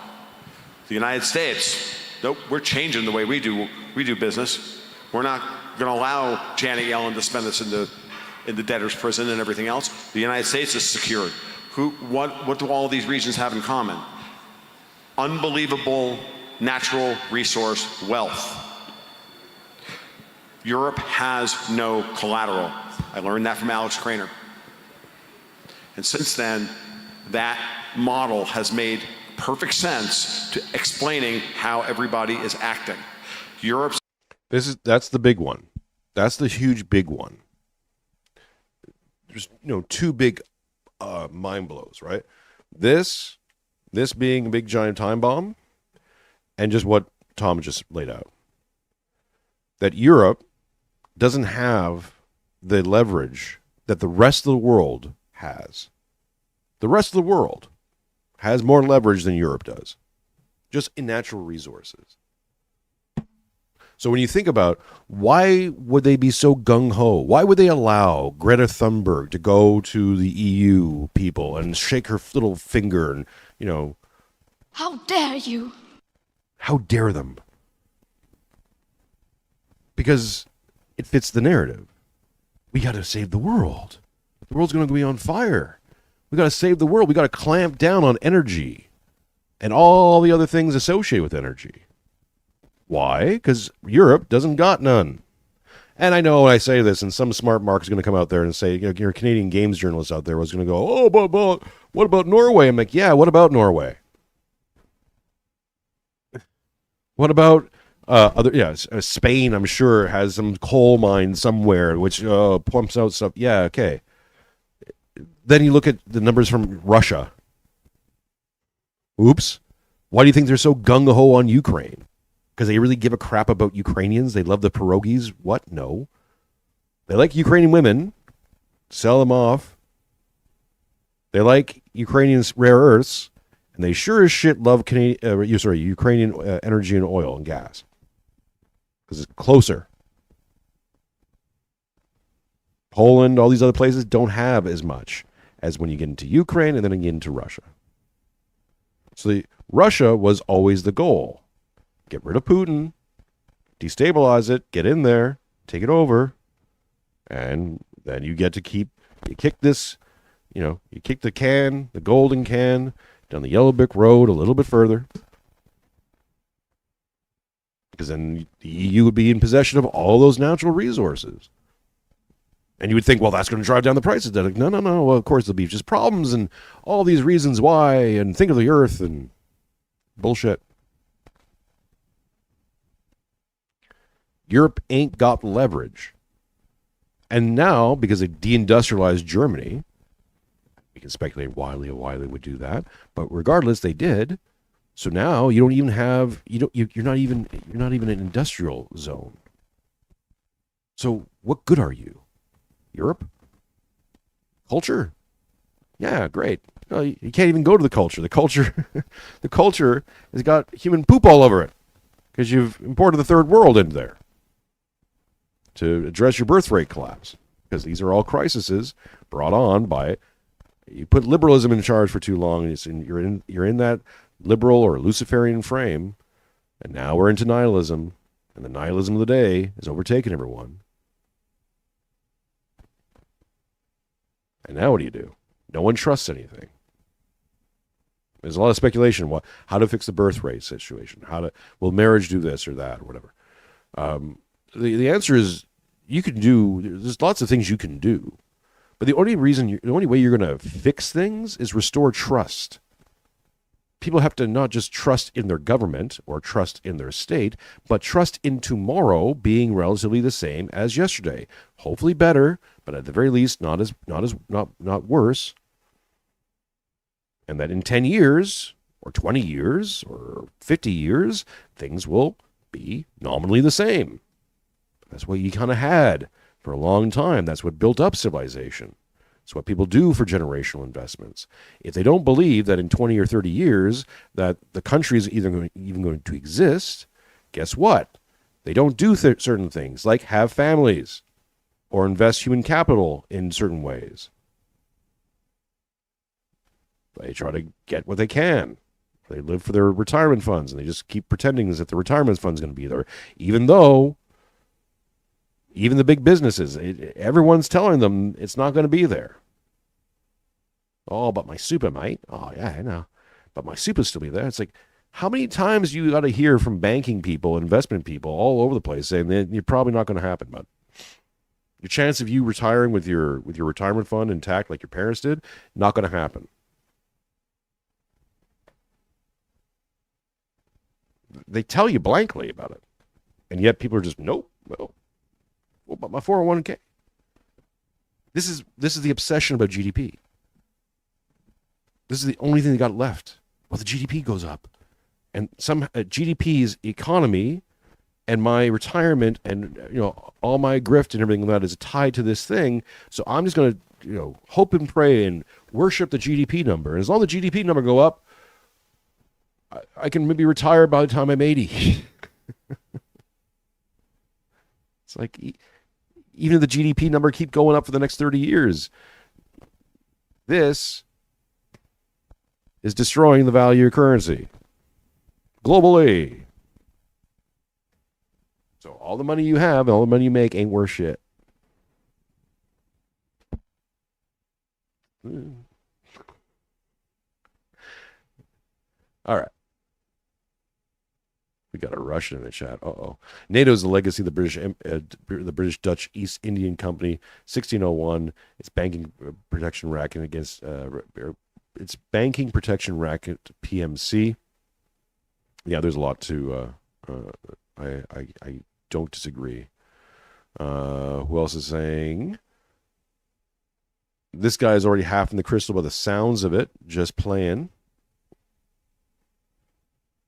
The United States, nope, we're changing the way we do business. We're not going to allow Janet Yellen to spend us in the debtor's prison and everything else. The United States is secured. What do all of these regions have in common? Unbelievable natural resource wealth. Europe has no collateral. I learned that from Alex Krainer. And since then, that model has made perfect sense to explaining how everybody is acting. That's the big one. That's the huge big one. There's two big mind blows, right? This being a big giant time bomb, and just what Tom just laid out. That Europe doesn't have the leverage that the rest of the world has. The rest of the world has more leverage than Europe does, just in natural resources. So when you think about why would they be so gung-ho? Why would they allow Greta Thunberg to go to the EU people and shake her little finger and, How dare you? How dare them? Because it fits the narrative. We got to save the world. The world's going to be on fire. We got to save the world. We got to clamp down on energy and all the other things associated with energy. Why? Because Europe doesn't got none. And I know when I say this, and some smart mark is going to come out there and say, you're a Canadian games journalist out there was going to go, oh, but what about Norway? I'm like, yeah, what about Norway? What about Spain, I'm sure, has some coal mine somewhere which pumps out stuff. Yeah, okay. Then you look at the numbers from Russia. Oops. Why do you think they're so gung-ho on Ukraine? Because they really give a crap about Ukrainians? They love the pierogies? What? No. They like Ukrainian women. Sell them off. They like Ukrainian rare earths. And they sure as shit love Ukrainian energy and oil and gas. Because it's closer. Poland, all these other places don't have as much as when you get into Ukraine and then you get into Russia. So Russia was always the goal. Get rid of Putin, destabilize it, get in there, take it over, and then you get to you kick the golden can, down the yellow brick road a little bit further. Because then the EU would be in possession of all those natural resources. And you would think, well, that's going to drive down the prices. They're like, no. Well, of course, there'll be just problems and all these reasons why, and think of the earth and bullshit. Europe ain't got leverage. And now, because they deindustrialized Germany, we can speculate why they would do that, but regardless, they did. So now you don't even have you're not even an industrial zone. So what good are you? Europe? Culture? Yeah, great. No, you can't even go to the culture. The culture has got human poop all over it because you've imported the third world into there to address your birth rate collapse. Because these are all crises brought on by you put liberalism in charge for too long, and you're in that liberal or Luciferian frame, and now we're into nihilism, and the nihilism of the day is overtaking everyone. And now what do? No one trusts anything. There's a lot of speculation. How to fix the birth rate situation? Will marriage do this or that or whatever? The answer is there's lots of things you can do. But the only way you're going to fix things is restore trust. people have to not just trust in their government or trust in their state, but trust in tomorrow being relatively the same as yesterday. Hopefully better, but at the very least not worse. And that in 10 years or 20 years or 50 years, things will be nominally the same. That's what you kind of had for a long time. That's what built up civilization. It's what people do for generational investments. If they don't believe that in 20 or 30 years that the country is even going to exist, guess what? They don't do certain things like have families or invest human capital in certain ways. They try to get what they can. They live for their retirement funds, and they just keep pretending as if the retirement fund's going to be there, even though even the big businesses, everyone's telling them it's not going to be there. Oh, but my super might. Oh, yeah, I know. But my super still be there. It's like, how many times you got to hear from banking people, investment people all over the place saying that you're probably not going to happen, bud. Your chance of you retiring with your retirement fund intact like your parents did, not going to happen. They tell you blankly about it. And yet people are just, nope, no. What about my 401k? This is the obsession about GDP. This is the only thing they got left. Well, the GDP goes up. And some GDP's economy and my retirement and all my grift and everything like that is tied to this thing. So I'm just going to hope and pray and worship the GDP number. And as long as the GDP number go up, I can maybe retire by the time I'm 80. It's like even if the GDP number keep going up for the next 30 years, this is destroying the value of currency globally. So all the money you have and all the money you make ain't worth shit. All right. We got a Russian in the chat. NATO is the legacy of the British Dutch East Indian Company, 1601. It's banking protection racket against it's banking protection racket PMC. Yeah, there's a lot to. I don't disagree. Who else is saying? This guy is already half in the crystal by the sounds of it. Just playing.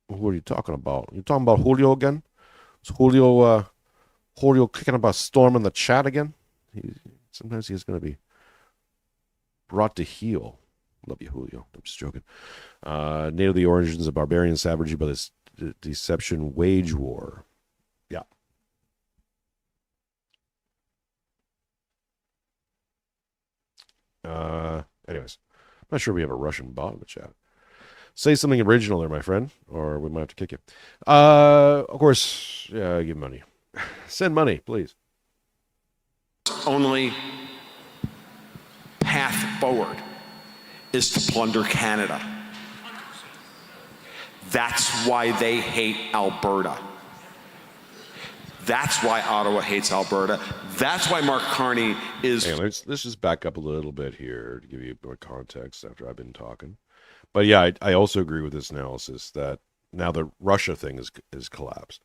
What are you talking about? You talking about Julio again? Is Julio kicking about storm in the chat again? Sometimes he's going to be brought to heel. Love you, Julio. I'm just joking. NATO of the origins of barbarian savagery by this deception wage war. Yeah. Anyways, I'm not sure we have a Russian bot in the chat. Say something original there, my friend, or we might have to kick you. Of course, yeah, give money. Send money, please. Only path forward is to plunder Canada. That's why they hate Alberta. That's why Ottawa hates Alberta. That's why Mark Carney is... Hey, let's just back up a little bit here to give you more context after I've been talking. But yeah, I also agree with this analysis that now the Russia thing is collapsed.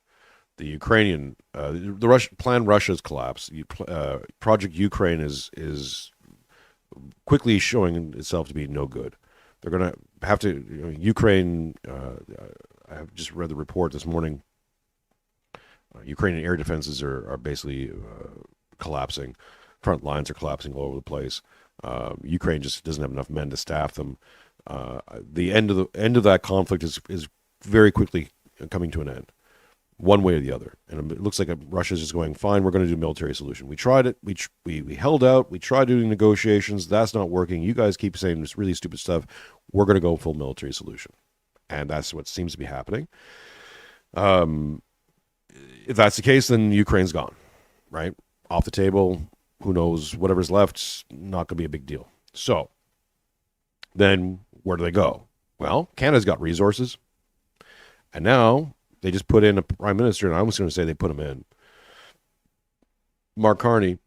The Ukrainian, the plan Russia's collapse. Project Ukraine is quickly showing itself to be no good. They're going to have to, Ukraine, I have just read the report this morning. Ukrainian air defenses are basically collapsing. Front lines are collapsing all over the place. Ukraine just doesn't have enough men to staff them. The end of that conflict is very quickly coming to an end, one way or the other. And it looks like Russia's just going, fine, we're going to do a military solution. We tried it. We held out. We tried doing negotiations. That's not working. You guys keep saying this really stupid stuff. We're going to go full military solution. And that's what seems to be happening. If that's the case, then Ukraine's gone, right? Off the table. Who knows? Whatever's left, not going to be a big deal. So then where do they go? Well, Canada's got resources. And now they just put in a prime minister, and I was going to say they put him in. Mark Carney,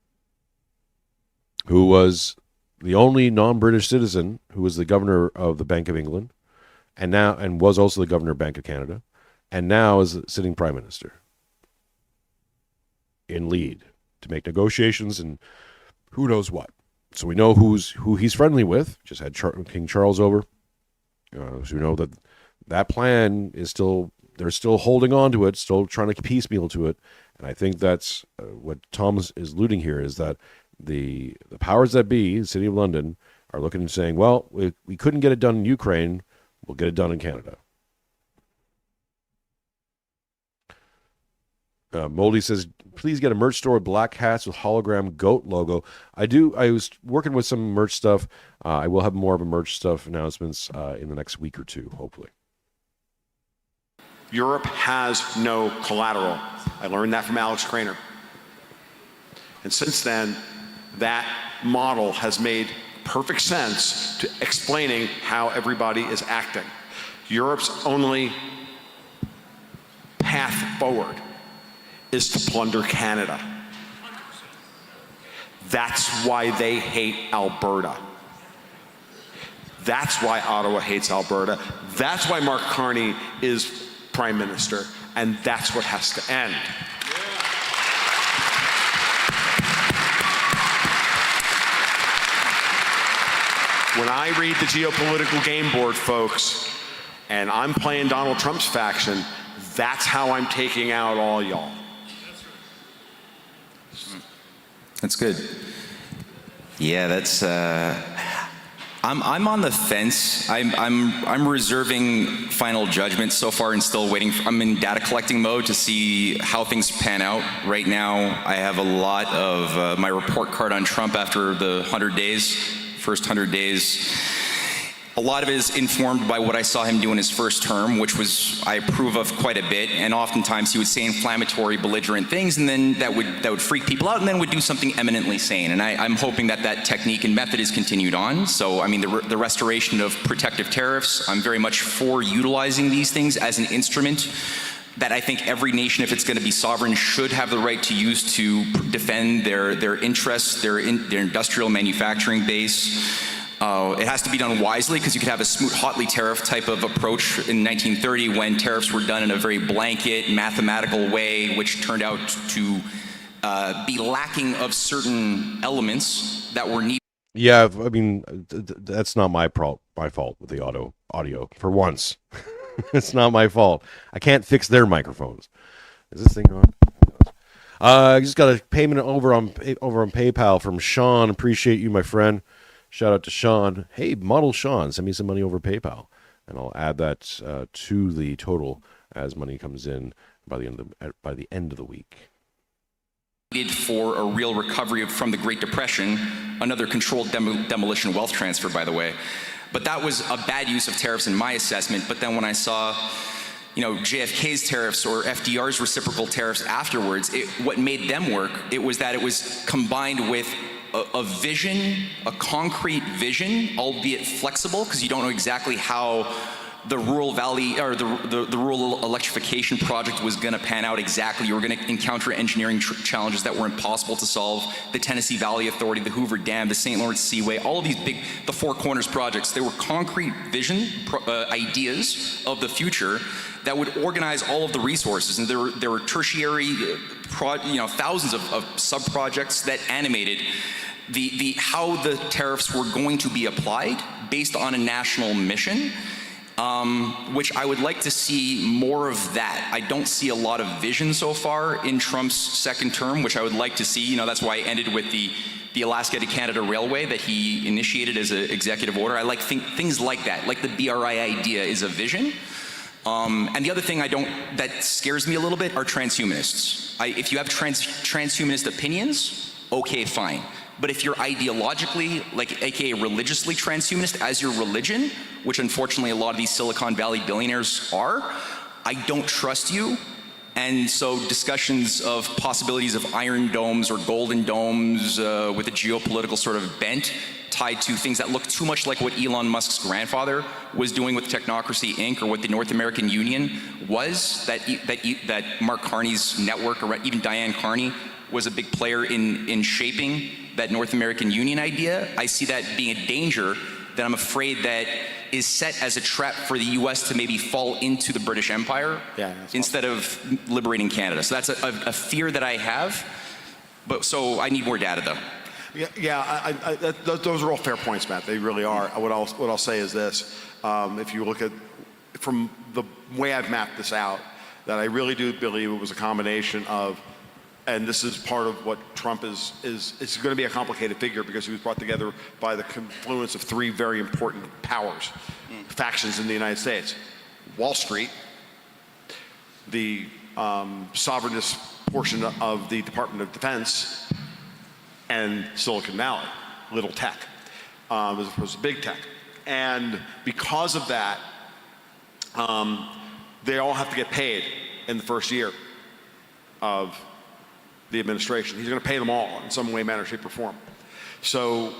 who was the only non-British citizen who was the governor of the Bank of England, and was also the governor of Bank of Canada, and now is sitting prime minister in lead to make negotiations and who knows what. So we know who he's friendly with. Just had King Charles over. So we know that plan is still, they're still holding on to it, still trying to piecemeal to it. And I think that's what Tom is alluding here, is that the powers that be, the City of London, are looking and saying, well, we couldn't get it done in Ukraine, we'll get it done in Canada. Moldy says, please get a merch store with black hats with hologram goat logo. I was working with some merch stuff. I will have more of a merch stuff announcements in the next week or two, hopefully. Europe has no collateral. I learned that from Alex Krainer. And since then, that model has made perfect sense to explaining how everybody is acting. Europe's only path forward is to plunder Canada. That's why they hate Alberta. That's why Ottawa hates Alberta. That's why Mark Carney is Prime Minister, and that's what has to end. When I read the geopolitical game board, folks, and I'm playing Donald Trump's faction, that's how I'm taking out all y'all. That's good. Yeah, that's. I'm on the fence. I'm reserving final judgment so far, and still waiting. I'm in data collecting mode to see how things pan out. Right now, I have a lot of my report card on Trump after the first 100 days. A lot of it is informed by what I saw him do in his first term, which was I approve of quite a bit. And oftentimes he would say inflammatory, belligerent things, and then that would freak people out, and then would do something eminently sane. And I'm hoping that technique and method is continued on. So I mean, the restoration of protective tariffs, I'm very much for utilizing these things as an instrument that I think every nation, if it's going to be sovereign, should have the right to use to defend their interests, their industrial manufacturing base. It has to be done wisely, because you could have a Smoot-Hawley tariff type of approach in 1930 when tariffs were done in a very blanket, mathematical way, which turned out to be lacking of certain elements that were needed. Yeah, I mean, that's not my fault with the audio for once. It's not my fault. I can't fix their microphones. Is this thing on? I just got a payment over on PayPal from Sean. Appreciate you, my friend. Shout out to Sean. Hey, Model Sean, send me some money over PayPal, and I'll add that to the total as money comes in by the end of the week. For a real recovery from the Great Depression, another controlled demolition wealth transfer, by the way. But that was a bad use of tariffs in my assessment. But then when I saw, JFK's tariffs or FDR's reciprocal tariffs afterwards, what made them work, it was that it was combined with a vision, a concrete vision, albeit flexible, because you don't know exactly how the rural valley or the rural electrification project was going to pan out exactly. You were going to encounter engineering challenges that were impossible to solve. The Tennessee Valley Authority, the Hoover Dam, the St. Lawrence Seaway, all of these the Four Corners projects, they were concrete vision ideas of the future that would organize all of the resources. And there were tertiary, thousands of sub-projects that animated how the tariffs were going to be applied based on a national mission. Which I would like to see more of that. I don't see a lot of vision so far in Trump's second term, which I would like to see. That's why I ended with the Alaska to Canada Railway that he initiated as an executive order. I like things like that, like the BRI idea is a vision. And the other thing that scares me a little bit are transhumanists. If you have transhumanist opinions, okay, fine. But if you're ideologically, aka religiously transhumanist as your religion, which unfortunately a lot of these Silicon Valley billionaires are, I don't trust you. And so discussions of possibilities of iron domes or golden domes with a geopolitical sort of bent tied to things that look too much like what Elon Musk's grandfather was doing with Technocracy Inc. or what the North American Union was, that Mark Carney's network, or even Diane Carney, was a big player in shaping that North American Union idea. I see that being a danger, that I'm afraid that is set as a trap for the U.S. to maybe fall into the British Empire instead of liberating Canada. So that's a fear that I have. But so I need more data, though. Those are all fair points, Matt. They really are. What I'll say is this: if you look at from the way I've mapped this out, that I really do believe it was a combination of, and this is part of what Trump is it's going to be a complicated figure because he was brought together by the confluence of three very important powers, factions in the United States: Wall Street, the sovereignist portion of the Department of Defense, and Silicon Valley, little tech, as opposed to big tech. And because of that, they all have to get paid in the first year of the administration. He's going to pay them all in some way, manner, shape, or form. So,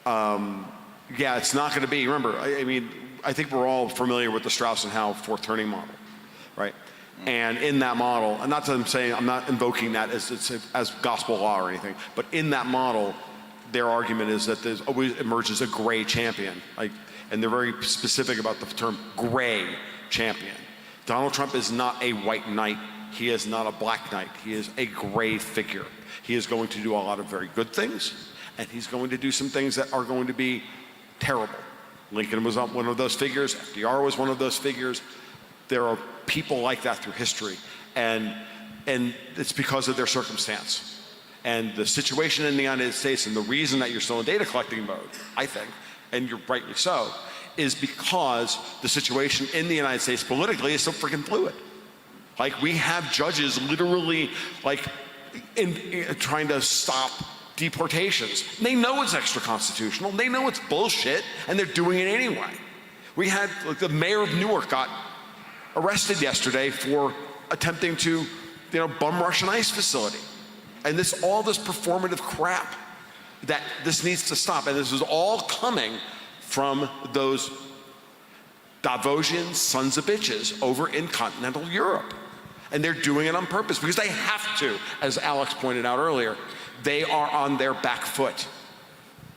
it's not going to be, remember, I think we're all familiar with the Strauss and Howe fourth turning model, right? And in that model, and not that I'm saying, I'm not invoking that as gospel law or anything, but in that model, their argument is that there's always emerges a gray champion, and they're very specific about the term gray champion. Donald Trump is not a white knight. He is not a black knight. He is a gray figure. He is going to do a lot of very good things, and he's going to do some things that are going to be terrible. Lincoln was one of those figures. FDR was one of those figures. There are people like that through history, and it's because of their circumstance. And the situation in the United States, and the reason that you're still in data collecting mode, I think, and you're rightly so, is because the situation in the United States politically is so freaking fluid. Like, we have judges literally in trying to stop deportations. They know it's extra constitutional, they know it's bullshit, and they're doing it anyway. We had, the mayor of Newark got arrested yesterday for attempting to, bum rush an ICE facility. And all this performative crap, that this needs to stop. And this is all coming from those Davosian sons of bitches over in continental Europe. And they're doing it on purpose because they have to, as Alex pointed out earlier. They are on their back foot.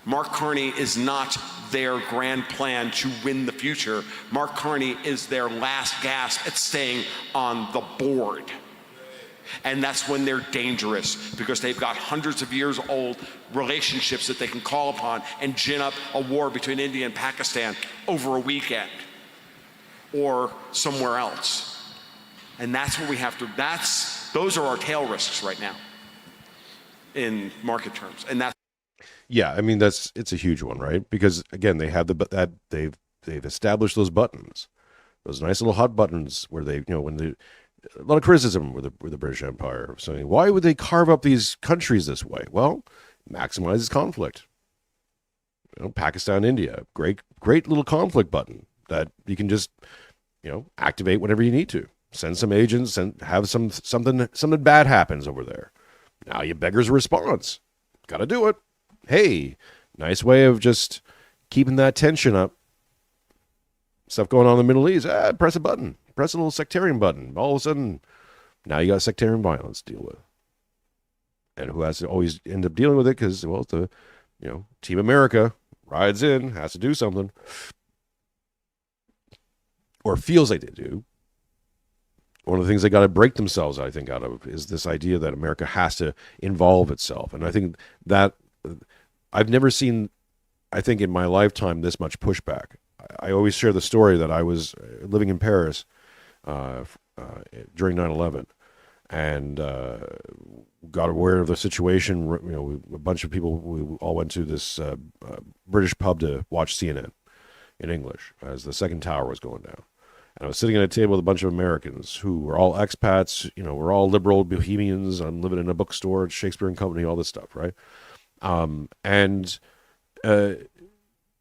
Mark Carney is not their grand plan to win the future. Mark Carney is their last gasp at staying on the board. And that's when they're dangerous, because they've got hundreds of years old relationships that they can call upon and gin up a war between India and Pakistan over a weekend or somewhere else. And that's what we have to, those are our tail risks right now in market terms. And that's, yeah, it's a huge one, right? Because again, they have they've established those buttons, those nice little hot buttons where they, a lot of criticism with the British Empire saying, why would they carve up these countries this way? Well, maximizes conflict. Pakistan, India, great little conflict button that you can just, activate whenever you need to. Send some agents and have something bad happens over there. Now you beggars a response. Got to do it. Hey, nice way of just keeping that tension up. Stuff going on in the Middle East. Press a button. Press a little sectarian button. All of a sudden, now you got sectarian violence to deal with. And who has to always end up dealing with it? Because, Team America rides in, has to do something. Or feels like they do. One of the things they got to break themselves, I think, out of is this idea that America has to involve itself. And I think that I've never seen, in my lifetime, this much pushback. I always share the story that I was living in Paris during 9/11 and got aware of the situation. A bunch of people, we all went to this British pub to watch CNN in English as the second tower was going down. And I was sitting at a table with a bunch of Americans who were all expats, we're all liberal bohemians. I'm living in a bookstore, Shakespeare and Company, all this stuff, right?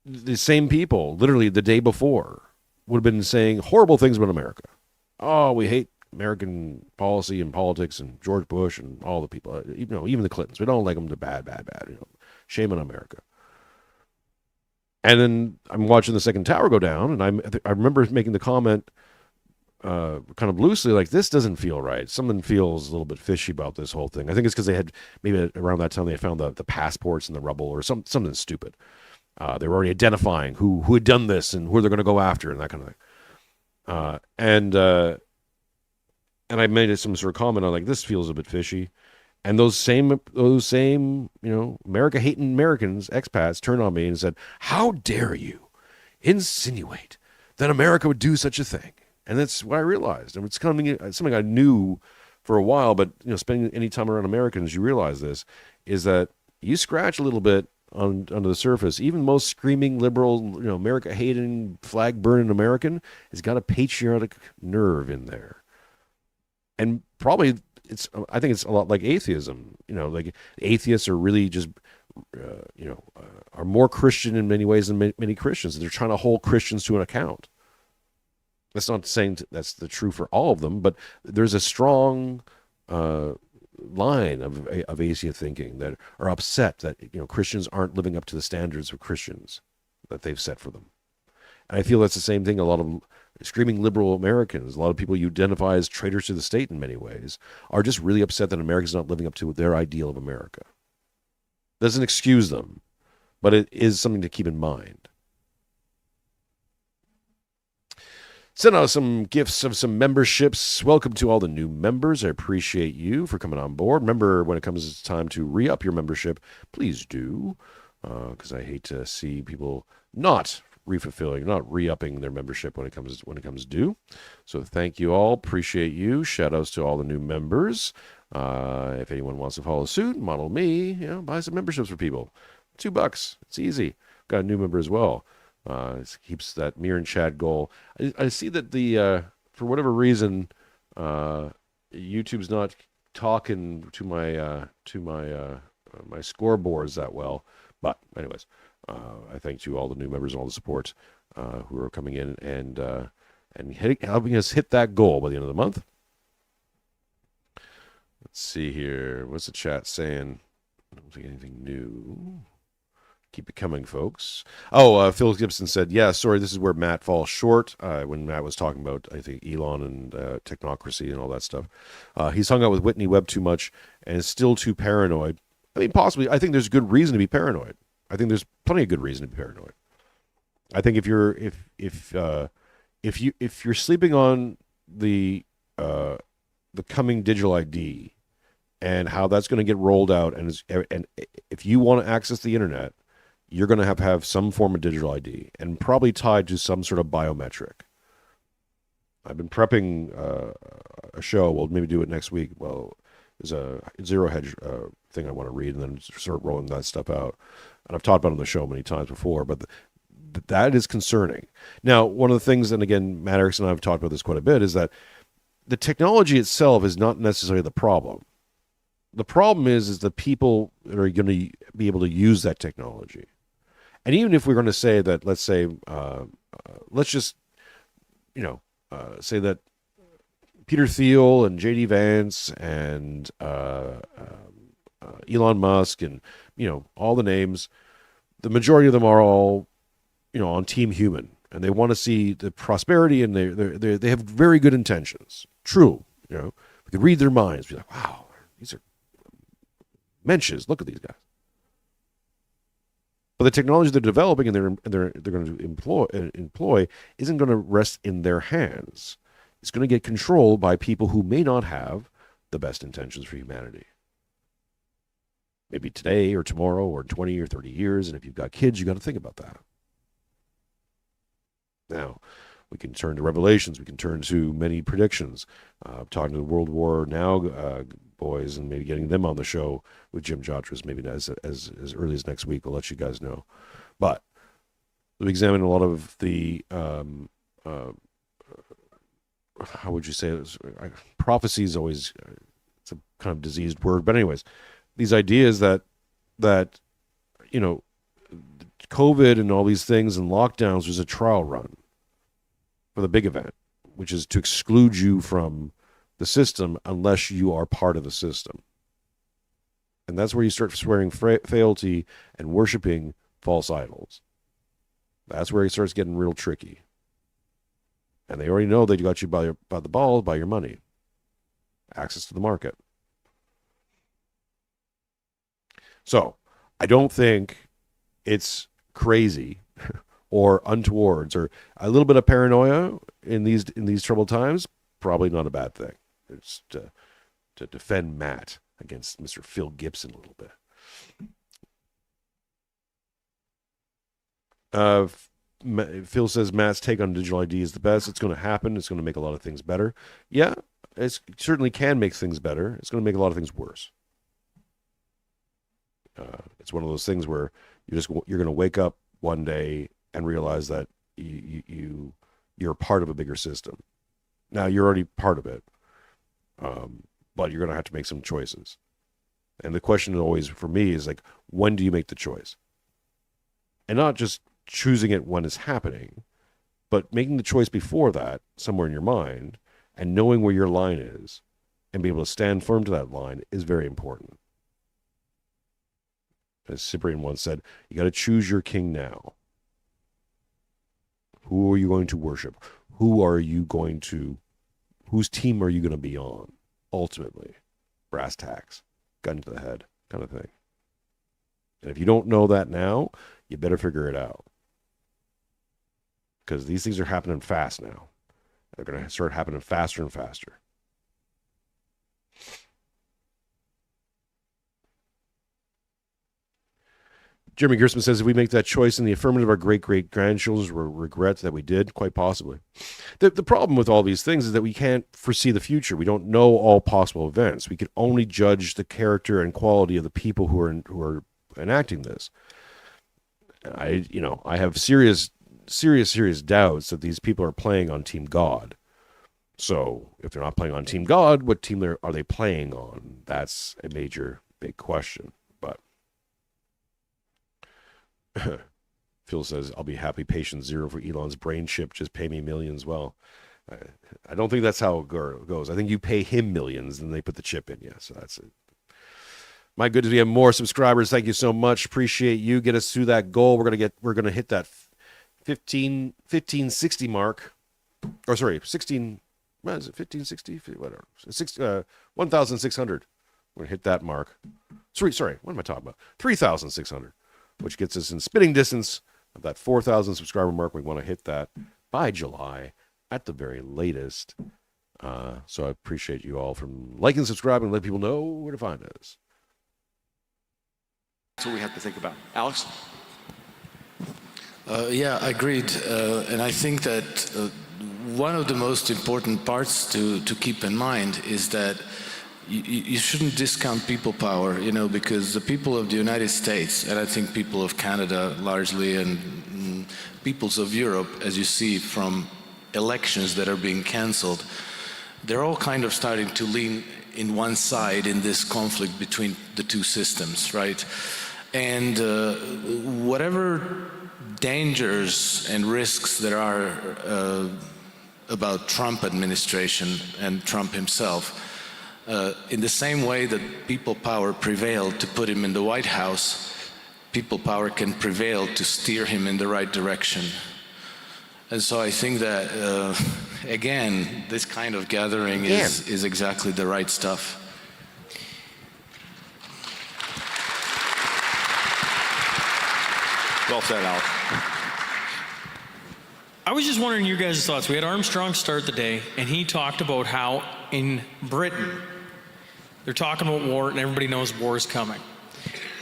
The same people, literally the day before, would have been saying horrible things about America. Oh, we hate American policy and politics and George Bush and all the people, even the Clintons. We don't like them. They're bad. Shame on America. And then I'm watching the second tower go down, and I remember making the comment kind of loosely, like, this doesn't feel right. Something feels a little bit fishy about this whole thing. I think it's because they had, maybe around that time, they had found the passports in the rubble or something stupid. They were already identifying who had done this and who they're going to go after and that kind of thing. And I made some sort of comment on like, this feels a bit fishy. And those same, America hating Americans, expats, turned on me and said, "How dare you insinuate that America would do such a thing?" And that's what I realized. And it's something I knew for a while, but spending any time around Americans, you realize this is that you scratch a little bit under the surface. Even most screaming liberal, America hating, flag burning American has got a patriotic nerve in there, and probably. I think it's a lot like atheism. Like atheists are really just, are more Christian in many ways than many Christians. They're trying to hold Christians to an account. That's not saying that's the true for all of them, but there's a strong line of atheist thinking that are upset that Christians aren't living up to the standards of Christians that they've set for them. And I feel that's the same thing. A lot of screaming liberal Americans, a lot of people you identify as traitors to the state in many ways, are just really upset that America's not living up to their ideal of America. Doesn't excuse them, but it is something to keep in mind. Send out some gifts of some memberships. Welcome to all the new members. I appreciate you for coming on board. Remember, when it comes time to re-up your membership, please do, because I hate to see people not refulfilling, not re-upping their membership when it comes due. So thank you all. Appreciate you. Shout outs to all the new members. If anyone wants to follow suit, model me, buy some memberships for people. $2. It's easy. Got a new member as well. It keeps that Mironchuck goal. I see that for whatever reason, YouTube's not talking to my my scoreboards that well. But anyways, I thank you all the new members and all the support who are coming in and helping us hit that goal by the end of the month. Let's see here. What's the chat saying? I don't think anything new. Keep it coming, folks. Oh, Phil Gibson said, yeah, sorry, this is where Matt falls short when Matt was talking about, I think, Elon and technocracy and all that stuff. He's hung out with Whitney Webb too much and is still too paranoid. I mean, possibly, I think there's good reason to be paranoid. I think there's plenty of good reason to be paranoid. I think if you're sleeping on the coming digital ID and how that's going to get rolled out, and if you want to access the internet, you're going to have some form of digital ID and probably tied to some sort of biometric. I've been prepping a show. We'll maybe do it next week. Well, there's a Zero Hedge thing I want to read and then start rolling that stuff out. And I've talked about it on the show many times before, but that is concerning. Now, one of the things, and again, Matt Erickson and I have talked about this quite a bit, is that the technology itself is not necessarily the problem. The problem is the people that are going to be able to use that technology. And even if we're going to say that, let's say, let's just, say that Peter Thiel and J.D. Vance and Elon Musk and, all the names, the majority of them are all, on Team Human. And they want to see the prosperity, and they have very good intentions. True. We can read their minds. Be like, wow, these are mensches. Look at these guys. But the technology they're developing and they're going to employ isn't going to rest in their hands. It's going to get controlled by people who may not have the best intentions for humanity. Maybe today or tomorrow or 20 or 30 years. And if you've got kids, you got to think about that. Now, we can turn to Revelations. We can turn to many predictions. Talking to the World War Now boys and maybe getting them on the show with Jim Jotras maybe as early as next week. I'll let you guys know. But we examine a lot of the, how would you say it? Prophecy is always, it's a kind of diseased word. But anyways, these ideas that COVID and all these things and lockdowns was a trial run for the big event, which is to exclude you from the system unless you are part of the system. And that's where you start swearing fealty and worshiping false idols. That's where it starts getting real tricky. And they already know they got you by the balls, by your money. Access to the market. So, I don't think it's crazy or untowards or a little bit of paranoia in these troubled times, probably not a bad thing. It's to defend Matt against Mr. Phil Gibson a little bit. Phil says Matt's take on digital ID is the best. It's going to happen. It's going to make a lot of things better. Yeah, it certainly can make things better. It's going to make a lot of things worse. It's one of those things where you're going to wake up one day and realize that you're part of a bigger system. Now you're already part of it, but you're going to have to make some choices. And the question always for me is like, when do you make the choice? And not just choosing it when it's happening, but making the choice before that, somewhere in your mind, and knowing where your line is, and being able to stand firm to that line is very important. As Cyprian once said, you got to choose your king now. Who are you going to worship? Whose team are you going to be on? Ultimately, brass tacks, gun to the head kind of thing. And if you don't know that now, you better figure it out. Because these things are happening fast now. They're going to start happening faster and faster. Jeremy Gersman says, if we make that choice in the affirmative, our great-great-grandchildren will regret that we did, quite possibly. The problem with all these things is that we can't foresee the future. We don't know all possible events. We can only judge the character and quality of the people who are enacting this. I have serious doubts that these people are playing on Team God. So if they're not playing on Team God, what team are they playing on? That's a big question. But Phil says, I'll be happy patient zero for Elon's brain chip. Just pay me millions. Well, I don't think that's how it goes. I think you pay him millions and they put the chip in you. So that's it. My goodness, we have more subscribers. Thank you so much. Appreciate you. Get us through that goal. We're gonna hit that 1560 mark. Or sorry, 16. What is it? 1560? Whatever. 1,600. We're gonna hit that mark. Sorry. What am I talking about? 3,600, which gets us in spitting distance of that 4,000 subscriber mark. We want to hit that by July at the very latest. So I appreciate you all from liking, subscribing, and let people know where to find us. That's what we have to think about. Alex? Yeah, agreed. And I think that one of the most important parts to keep in mind is that you shouldn't discount people power, because the people of the United States, and I think people of Canada largely, and peoples of Europe, as you see from elections that are being canceled, they're all kind of starting to lean in one side in this conflict between the two systems, right? And whatever dangers and risks there are about Trump administration and Trump himself, in the same way that people power prevailed to put him in the White House, people power can prevail to steer him in the right direction. And so I think that, again, this kind of gathering is exactly the right stuff. Well said, Alex. I was just wondering your guys' thoughts. We had Armstrong start the day, and he talked about how in Britain, they're talking about war, and everybody knows war is coming.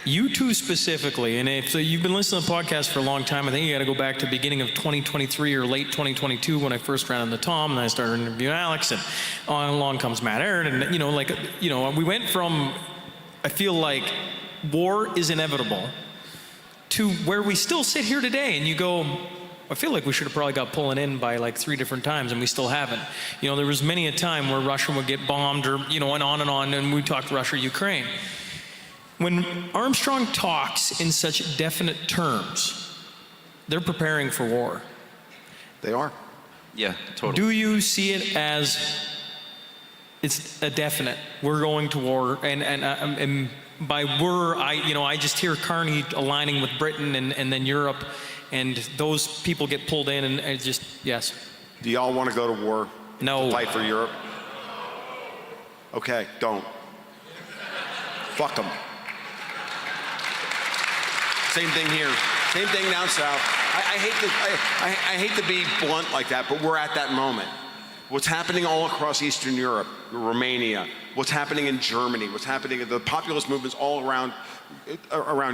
You two specifically, and if you've been listening to the podcast for a long time, I think you got to go back to the beginning of 2023 or late 2022 when I first ran into Tom, and I started interviewing Alex, and along comes Matt Ehret, and we went from, I feel like war is inevitable, to where we still sit here today, and you go, I feel like we should have probably got pulling in by like 3 different times, and we still haven't. There was many a time where Russia would get bombed, or and on, and we talked Russia, Ukraine. When Armstrong talks in such definite terms, they're preparing for war. They are. Yeah, totally. Do you see it as it's a definite? We're going to war, and by we're, I just hear Carney aligning with Britain and then Europe, and those people get pulled in, and it's just, yes. Do y'all want to go to war? No. To fight for Europe? Okay, don't. Fuck them. Same thing here. Same thing down south. I hate to be blunt like that, but we're at that moment. What's happening all across Eastern Europe, Romania, what's happening in Germany, what's happening in the populist movements all around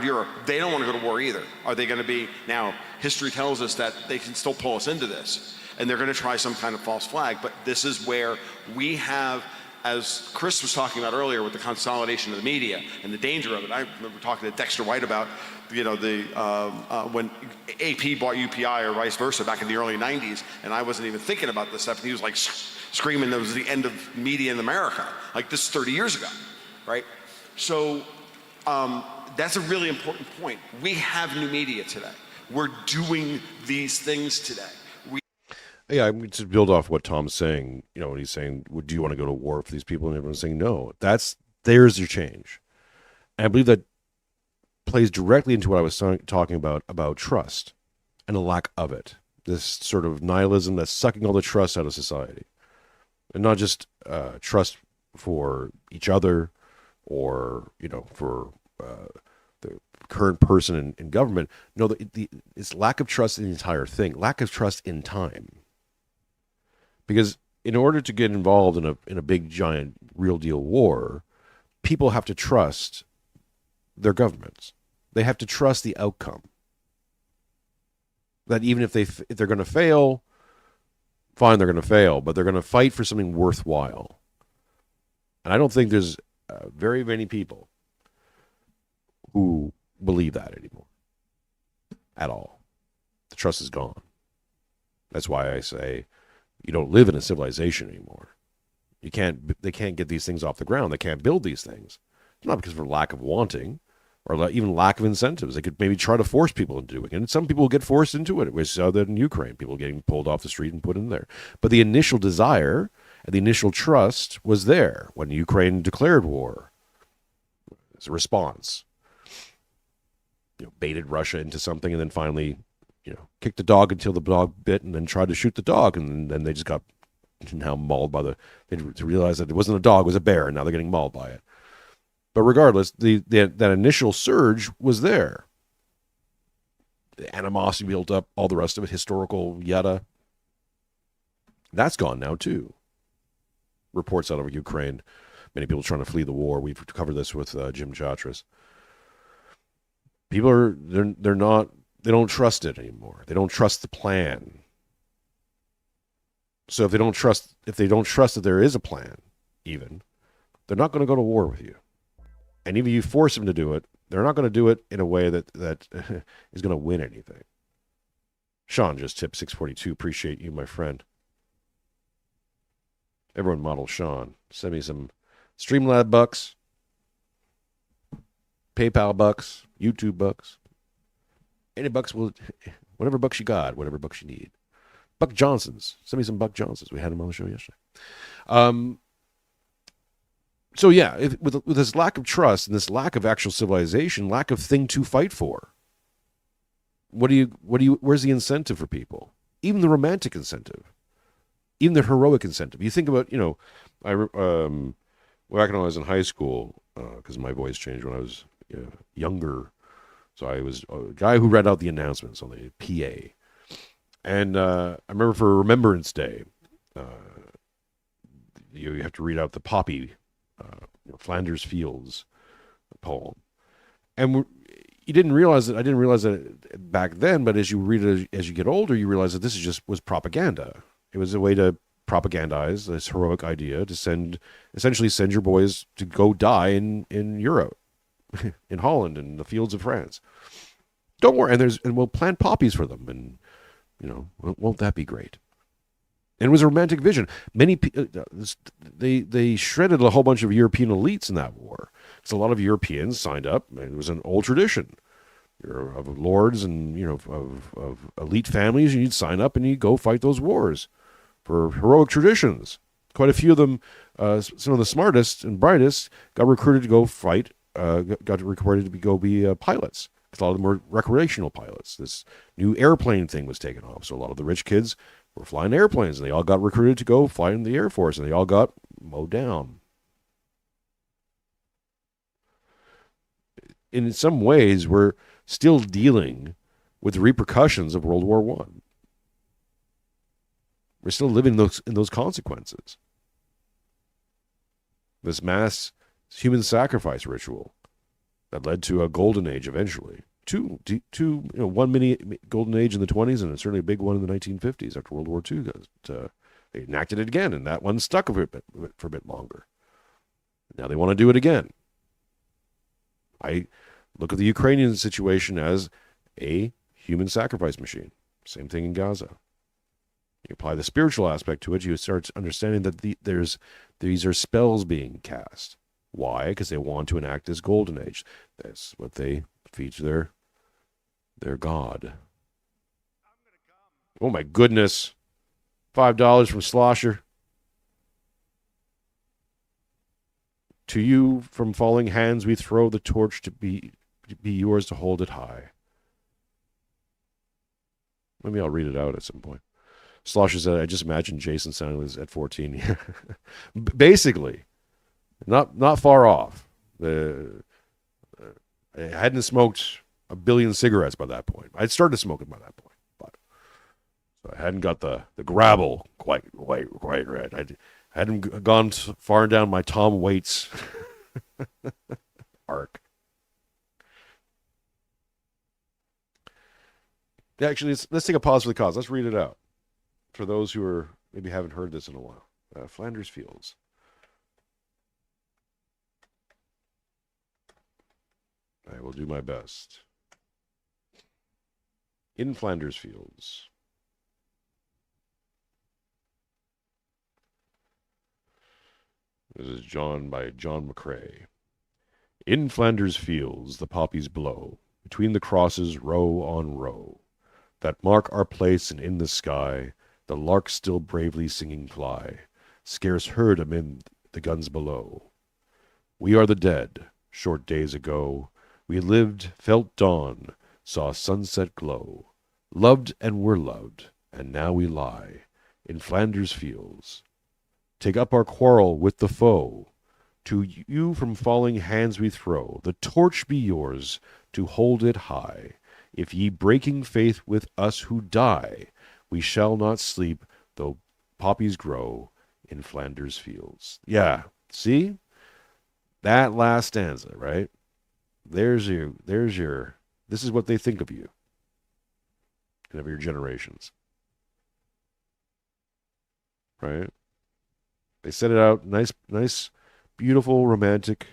Europe, they don't want to go to war either. Are they going to be, now, history tells us that they can still pull us into this, and they're going to try some kind of false flag, but this is where we have, as Chris was talking about earlier with the consolidation of the media and the danger of it. I remember talking to Dexter White about, when AP bought UPI or vice versa back in the early 90s, and I wasn't even thinking about this stuff, and he was like screaming that it was the end of media in America. Like, this is 30 years ago, right? So that's a really important point. We have new media today. We're doing these things today. Yeah, I'm to build off what Tom's saying. When he's saying, "Do you want to go to war for these people?" and everyone's saying, "No." There's your change, and I believe that plays directly into what I was talking about trust and a lack of it. This sort of nihilism that's sucking all the trust out of society, and not just trust for each other, or for the current person in government. No, it's lack of trust in the entire thing, lack of trust in time. Because in order to get involved in a big, giant, real deal war, people have to trust their governments. They have to trust the outcome. That even if they're going to fail, fine, they're going to fail, but they're going to fight for something worthwhile. And I don't think there's very many people who believe that anymore at all. The trust is gone. That's why I say, you don't live in a civilization anymore. They can't get these things off the ground. They can't build these things. It's not because of lack of wanting or even lack of incentives. They could maybe try to force people into doing it. And some people get forced into it. We saw that in Ukraine, people getting pulled off the street and put in there. But the initial desire and the initial trust was there when Ukraine declared war as a response. Baited Russia into something, and then finally kicked the dog until the dog bit, and then tried to shoot the dog, and then they just got now mauled by they realized that it wasn't a dog, it was a bear, and now they're getting mauled by it. But regardless, that initial surge was there. The animosity built up, all the rest of it, historical yada. That's gone now too. Reports out of Ukraine, many people trying to flee the war. We've covered this with Jim Chatras. People they don't trust it anymore. They don't trust the plan. So if they don't trust that there is a plan, even, they're not going to go to war with you. And even if you force them to do it, they're not going to do it in a way that is going to win anything. Sean just tipped 642. Appreciate you, my friend. Everyone model Sean. Send me some Streamlab bucks, PayPal bucks, YouTube bucks. Any bucks whatever bucks you got, whatever bucks you need. Buck Johnsons. Send me some Buck Johnsons. We had him on the show yesterday. So yeah, with this lack of trust and this lack of actual civilization, lack of thing to fight for, where's the incentive for people? Even the romantic incentive, even the heroic incentive. You think about, back when I was in high school, because my voice changed when I was younger. So I was a guy who read out the announcements on the PA. And I remember for Remembrance Day, you have to read out the Poppy, Flanders Fields poem. And you didn't realize it. I didn't realize that back then, but as you read it, as you get older, you realize that this was propaganda. It was a way to propagandize this heroic idea to essentially send your boys to go die in Europe. In Holland and the fields of France. Don't worry, and we'll plant poppies for them, and won't that be great? And it was a romantic vision. Many they shredded a whole bunch of European elites in that war. So a lot of Europeans signed up. And it was an old tradition of lords and of elite families. You'd sign up and you'd go fight those wars for heroic traditions. Quite a few of them, some of the smartest and brightest, got recruited to go fight. Got recruited to go be pilots. Because a lot of them were recreational pilots. This new airplane thing was taken off. So a lot of the rich kids were flying airplanes, and they all got recruited to go fly in the Air Force, and they all got mowed down. In some ways, we're still dealing with the repercussions of World War I. We're still living in those consequences. This mass human sacrifice ritual that led to a golden age eventually. One mini golden age in the 20s and certainly a big one in the 1950s after World War II. They enacted it again, and that one stuck for a bit longer. Now they want to do it again. I look at the Ukrainian situation as a human sacrifice machine. Same thing in Gaza. You apply the spiritual aspect to it, you start understanding that these are spells being cast. Why? Because they want to enact this golden age. That's what they feed to their god. Oh my goodness. $5 from Slosher. To you from falling hands we throw the torch to be yours to hold it high. Maybe I'll read it out at some point. Slosher said, I just imagine Jason sounding at 14. Basically, not far off. I hadn't smoked a billion cigarettes by that point. I'd started smoking by that point, but so I hadn't got the grabble quite right. I hadn't gone far down my Tom Waits arc. Actually, let's take a pause for the cause. Let's read it out for those who maybe haven't heard this in a while. Flanders Fields. I will do my best. In Flanders Fields. This is by John McCrae. In Flanders Fields the poppies blow, between the crosses row on row, that mark our place, and in the sky the larks still bravely singing fly, scarce heard amid the guns below. We are the dead, short days ago, we lived, felt dawn, saw sunset glow, loved and were loved, and now we lie in Flanders Fields. Take up our quarrel with the foe, to you from falling hands we throw, the torch be yours to hold it high. If ye breaking faith with us who die, we shall not sleep, though poppies grow in Flanders Fields. Yeah, see? That last stanza, right? There's your, this is what they think of you and of your generations. Right? They set it out nice, beautiful, romantic,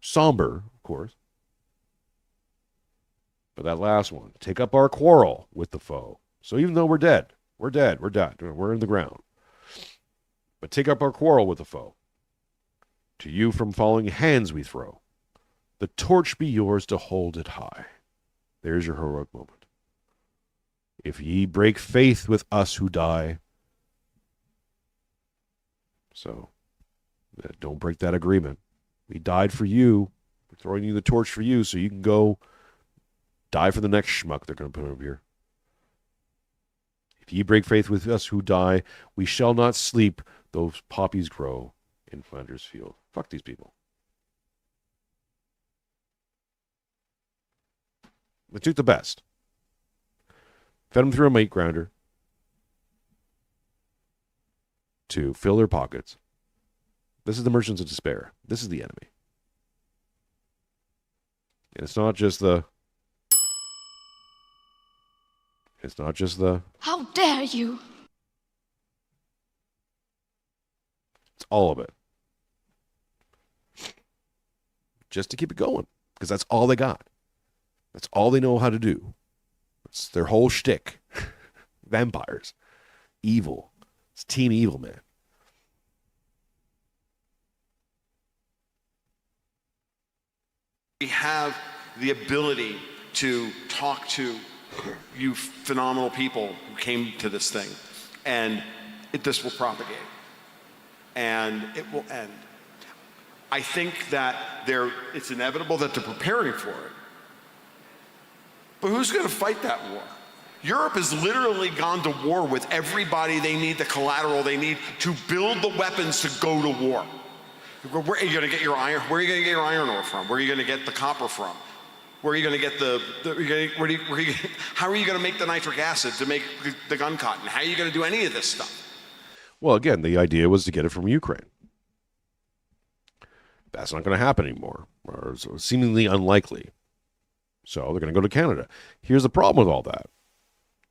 somber, of course. But that last one, take up our quarrel with the foe. So even though we're dead, we're in the ground. But take up our quarrel with the foe. To you from falling hands we throw. The torch be yours to hold it high. There's your heroic moment. If ye break faith with us who die. So, don't break that agreement. We died for you. We're throwing you the torch for you so you can go die for the next schmuck they're going to put over here. If ye break faith with us who die, we shall not sleep, though poppies grow in Flanders Field. Fuck these people. They took the best. Fed them through a meat grinder to fill their pockets. This is the merchants of despair. This is the enemy. And it's not just the... How dare you? It's all of it. Just to keep it going. Because that's all they got. That's all they know how to do. It's their whole shtick. Vampires. Evil. It's Team Evil, man. We have the ability to talk to you phenomenal people who came to this thing, and this will propagate, and it will end. I think that it's inevitable that they're preparing for it. But who's going to fight that war? Europe has literally gone to war with everybody they need, the collateral they need to build the weapons to go to war. Where are you going to get your iron? Where are you going to get your iron ore from? Where are you going to get the copper from? Where are you going to get how are you going to make the nitric acid to make the gun cotton? How are you going to do any of this stuff? Well, again, the idea was to get it from Ukraine. That's not going to happen anymore, or seemingly unlikely. So they're going to go to Canada. Here's the problem with all that.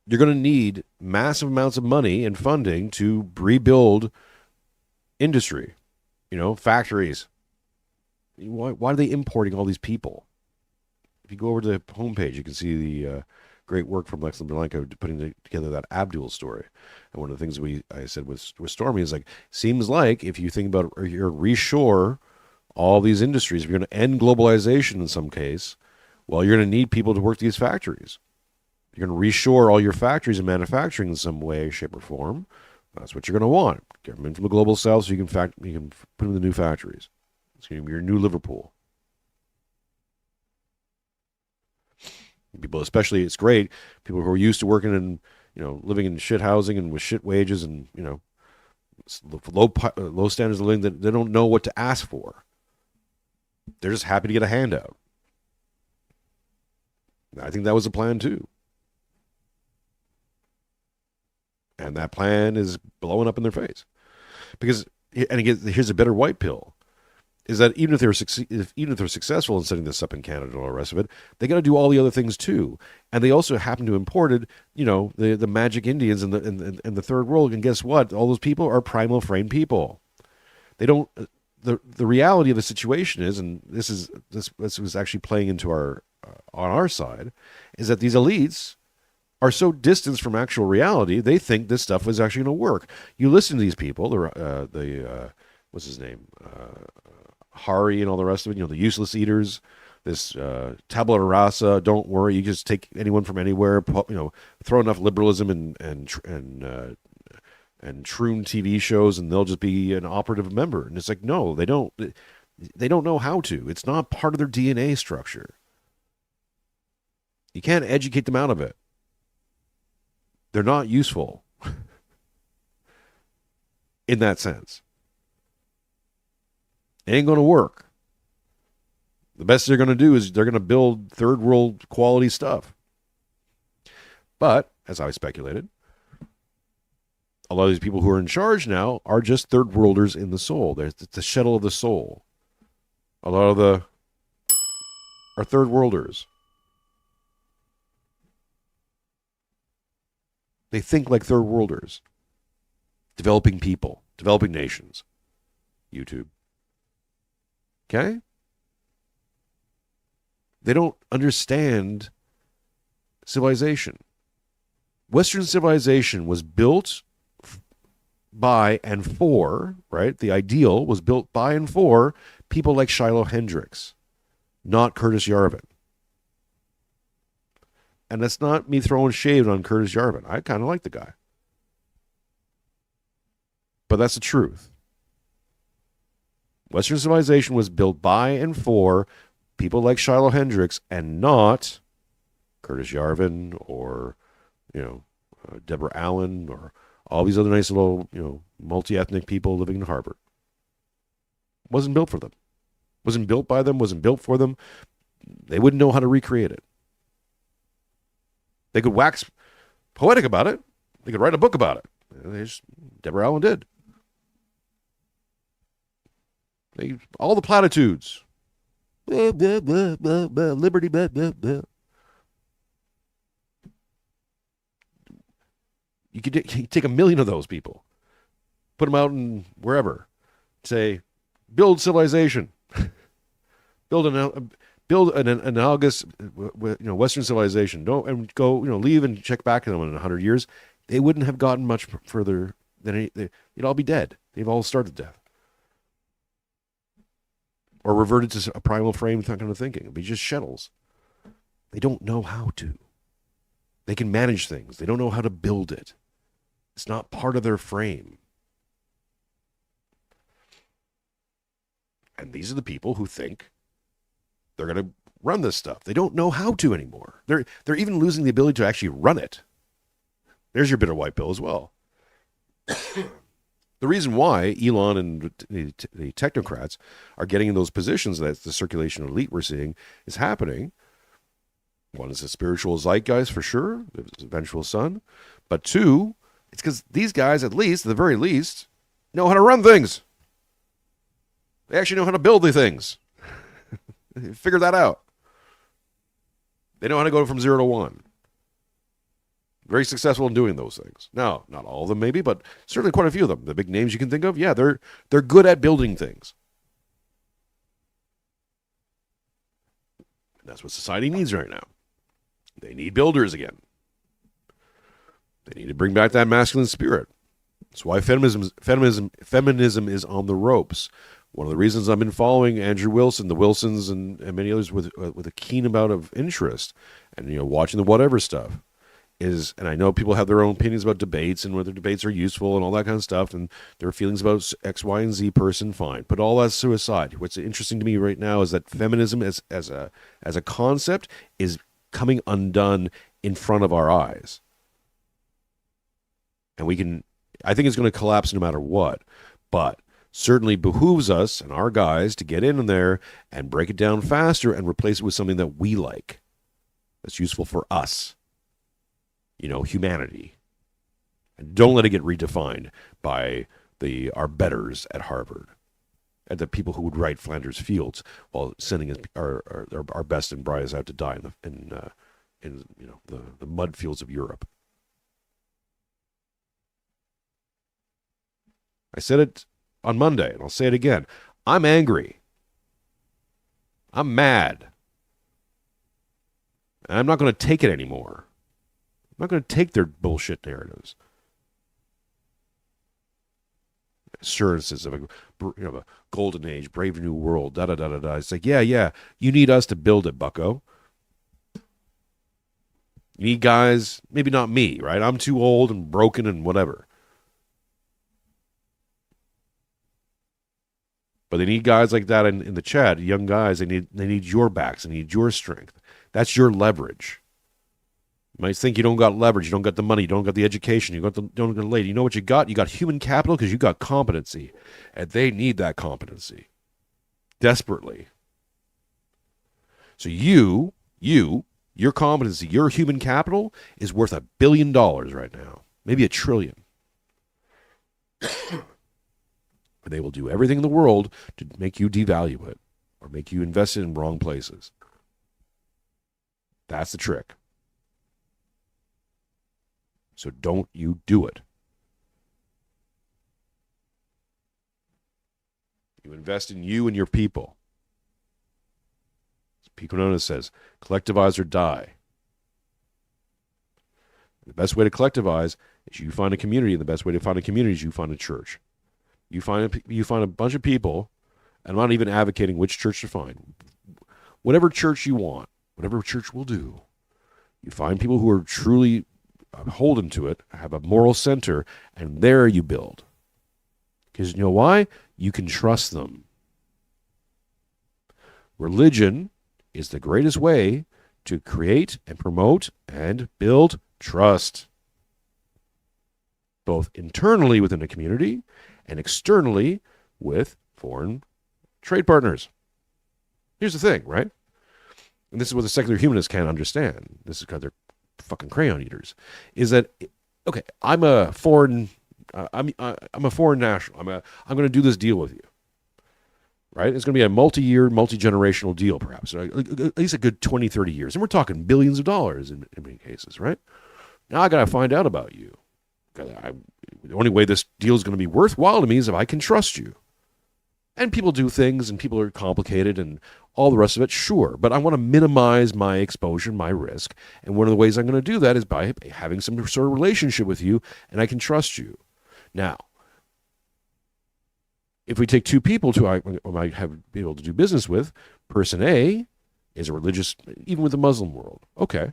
You're going to need massive amounts of money and funding to rebuild industry, factories. Why are they importing all these people? If you go over to the homepage, you can see the great work from Lex Mironchuck putting together that Abdul story. And one of the things I said with Stormy is seems like if you think about your reshore all these industries, if you're going to end globalization in some case, well, you're going to need people to work these factories. You're going to reshore all your factories and manufacturing in some way, shape, or form. That's what you're going to want. Get them in from the global south so you can put them in the new factories. It's going to be your new Liverpool. People, especially, it's great. People who are used to working in, living in shit housing and with shit wages and, low standards of living, that they don't know what to ask for. They're just happy to get a handout. I think that was the plan too. And that plan is blowing up in their face. Because, and again, here's a better white pill, is that even if they're successful in setting this up in Canada and all the rest of it, they got to do all the other things too. And they also happen to imported, the magic Indians and the third world. And guess what? All those people are primal frame people. They don't. The reality of the situation is, and this was actually playing into our on our side, is that these elites are so distanced from actual reality, they think this stuff was actually going to work. You listen to these people, what's his name, Hari and all the rest of it, the useless eaters, this tabula rasa, don't worry, you just take anyone from anywhere, throw enough liberalism and troon TV shows and they'll just be an operative member. And it's like, no, they don't know how to. It's not part of their DNA structure. You can't educate them out of it. They're not useful in that sense. It ain't going to work. The best they're going to do is they're going to build third world quality stuff. But, as I speculated, a lot of these people who are in charge now are just third worlders in the soul. It's the shuttle of the soul. A lot of the are third worlders. They think like third worlders. Developing people. Developing nations. YouTube. Okay? They don't understand civilization. Western civilization was built by and for, right? The ideal was built by and for people like Shiloh Hendricks, not Curtis Yarvin. And that's not me throwing shade on Curtis Yarvin. I kind of like the guy. But that's the truth. Western civilization was built by and for people like Shiloh Hendricks and not Curtis Yarvin or, Deborah Allen or all these other nice little, multi-ethnic people living in Harvard. Wasn't built for them. Wasn't built by them, wasn't built for them. They wouldn't know how to recreate it. They could wax poetic about it. They could write a book about it. Deborah Allen did. All the platitudes. Blah, blah, blah, blah, blah, liberty, blah, blah, blah. You could take 1 million of those people, put them out in wherever, say, build civilization, build an analogous, Western civilization. And go, leave and check back on them in 100 years. They wouldn't have gotten much further than they'd all be dead. They've all started death, or reverted to a primal frame kind of thinking. It'd be just shuttles. They don't know how to. They can manage things. They don't know how to build it. It's not part of their frame. And these are the people who think they're going to run this stuff. They don't know how to anymore. They're even losing the ability to actually run it. There's your bitter white pill as well. The reason why Elon and the technocrats are getting in those positions that the circulation elite we're seeing is happening One is a spiritual zeitgeist for sure, his eventual son. But two, it's because these guys, at the very least, know how to run things. They actually know how to build the things. Figure that out. They know how to go from 0 to 1. Very successful in doing those things. Now, not all of them maybe, but certainly quite a few of them. The big names you can think of, yeah, they're good at building things. And that's what society needs right now. They need builders again. They need to bring back that masculine spirit. That's why feminism is on the ropes. One of the reasons I've been following Andrew Wilson, the Wilsons, and many others with a keen amount of interest, and watching the whatever stuff is, and I know people have their own opinions about debates and whether debates are useful and all that kind of stuff, and their feelings about X, Y, and Z person, fine. But all that to aside, what's interesting to me right now is that feminism as a concept is coming undone in front of our eyes, and I think it's going to collapse no matter what, but certainly behooves us and our guys to get in there and break it down faster and replace it with something that we like, that's useful for us, humanity. And don't let it get redefined by our betters at Harvard and the people who would write Flanders Fields while sending our best and brightest out to die in the mud fields of Europe. I said it on Monday, and I'll say it again. I'm angry. I'm mad. And I'm not going to take it anymore. I'm not going to take their bullshit narratives. Assurances of a golden age, brave new world, da-da-da-da-da. It's like, yeah, you need us to build it, bucko. You need guys, maybe not me, right? I'm too old and broken and whatever. But they need guys like that in the chat, young guys. They need your backs. They need your strength. That's your leverage. You might think you don't got leverage. You don't got the money. You don't got the education. You don't got the lady. You know what you got? You got human capital because you got competency. And they need that competency. Desperately. So your competency, your human capital is worth $1 billion right now. Maybe $1 trillion. They will do everything in the world to make you devalue it or make you invest it in wrong places. That's the trick. So don't you do it. You invest in you and your people. As Pico Nonis says, collectivize or die. The best way to collectivize is you find a community, and the best way to find a community is you find a church. You find a bunch of people, and I'm not even advocating which church to find. Whatever church you want, whatever church will do, you find people who are truly beholden to it, have a moral center, and there you build. Because you know why? You can trust them. Religion is the greatest way to create and promote and build trust, both internally within a community and externally with foreign trade partners. Here's the thing, right? And this is what the secular humanists can't understand. This is because they're fucking crayon eaters. Is that, okay, I'm a foreign national. I'm going to do this deal with you, right? It's going to be a multi-year, multi-generational deal, perhaps, at least a good 20, 30 years. And we're talking billions of dollars in many cases, right? Now I got to find out about you. The only way this deal is going to be worthwhile to me is if I can trust you. And people do things, and people are complicated, and all the rest of it, sure. But I want to minimize my exposure, my risk. And one of the ways I'm going to do that is by having some sort of relationship with you, and I can trust you. Now, if we take two people who I might be able to do business with, person A is a religious, even with the Muslim world. Okay.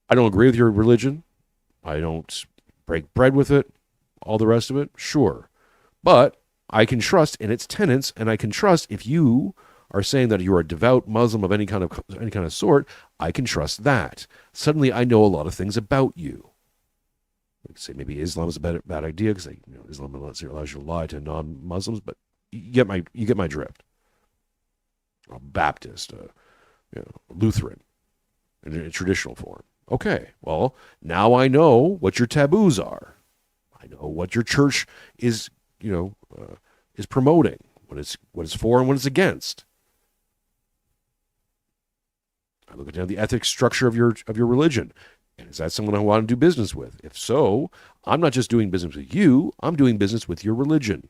I don't agree with your religion. I don't break bread with it, all the rest of it, sure. But I can trust in its tenets, and I can trust if you are saying that you're a devout Muslim of any kind of sort, I can trust that. Suddenly I know a lot of things about you. Like say maybe Islam is a bad idea because Islam allows you to lie to non-Muslims, but you get my drift. A Baptist, Lutheran, in a traditional form. Okay, well, now I know what your taboos are. I know what your church is, is promoting, what it's for and what it's against. I look at the ethics structure of your religion. And is that someone I want to do business with? If so, I'm not just doing business with you, I'm doing business with your religion.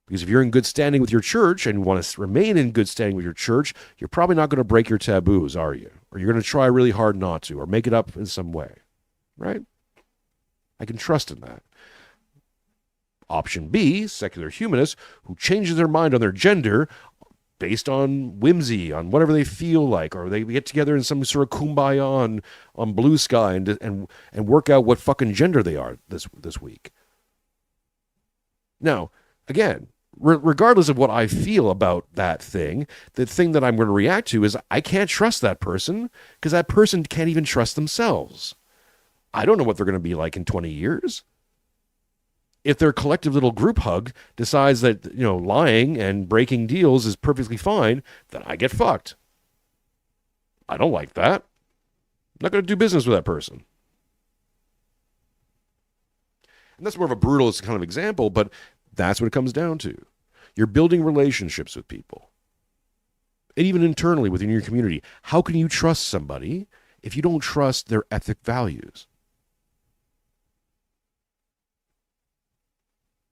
Because if you're in good standing with your church and want to remain in good standing with your church, you're probably not going to break your taboos, are you? Or you're going to try really hard not to, or make it up in some way, right? I can trust in that. Option B, secular humanists who changes their mind on their gender based on whimsy, on whatever they feel like, or they get together in some sort of kumbaya on blue sky and work out what fucking gender they are this week. Now, again, regardless of what I feel about that thing, the thing that I'm going to react to is I can't trust that person because that person can't even trust themselves. I don't know what they're going to be like in 20 years. If their collective little group hug decides that, lying and breaking deals is perfectly fine, then I get fucked. I don't like that. I'm not going to do business with that person. And that's more of a brutalist kind of example, but that's what it comes down to. You're building relationships with people. And even internally within your community. How can you trust somebody if you don't trust their ethic values?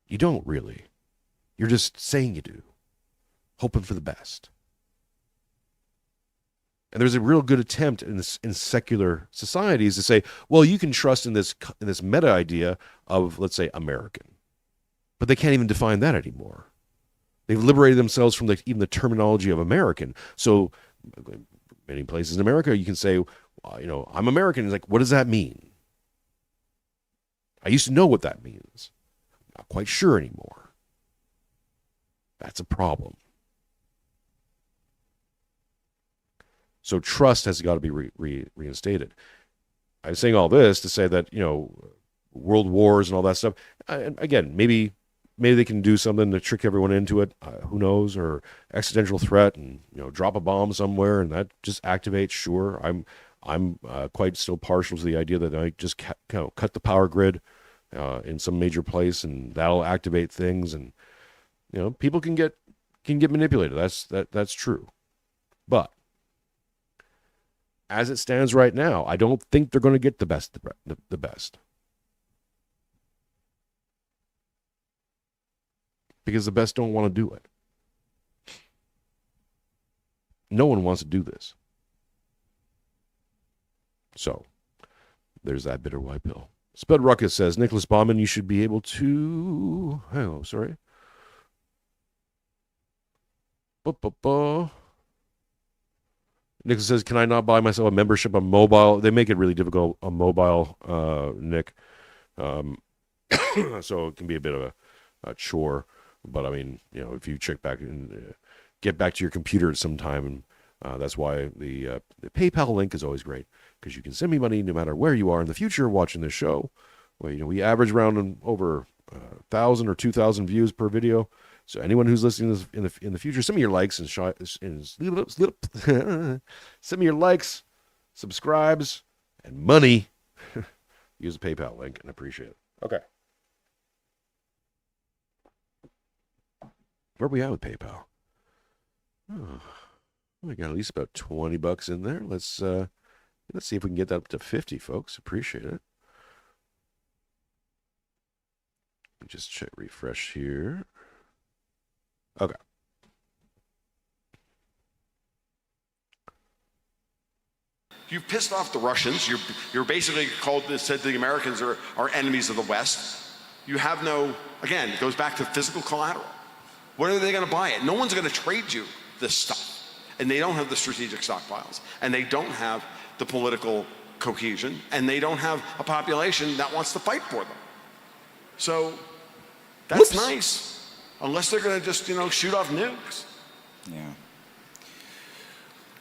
You don't really. You're just saying you do, hoping for the best. And there's a real good attempt in secular societies to say, well, you can trust in this meta idea of, let's say, American. But they can't even define that anymore. They've liberated themselves from even the terminology of American. So many places in America, you can say, well, I'm American. It's like, what does that mean? I used to know what that means. Not quite sure anymore. That's a problem. So trust has got to be reinstated. I'm saying all this to say that, world wars and all that stuff, and again, maybe they can do something to trick everyone into it, who knows, or existential threat and, drop a bomb somewhere and that just activates, sure. I'm quite still partial to the idea that I just cut the power grid in some major place, and that'll activate things, and people can get manipulated. That's true, but as it stands right now, I don't think they're going to get the best. Because the best don't want to do it. No one wants to do this. So there's that bitter white pill. Spud Ruckus says, Nicholas Bauman, you should be able to... Oh, sorry. Nicholas says, can I not buy myself a membership on mobile? They make it really difficult on mobile, Nick. So it can be a bit of a chore. But, I mean, if you check back and get back to your computer at some time, and that's why the PayPal link is always great. Because you can send me money no matter where you are in the future watching this show. Well, we average around over 1,000 or 2,000 views per video. So anyone who's listening to this in the future, send me your likes and send me your likes, subscribes, and money. Use the PayPal link, and I appreciate it. Okay. Where are we at with PayPal? Oh, we got at least about $20 in there. Let's see if we can get that up to 50, folks. Appreciate it. Just check refresh here. Okay. You've pissed off the Russians. You're basically said the Americans are enemies of the West. You have no, again, it goes back to physical collateral. When are they going to buy it? No one's going to trade you this stuff. And they don't have the strategic stockpiles. And they don't have the political cohesion. And they don't have a population that wants to fight for them. So that's nice. Unless they're going to just, shoot off nukes. Yeah.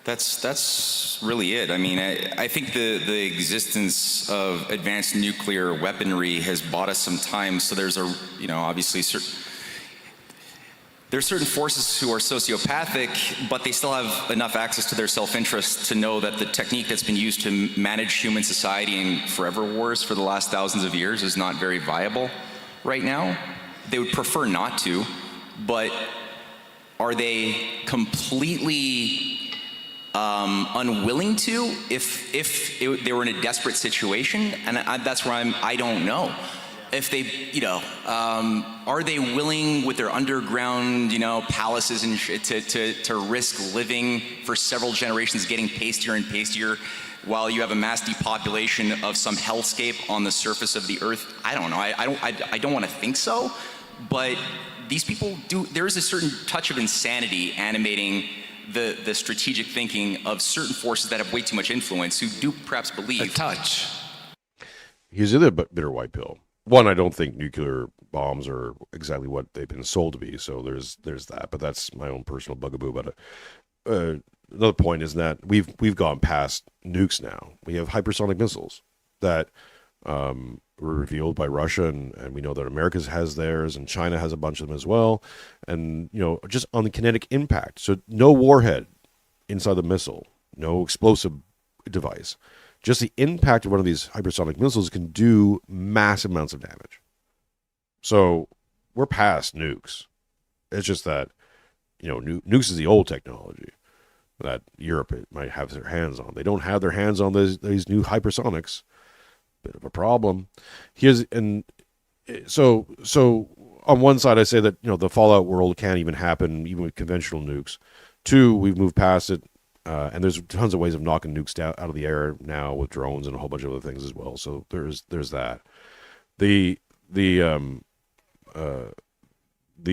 That's really it. I mean, I think the existence of advanced nuclear weaponry has bought us some time. So there's obviously There's certain forces who are sociopathic, but they still have enough access to their self-interest to know that the technique that's been used to manage human society in forever wars for the last thousands of years is not very viable right now. They would prefer not to, but are they completely unwilling to if they were in a desperate situation? And that's where I don't know. If they, are they willing with their underground, palaces and shit to risk living for several generations, getting pastier and pastier, while you have a mass depopulation of some hellscape on the surface of the earth? I don't know. I don't want to think so, but these people do. There is a certain touch of insanity animating the strategic thinking of certain forces that have way too much influence, who do perhaps believe. A touch. Here's the other bitter white pill. One, I don't think nuclear bombs are exactly what they've been sold to be, so there's that. But that's my own personal bugaboo about it. Another point is that we've gone past nukes now. We have hypersonic missiles that were revealed by Russia, and we know that America has theirs, and China has a bunch of them as well. And just on the kinetic impact, so no warhead inside the missile, no explosive device. Just the impact of one of these hypersonic missiles can do massive amounts of damage. So we're past nukes. It's just that, nukes is the old technology that Europe might have their hands on. They don't have their hands on these new hypersonics. Bit of a problem. So on one side, I say that, the fallout world can't even happen even with conventional nukes. Two, we've moved past it. And there's tons of ways of knocking nukes out of the air now with drones and a whole bunch of other things as well. So there's that. The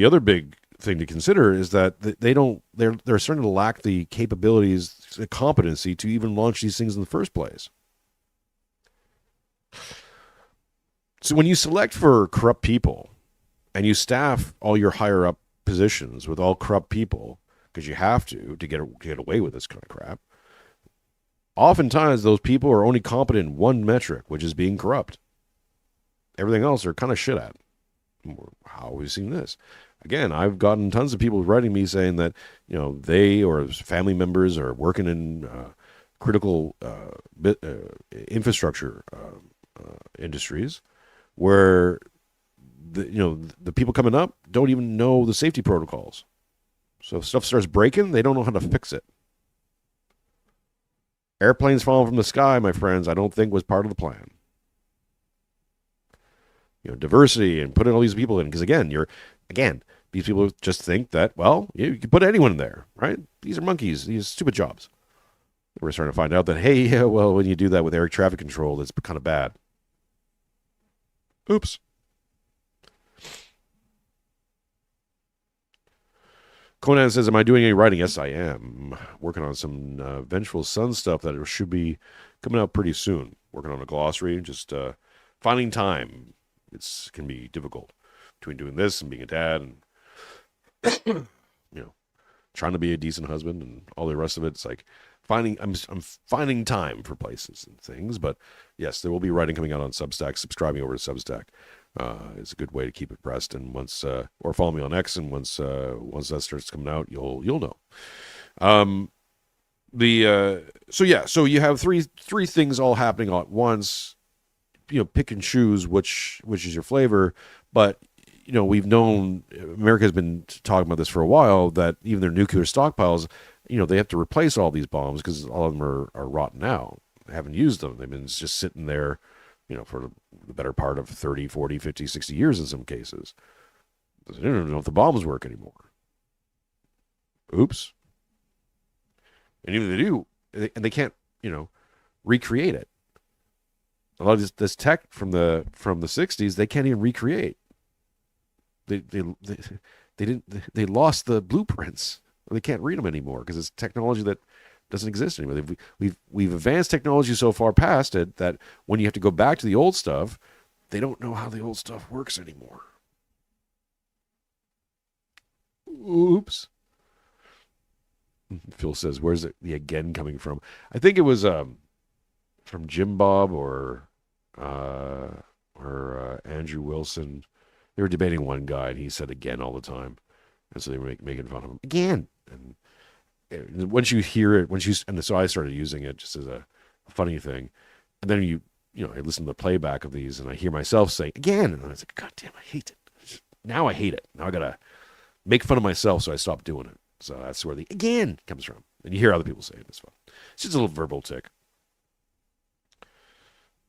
other big thing to consider is that they're starting to lack the capabilities, the competency to even launch these things in the first place. So when you select for corrupt people and you staff all your higher up positions with all corrupt people, because you have to get away with this kind of crap. Oftentimes, those people are only competent in one metric, which is being corrupt. Everything else they're kind of shit at. How have we seen this? Again, I've gotten tons of people writing me saying that they or family members are working in critical infrastructure industries where the people coming up don't even know the safety protocols. So if stuff starts breaking, they don't know how to fix it. Airplanes falling from the sky, my friends, I don't think was part of the plan. Diversity and putting all these people in, because these people just think that, well, you can put anyone in there, right? These are monkeys, these stupid jobs. We're starting to find out that, hey, well, when you do that with air traffic control, it's kind of bad. Oops. Conan says, am I doing any writing? Yes, I am. Working on some Vengeful Son stuff that should be coming out pretty soon. Working on a glossary, just finding time. It can be difficult between doing this and being a dad and, trying to be a decent husband and all the rest of it. It's like I'm finding time for places and things. But yes, there will be writing coming out on Substack. Subscribing over to Substack. It's a good way to keep it pressed, and once or follow me on X, and once that starts coming out, you'll know. So you have three things all happening all at once. Pick and choose which is your flavor, but we've known America has been talking about this for a while, that even their nuclear stockpiles, they have to replace all these bombs because all of them are rotten out. They haven't used them. They've been just sitting there for the better part of 30, 40, 50, 60 years in some cases. They don't know if the bombs work anymore. Oops. And even if they do, and they can't, recreate it. A lot of this tech from the 60s, they can't even recreate. They lost the blueprints. They can't read them anymore because it's technology that doesn't exist anymore. We've advanced technology so far past it that when you have to go back to the old stuff, they don't know how the old stuff works anymore. Oops. Phil says, where's the again coming from? I think it was from Jim Bob or Andrew Wilson. They were debating one guy, and he said again all the time. And so they were making fun of him again. And once you hear it, and so I started using it just as a funny thing. And then I listen to the playback of these and I hear myself say again. And I was like, God damn, I hate it. Now I hate it. Now I got to make fun of myself. So I stopped doing it. So that's where the again comes from. And you hear other people say it. It's fun. It's just a little verbal tick.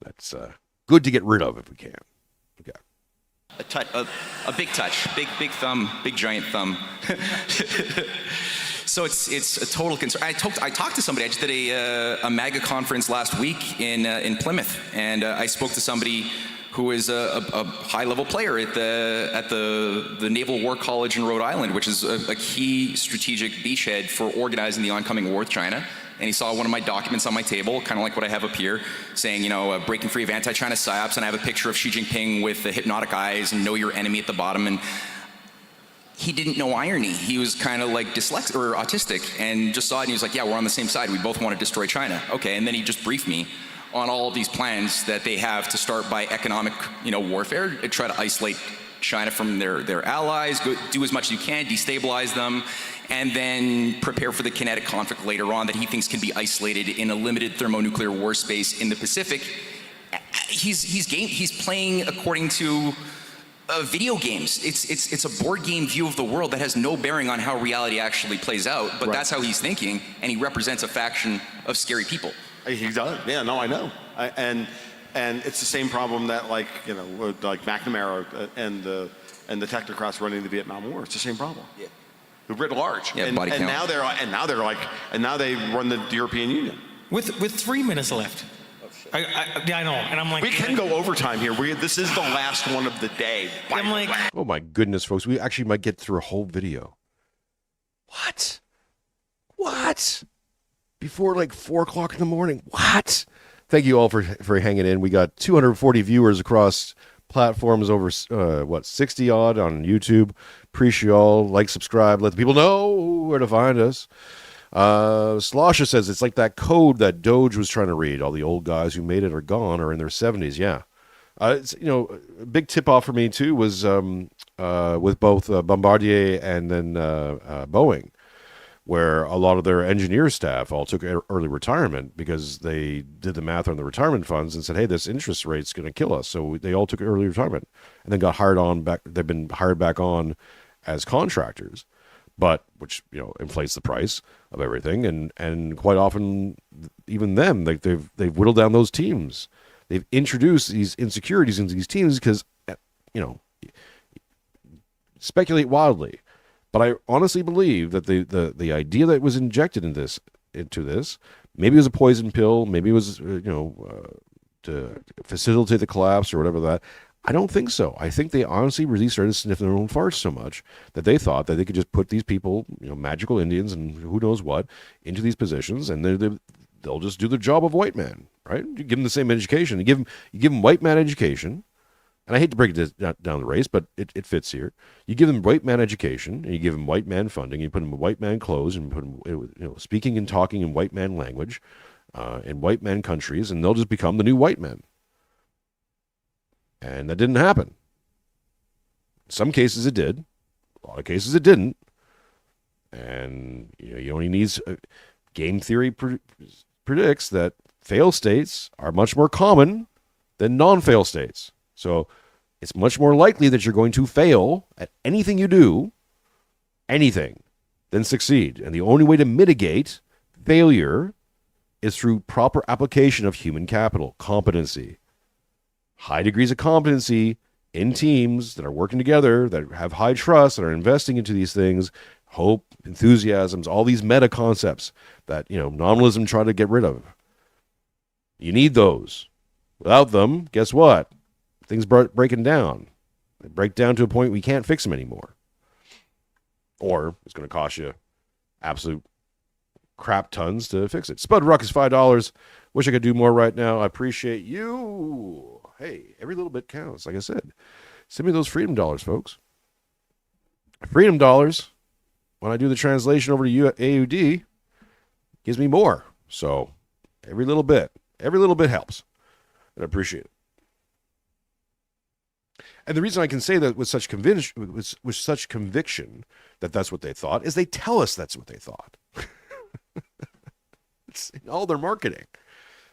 That's good to get rid of if we can. Okay. A big touch, big thumb, big giant thumb. So it's a total concern. I talked to somebody. I just did a MAGA conference last week in Plymouth, and I spoke to somebody who is a high-level player at the Naval War College in Rhode Island, which is a key strategic beachhead for organizing the oncoming war with China. And he saw one of my documents on my table, kind of like what I have up here, saying, breaking free of anti-China psyops, and I have a picture of Xi Jinping with the hypnotic eyes and know your enemy at the bottom. And he didn't know irony. He was kind of like dyslexic or autistic, and just saw it, and he was like, yeah, we're on the same side. We both want to destroy China. Okay, and then he just briefed me on all of these plans that they have to start by economic, warfare, try to isolate China from their allies, do as much as you can, destabilize them, and then prepare for the kinetic conflict later on that he thinks can be isolated in a limited thermonuclear war space in the Pacific. He's playing according to video games. It's a board game view of the world that has no bearing on how reality actually plays out, but That's how he's thinking, and he represents a faction of scary people. He does. Yeah, no, I know. And it's the same problem that like McNamara and the technocrats running the Vietnam War. It's the same problem. Yeah. Writ large. Yeah, and body count. now they run the European Union. With 3 minutes left. I know, and I'm like, we can go overtime here. This is the last one of the day. I'm like, oh my goodness, folks, we actually might get through a whole video. What? Before like 4 o'clock in the morning. What? Thank you all for hanging in. We got 240 viewers across platforms, over 60 odd on YouTube. Appreciate you all. Like, subscribe, let the people know where to find us. Slosha says it's like that code that Doge was trying to read. All the old guys who made it are gone or in their 70s. Yeah. It's, a big tip off for me too was with both Bombardier and then Boeing, where a lot of their engineer staff all took early retirement because they did the math on the retirement funds and said, hey, this interest rate's going to kill us. So they all took early retirement and then got hired on back. They've been hired back on as contractors, but which, inflates the price of everything. And quite often, even them, like they've whittled down those teams. They've introduced these insecurities into these teams because, speculate wildly. But I honestly believe that the idea that was injected into this, maybe it was a poison pill, maybe it was to facilitate the collapse or whatever that. I don't think so. I think they honestly really started sniffing their own farts so much that they thought that they could just put these people, magical Indians and who knows what, into these positions, and they'll just do the job of white man, right? You give them the same education. You give them white man education. And I hate to break it down the race, but it fits here. You give them white man education, and you give them white man funding. You put them in white man clothes, and put them, speaking and talking in white man language, in white man countries, and they'll just become the new white men. And that didn't happen. In some cases it did. A lot of cases it didn't. And you only need game theory predicts that fail states are much more common than non-fail states. So it's much more likely that you're going to fail at anything you do, than succeed. And the only way to mitigate failure is through proper application of human capital, competency. High degrees of competency in teams that are working together, that have high trust, that are investing into these things, hope, enthusiasms, all these meta concepts that, nominalism tried to get rid of. You need those. Without them, guess what? Things breaking down. They break down to a point we can't fix them anymore. Or it's going to cost you absolute crap tons to fix it. Spud Ruck is $5. Wish I could do more right now. I appreciate you. Hey, every little bit counts. Like I said, send me those freedom dollars, folks. Freedom dollars, when I do the translation over to AUD, gives me more. So every little bit helps. And I appreciate it. And the reason I can say that with such conviction that that's what they thought is they tell us that's what they thought. It's in all their marketing.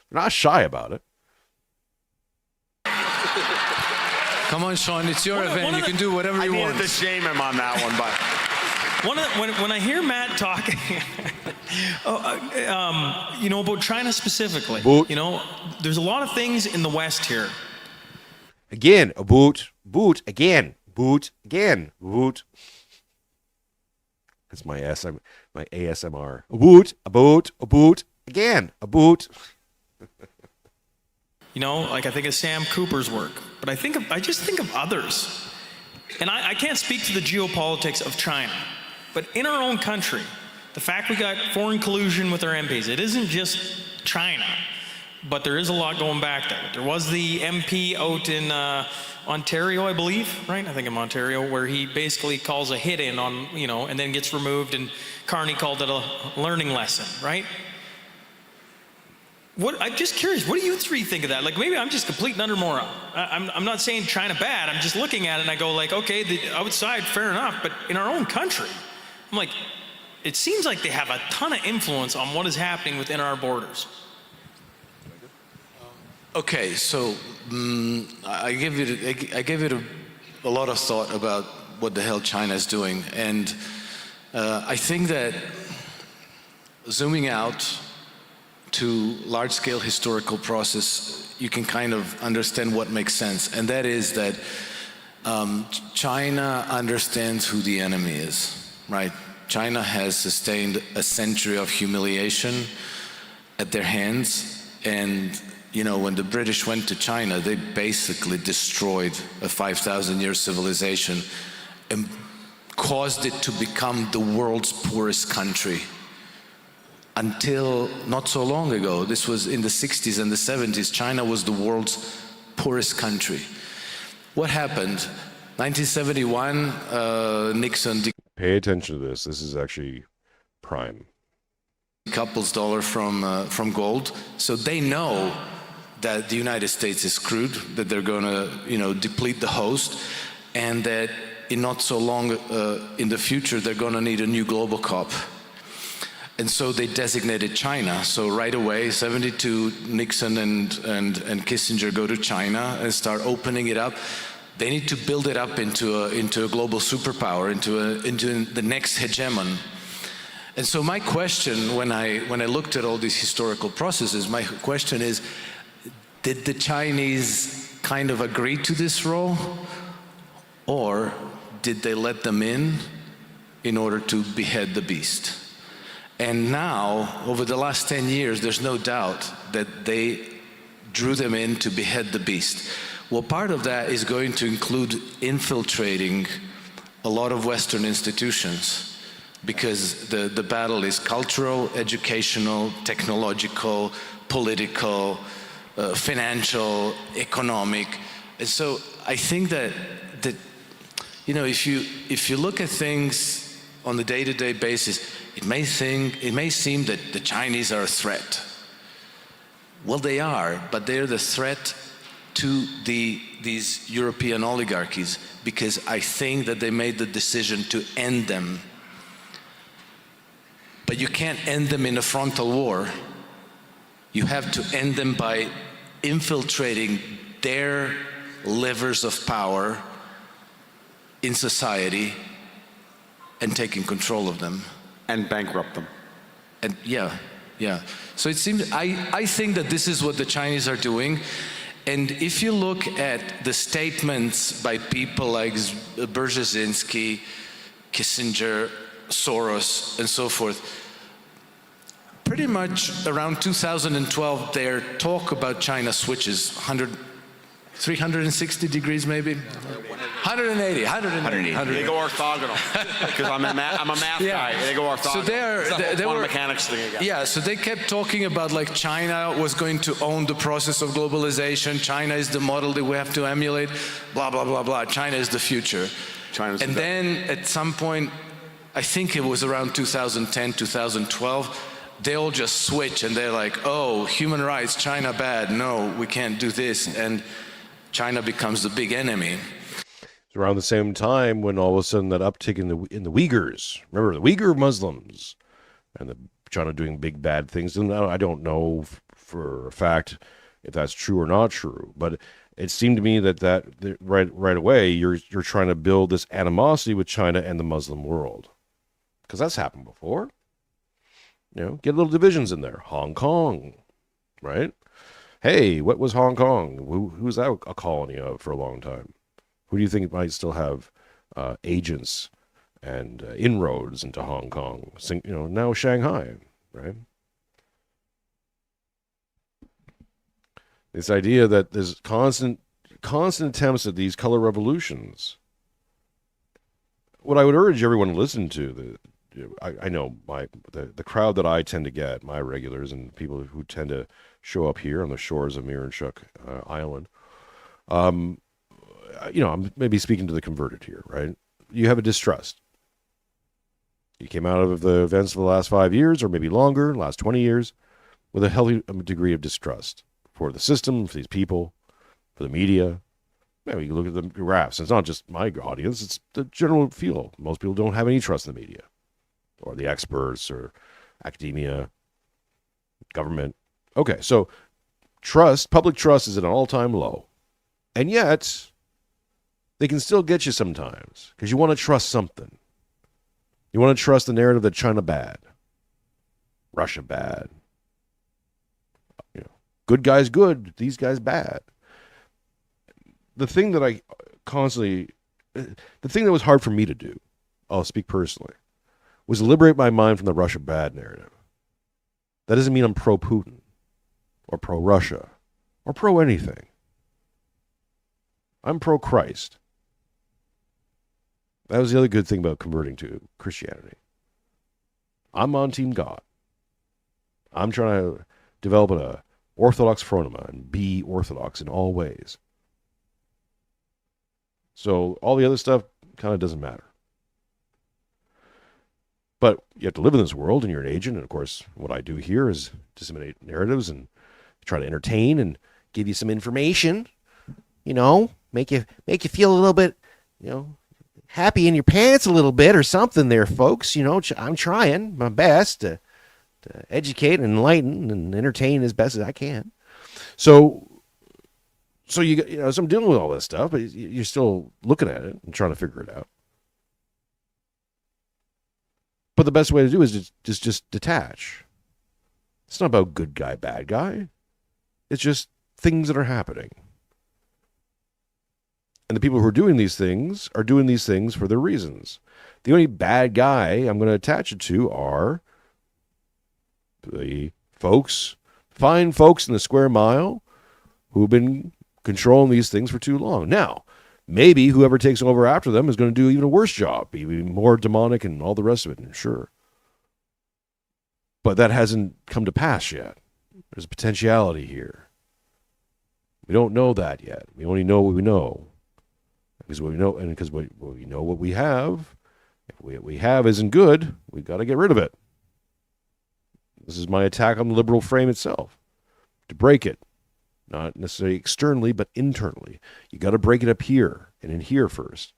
They're not shy about it. Come on, Sean, it's your event. You can do whatever you want. I needed to shame him on that one, but when I hear Matt talking, about China specifically, Aboot. there's a lot of things in the West here. Again, aboot, boot, again, boot, again, boot. That's my ASMR. Aboot, aboot, again, aboot. I think of Sam Cooper's work, but I just think of others. And I can't speak to the geopolitics of China, but in our own country, the fact we got foreign collusion with our MPs, it isn't just China, but there is a lot going back there. There was the MP out in Ontario, I believe, right? I think in Ontario, where he basically calls a hit-in on, and then gets removed, and Carney called it a learning lesson, right? I'm just curious, what do you three think of that? Like, maybe I'm just complete and utter moron. I'm not saying China bad, I'm just looking at it and I go like, okay, the outside, fair enough, but in our own country, I'm like, it seems like they have a ton of influence on what is happening within our borders. Okay, so I gave it a lot of thought about what the hell China is doing, and I think that zooming out to large-scale historical process, you can kind of understand what makes sense, and that is that China understands who the enemy is, right? China has sustained a century of humiliation at their hands, and when the British went to China, they basically destroyed a 5,000-year civilization and caused it to become the world's poorest country. Until not so long ago, this was in the 60s and the 70s, China was the world's poorest country. What happened? 1971, Nixon Pay attention to this. This is actually prime. decouples dollar from gold, so they know that the United States is screwed, that they're going to, deplete the host, and that in not so long in the future, they're going to need a new global cop. And so they designated China. So right away, 72, Nixon and Kissinger go to China and start opening it up. They need to build it up into a global superpower, into the next hegemon. And so my question, when I looked at all these historical processes, my question is, did the Chinese kind of agree to this role, or did they let them in order to behead the beast? And now, over the last 10 years, there's no doubt that they drew them in to behead the beast. Well, part of that is going to include infiltrating a lot of Western institutions, because the battle is cultural, educational, technological, political, financial, economic. And so I think that if you look at things on the day-to-day basis, it may seem that the Chinese are a threat. Well, they are, but they're the threat to these European oligarchies, because I think that they made the decision to end them. But you can't end them in a frontal war. You have to end them by infiltrating their levers of power in society and taking control of them. and bankrupt them. And yeah. So it seems, I think that this is what the Chinese are doing. And if you look at the statements by people like Brzezinski, Kissinger, Soros, and so forth, pretty much around 2012, their talk about China switches 360 degrees maybe? 180. They go orthogonal, because I'm a math guy. They go orthogonal. So they were mechanics thing again. Yeah, so they kept talking about like China was going to own the process of globalization. China is the model that we have to emulate. Blah blah blah blah. China is the future. And then at some point, I think it was around 2010, 2012. They all just switch and they're like, oh, human rights, China bad. No, we can't do this, and China becomes the big enemy. It's around the same time when all of a sudden that uptick in the Uyghurs. Remember the Uyghur Muslims and the China doing big bad things. And I don't know for a fact if that's true or not true, but it seemed to me that right away you're trying to build this animosity with China and the Muslim world, because that's happened before. Get little divisions in there. Hong Kong, right? Hey, what was Hong Kong? Who's that a colony of for a long time? Who do you think might still have agents and inroads into Hong Kong? Now Shanghai, right? This idea that there's constant attempts at these color revolutions. What I would urge everyone to listen to, I know the crowd that I tend to get, my regulars and people who tend to show up here on the shores of Mironchuck Island. I'm maybe speaking to the converted here, right? You have a distrust. You came out of the events of the last 5 years, or maybe longer, last 20 years, with a healthy degree of distrust for the system, for these people, for the media. Maybe you look at the graphs. It's not just my audience, it's the general feel. Most people don't have any trust in the media, or the experts, or academia, government. Okay, so public trust is at an all-time low. And yet, they can still get you sometimes, because you want to trust something. You want to trust the narrative that China bad, Russia bad. Good guys good, these guys bad. The thing that was hard for me to do, I'll speak personally, was liberate my mind from the Russia bad narrative. That doesn't mean I'm pro-Putin or pro-Russia or pro-anything. I'm pro-Christ. That was the other good thing about converting to Christianity. I'm on Team God. I'm trying to develop an Orthodox phronema and be Orthodox in all ways. So all the other stuff kind of doesn't matter. But you have to live in this world, and you're an agent. And, of course, what I do here is disseminate narratives and try to entertain and give you some information, make you feel a little bit, happy in your pants a little bit or something there, folks. I'm trying my best to educate and enlighten and entertain as best as I can. So so I'm dealing with all this stuff, but you're still looking at it and trying to figure it out. But the best way to do is just detach. It's not about good guy, bad guy. It's just things that are happening. And the people who are doing these things for their reasons. The only bad guy I'm going to attach it to are the fine folks in the square mile who've been controlling these things for too long. Now, maybe whoever takes over after them is going to do even a worse job, be more demonic and all the rest of it, sure. But that hasn't come to pass yet. There's a potentiality here. We don't know that yet. We only know what we know. Because we know, and because we know what we have, if what we have isn't good, we've got to get rid of it. This is my attack on the liberal frame itself. To break it. Not necessarily externally, but internally. You got to break it up here and in here first.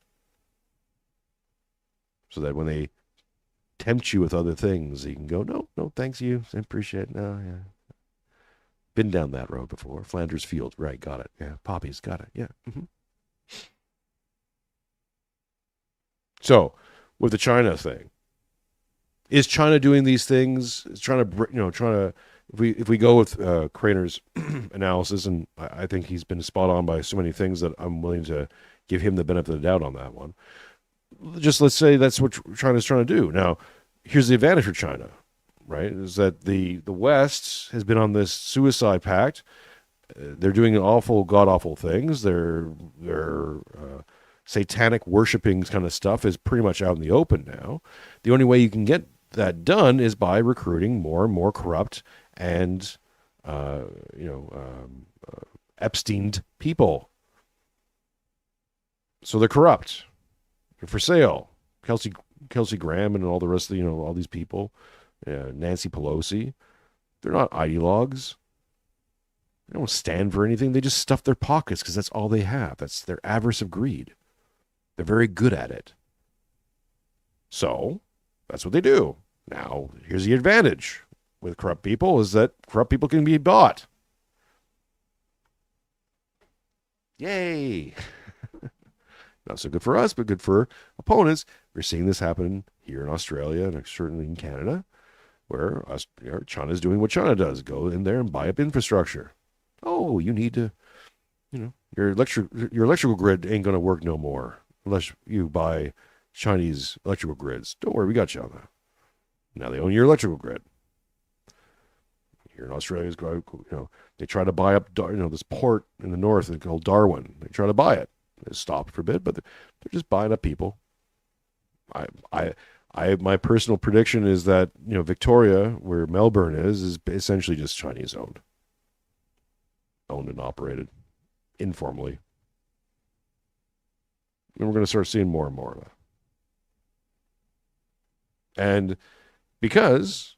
So that when they tempt you with other things, you can go, no, thanks you. I appreciate it. No, yeah. Been down that road before. Flanders Field, right, got it. Yeah, poppies, got it. Yeah. Mm-hmm. So, with the China thing, is China doing these things? Is trying to, if we go with Krainer's analysis, and I think he's been spot on by so many things that I'm willing to give him the benefit of the doubt on that one. Just let's say that's what China's trying to do. Now, here's the advantage for China, right? Is that the West has been on this suicide pact. They're doing awful, god-awful things. Their satanic worshiping kind of stuff is pretty much out in the open now. The only way you can get that done is by recruiting more and more corrupt and Epsteined people. So they're corrupt. They're for sale. Kelsey Graham and all the rest of all these people, Nancy Pelosi, they're not ideologues. They don't stand for anything. They just stuff their pockets because that's all they have. That's their avarice of greed. They're very good at it. So that's what they do. Now, here's the advantage with corrupt people is that corrupt people can be bought. Yay. Not so good for us, but good for opponents. We're seeing this happen here in Australia and certainly in Canada, where China's doing what China does. Go in there and buy up infrastructure. Oh, you need to, your electrical grid ain't going to work no more unless you buy Chinese electrical grids. Don't worry, we got you on that. Now they own your electrical grid. Here in Australia, they try to buy up, this port in the north called Darwin. They try to buy it. It stopped for a bit, but they're just buying up people. My personal prediction is that Victoria, where Melbourne is essentially just Chinese owned and operated informally, and we're going to start seeing more and more of that. And because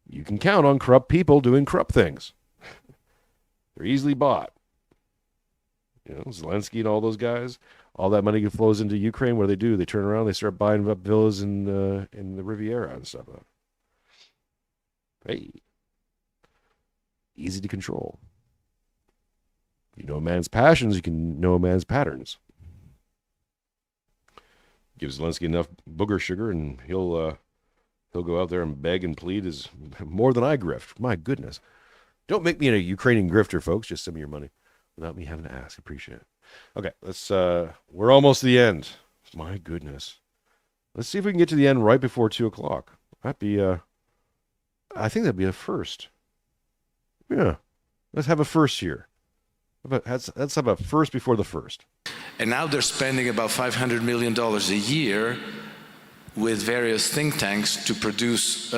you can count on corrupt people doing corrupt things, they're easily bought. Zelensky and all those guys, all that money flows into Ukraine. What do? They turn around, they start buying up villas in the Riviera and stuff. Hey, easy to control. You know a man's passions, you can know a man's patterns. Give Zelensky enough booger sugar, and he'll go out there and beg and plead is more than I grift. My goodness, don't make me a Ukrainian grifter, folks. Just send me your money without me having to ask. Appreciate it. Okay, let's. We're almost to the end. My goodness, let's see if we can get to the end right before 2:00. That'd be. I think that'd be a first. Yeah, let's have a first here. Let's have a first before the first. And now they're spending about $500 million a year with various think tanks to produce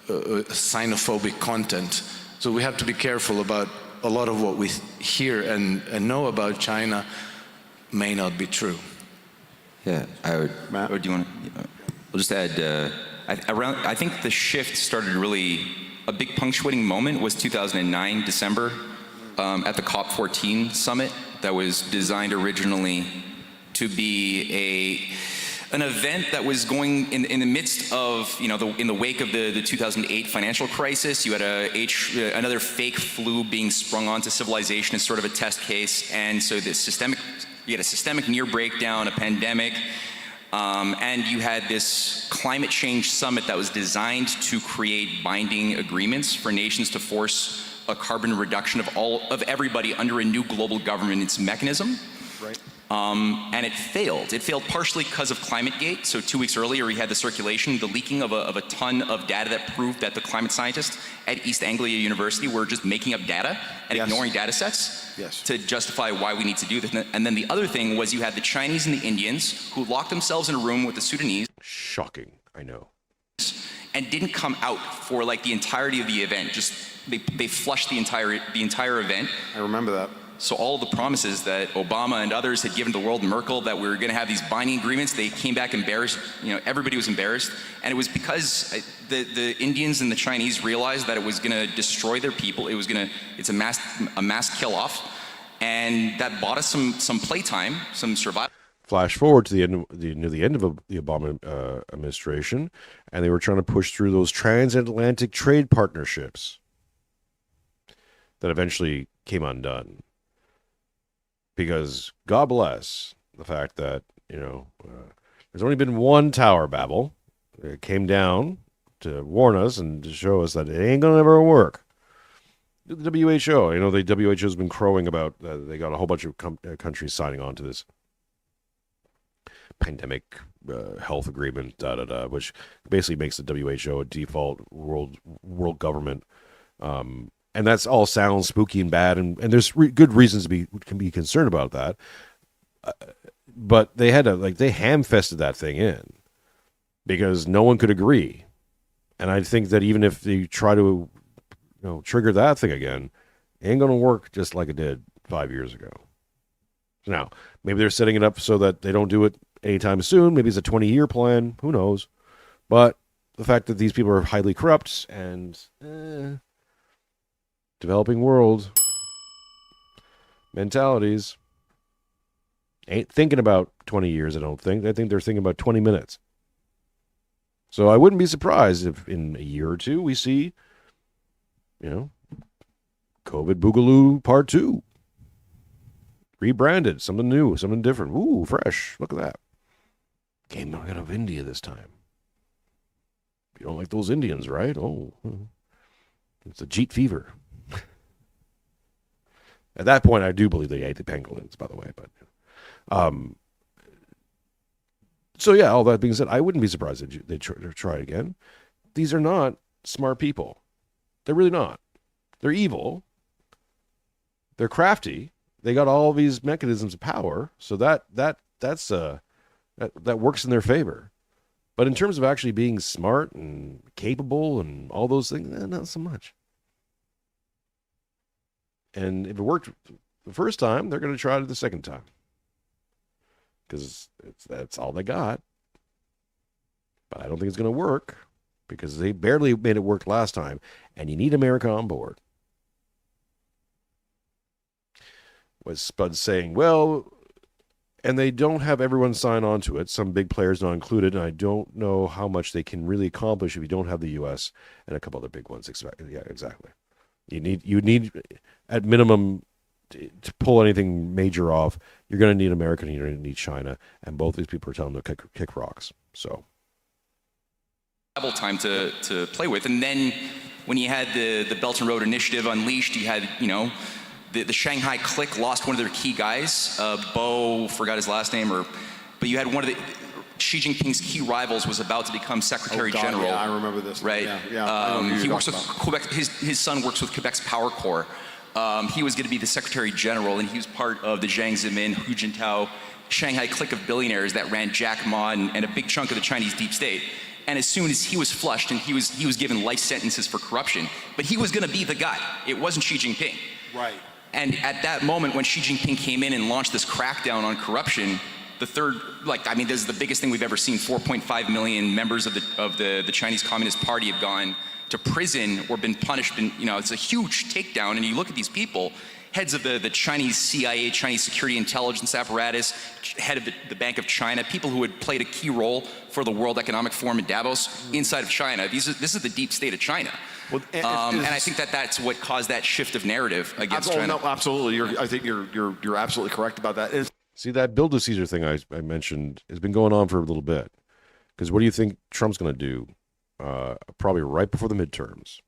xenophobic content. So we have to be careful about a lot of what we hear and know about China may not be true. Yeah, Matt, or do you want to? I'll just add. I think the shift started really. A big punctuating moment was 2009 December at the COP14 summit that was designed originally to be an event that was going in the midst of, in the wake of the 2008 financial crisis. You had another fake flu being sprung onto civilization as sort of a test case, and so you had a systemic near breakdown, a pandemic, and you had this climate change summit that was designed to create binding agreements for nations to force a carbon reduction of everybody under a new global governance mechanism. Right. And it failed. It failed partially because of ClimateGate. So 2 weeks earlier, we had the circulation, the leaking of a ton of data that proved that the climate scientists at East Anglia University were just making up data and ignoring data sets to justify why we need to do this. And then the other thing was you had the Chinese and the Indians who locked themselves in a room with the Sudanese. Shocking, I know. And didn't come out for like the entirety of the event. Just they flushed the entire event. I remember that. So all the promises that Obama and others had given to the world, Merkel, that we were going to have these binding agreements, they came back embarrassed. Everybody was embarrassed, and it was because the Indians and the Chinese realized that it was going to destroy their people. It's a mass kill off, and that bought us some playtime, some survival. Flash forward to the end of the Obama administration, and they were trying to push through those transatlantic trade partnerships that eventually came undone. Because God bless the fact that, there's only been one Tower Babel. It came down to warn us and to show us that it ain't going to ever work. The WHO, the WHO's been crowing about, they got a whole bunch of countries signing on to this pandemic health agreement, which basically makes the WHO a default world government. And that's all sounds spooky and bad, and there's good reasons to be concerned about that. But they had to they ham-fisted that thing in because no one could agree. And I think that even if they try to trigger that thing again, it ain't gonna work just like it did 5 years ago. Now, maybe they're setting it up so that they don't do it anytime soon. Maybe it's a 20-year plan. Who knows? But the fact that these people are highly corrupt and developing world mentalities, Ain't thinking about 20 years, I don't think. I think they're thinking about 20 minutes. So I wouldn't be surprised if in a year or two we see, COVID Boogaloo Part 2. Rebranded, something new, something different. Ooh, fresh. Look at that. Came out of India this time. You don't like those Indians, right? Oh, it's a Jeet fever. At that point, I do believe they ate the pangolins, by the way. But so yeah, all that being said, I wouldn't be surprised if they try again. These are not smart people. They're really not. They're evil. They're crafty. They got all these mechanisms of power, so that works in their favor. But in terms of actually being smart and capable and all those things, not so much. And if it worked the first time, they're going to try it the second time. Because that's all they got. But I don't think it's going to work because they barely made it work last time. And you need America on board. Was Spud saying, well, and they don't have everyone sign on to it. Some big players not included. And I don't know how much they can really accomplish if you don't have the U.S. and a couple other big ones. Yeah, exactly. You need at minimum to pull anything major off. You're going to need America and you're going to need China, and both these people are telling them to kick rocks. So, time to play with, and then when you had the Belt and Road Initiative unleashed, you had the Shanghai clique lost one of their key guys. Bo forgot his last name, but you had one of Xi Jinping's key rivals was about to become Secretary General. Yeah, I remember this. Right. Yeah. He works with Quebec. His son works with Quebec's Power Corps. He was going to be the Secretary General, and he was part of the Jiang Zemin, Hu Jintao, Shanghai clique of billionaires that ran Jack Ma and a big chunk of the Chinese deep state. And as soon as he was flushed and he was given life sentences for corruption, but he was going to be the guy. It wasn't Xi Jinping. Right. And at that moment, when Xi Jinping came in and launched this crackdown on corruption, this is the biggest thing we've ever seen. 4.5 million members of the Chinese Communist Party have gone to prison or been punished. It's a huge takedown. And you look at these people, heads of the Chinese CIA, Chinese security intelligence apparatus, head of the Bank of China, people who had played a key role for the World Economic Forum in Davos inside of China. This is the deep state of China. Well, and I think that's what caused that shift of narrative against China. No, absolutely. I think you're absolutely correct about that. See, that Build a Caesar thing I mentioned has been going on for a little bit. Because what do you think Trump's going to do? Probably right before the midterms.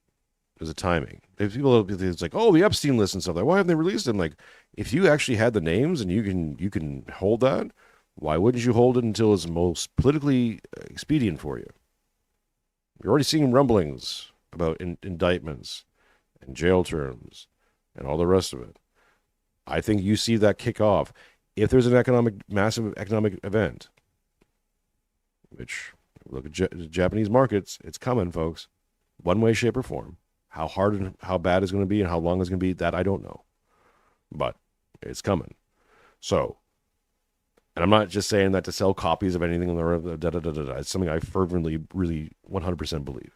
There's a timing. If people, it's like, oh, the Epstein list and stuff. Like, why haven't they released them? Like, if you actually had the names and you can hold that, why wouldn't you hold it until it's most politically expedient for you? You're already seeing rumblings about indictments and jail terms and all the rest of it. I think you see that kick off. If there's an massive economic event, which look at the Japanese markets, it's coming, folks. One way, shape, or form. How hard and how bad it's going to be and how long it's going to be, that I don't know. But it's coming. So, and I'm not just saying that to sell copies of anything on the It's something I fervently, really 100% believe.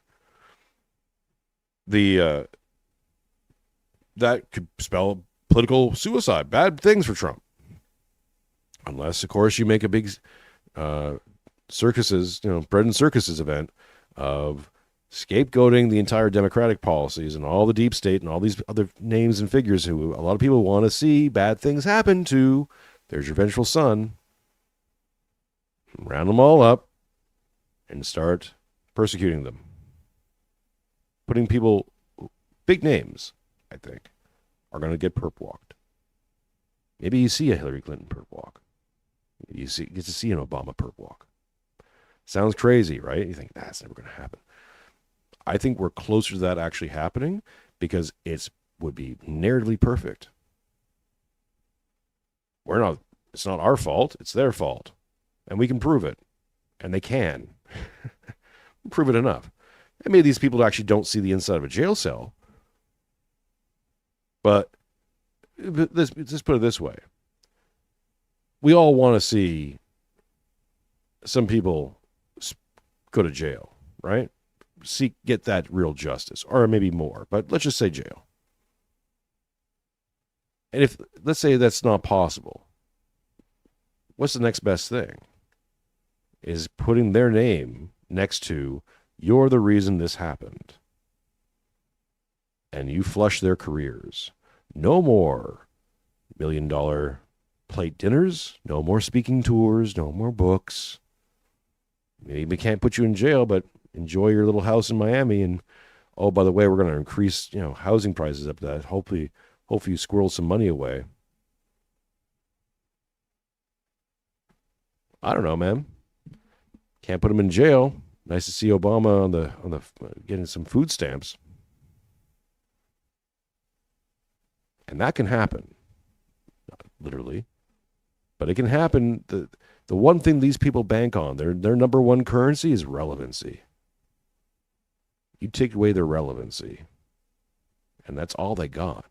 That could spell political suicide, bad things for Trump. Unless, of course, you make a big circuses, bread and circuses event of scapegoating the entire Democratic policies and all the deep state and all these other names and figures who a lot of people want to see bad things happen to. There's your vengeful son. Round them all up and start persecuting them. Putting people, big names, I think, are going to get perp walked. Maybe you see a Hillary Clinton perp walk. You get to see an Obama perp walk. Sounds crazy, right? You think that's never going to happen. I think we're closer to that actually happening because it would be narratively perfect. It's not our fault, it's their fault. And we can prove it. And they can. Prove it enough. And maybe these people actually don't see the inside of a jail cell. But let's put it this way. We all want to see some people go to jail, right? Get that real justice, or maybe more, but let's just say jail. And let's say that's not possible, what's the next best thing? Is putting their name next to, you're the reason this happened. And you flush their careers. No more $1 million plate dinners, no more speaking tours, no more books. Maybe we can't put you in jail, but enjoy your little house in Miami. And, oh, by the way, we're going to increase, housing prices up to that. Hopefully you squirrel some money away. I don't know, man. Can't put him in jail. Nice to see Obama on the getting some food stamps. And that can happen. Not literally. But it can happen. The one thing these people bank on, their number one currency is relevancy. You take away their relevancy. And that's all they got.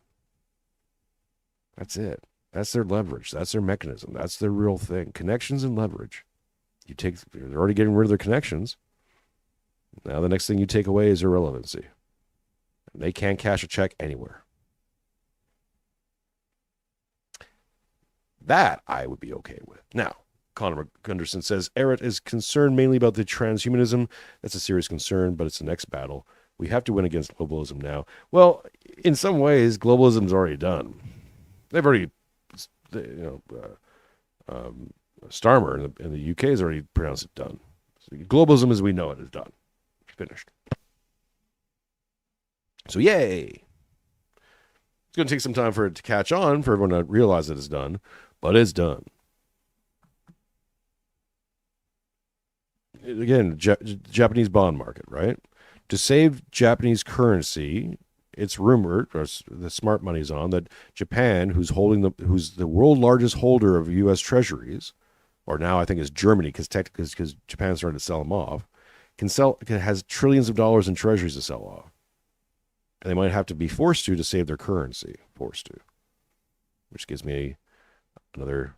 That's it. That's their leverage. That's their mechanism. That's their real thing. Connections and leverage. They're already getting rid of their connections. Now the next thing you take away is irrelevancy. And they can't cash a check anywhere. That I would be okay with. Now, Connor Gunderson says, Ehret is concerned mainly about the transhumanism. That's a serious concern, but it's the next battle. We have to win against globalism now. In some ways, globalism's already done. They've already, Starmer in the UK has already pronounced it done. So globalism as we know it is done. Finished. So yay. It's going to take some time for it to catch on, for everyone to realize that it's done, but it's done. Again, Japanese bond market, right? To save Japanese currency, it's rumored, or the smart money's on, that Japan, who's the world largest holder of U.S. treasuries, or now I think is Germany, because Japan's starting to sell them off, has trillions of dollars in treasuries to sell off. And they might have to be forced to save their currency. Which gives me another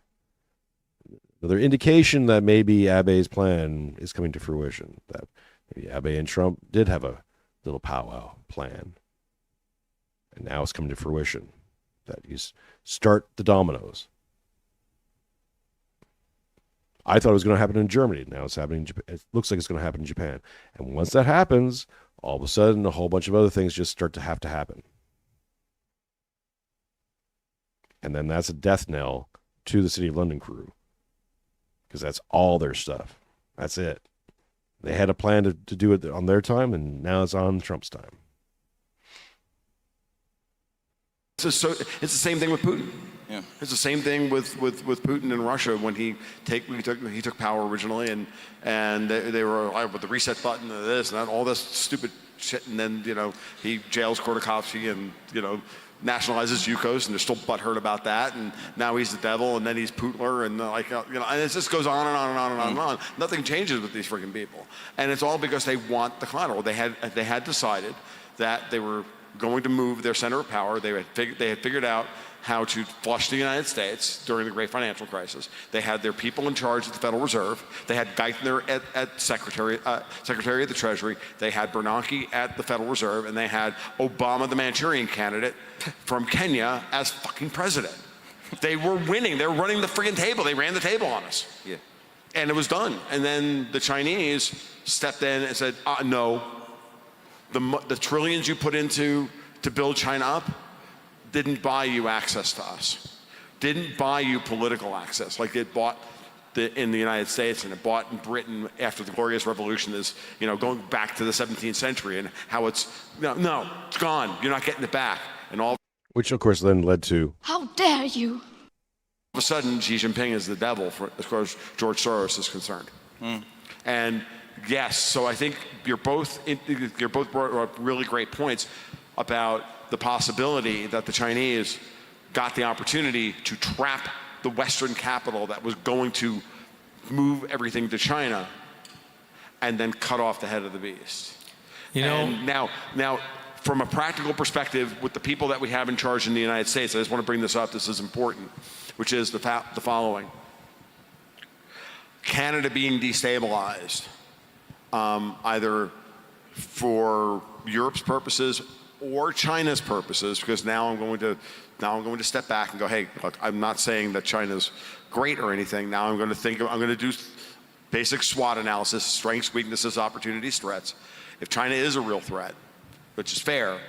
indication that maybe Abe's plan is coming to fruition. That maybe Abe and Trump did have a little powwow plan. And now it's coming to fruition. That you start the dominoes. I thought it was going to happen in Germany. Now it's happening. It looks like it's going to happen in Japan. And once that happens, all of a sudden, a whole bunch of other things just start to happen. And then that's a death knell to the City of London crew. Because that's all their stuff. That's it. They had a plan to do it on their time, and now it's on Trump's time. So it's the same thing with Putin. Yeah. It's the same thing with Putin in Russia when he took power originally, and they were like with the reset button and this and that, all this stupid shit, and then he jails Khodorkovsky and nationalizes Yukos, and they're still butthurt about that, and now he's the devil, and then he's Putler, and and it just goes on and on and on and on and on. Nothing changes with these freaking people, and it's all because they want the collateral. They had decided that they were going to move their center of power. They had figured out how to flush the United States during the great financial crisis. They had their people in charge at the Federal Reserve. They had Geithner at Secretary of the Treasury. They had Bernanke at the Federal Reserve, and they had Obama, the Manchurian candidate from Kenya, as fucking president. They were winning. They were running the friggin' table. They ran the table on us. Yeah. And it was done. And then the Chinese stepped in and said, no, the trillions you put into to build China up didn't buy you access to us, didn't buy you political access like it bought in the United States and it bought in Britain after the Glorious Revolution, is going back to the 17th century, and how it's no, it's gone. You're not getting it back, and all. Which of course then led to, how dare you? All of a sudden, Xi Jinping is the devil as far as George Soros is concerned. And yes, so I think you're both brought up really great points about the possibility that the Chinese got the opportunity to trap the Western capital that was going to move everything to China, and then cut off the head of the beast. And now, from a practical perspective, with the people that we have in charge in the United States, I just want to bring this up. This is important, which is the following: Canada being destabilized, either for Europe's purposes or China's purposes, because now I'm going to step back and go, hey, look, I'm not saying that China's great or anything. Now I'm going to do basic SWOT analysis: strengths, weaknesses, opportunities, threats. If China is a real threat, which is fair,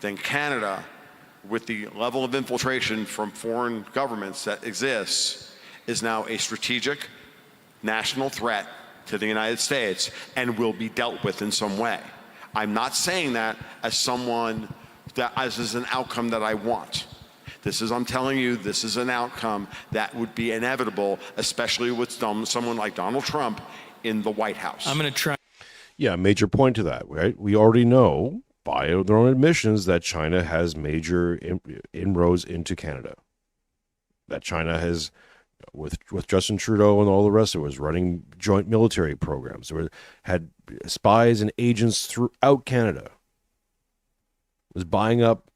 then Canada, with the level of infiltration from foreign governments that exists, is now a strategic national threat to the United States and will be dealt with in some way. I'm not saying that as someone that as an outcome that I want. I'm telling you, this is an outcome that would be inevitable, especially with someone like Donald Trump in the White House. I'm going to try. Yeah, major point to that, right? We already know by their own admissions that China has major inroads into Canada. That China has, with Justin Trudeau and all the rest of it, was running joint military programs. Had spies and agents throughout Canada. Was buying up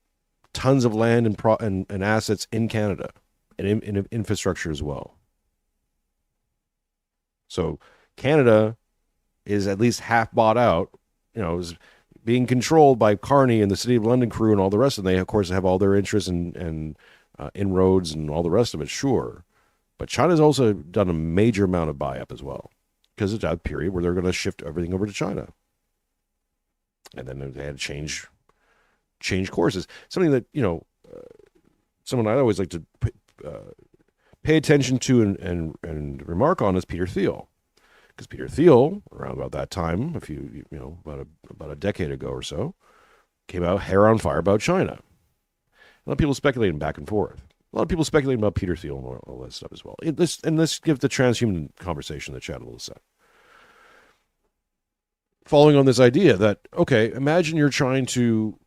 tons of land and assets in Canada and in infrastructure as well. So Canada is at least half bought out, is being controlled by Carney and the City of London crew and all the rest, and they of course have all their interests and inroads and all the rest of it, sure. But China's also done a major amount of buy-up as well, because it's that period where they're going to shift everything over to China. And then they had to change courses. Something that, someone I always like to pay attention to and remark on is Peter Thiel. Because Peter Thiel, around about that time, about a decade ago or so, came out hair on fire about China. A lot of people speculating back and forth. A lot of people speculating about Peter Thiel and all that stuff as well. Let's give the transhuman conversation the chat a little sec. Following on this idea that, okay, imagine you're trying to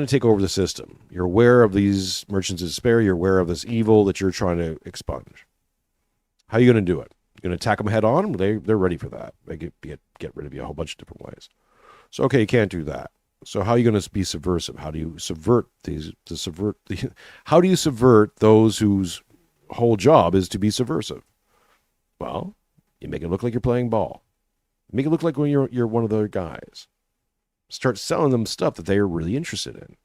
take over the system. You're aware of these merchants of despair. You're aware of this evil that you're trying to expunge. How are you going to do it? You're going to attack them head on? They're ready for that. They get rid of you a whole bunch of different ways. So, okay, you can't do that. So how are you going to be subversive? How do you subvert how do you subvert those whose whole job is to be subversive? Well, you make it look like you're playing ball. Make it look like when you're one of the guys. Start selling them stuff that they are really interested in.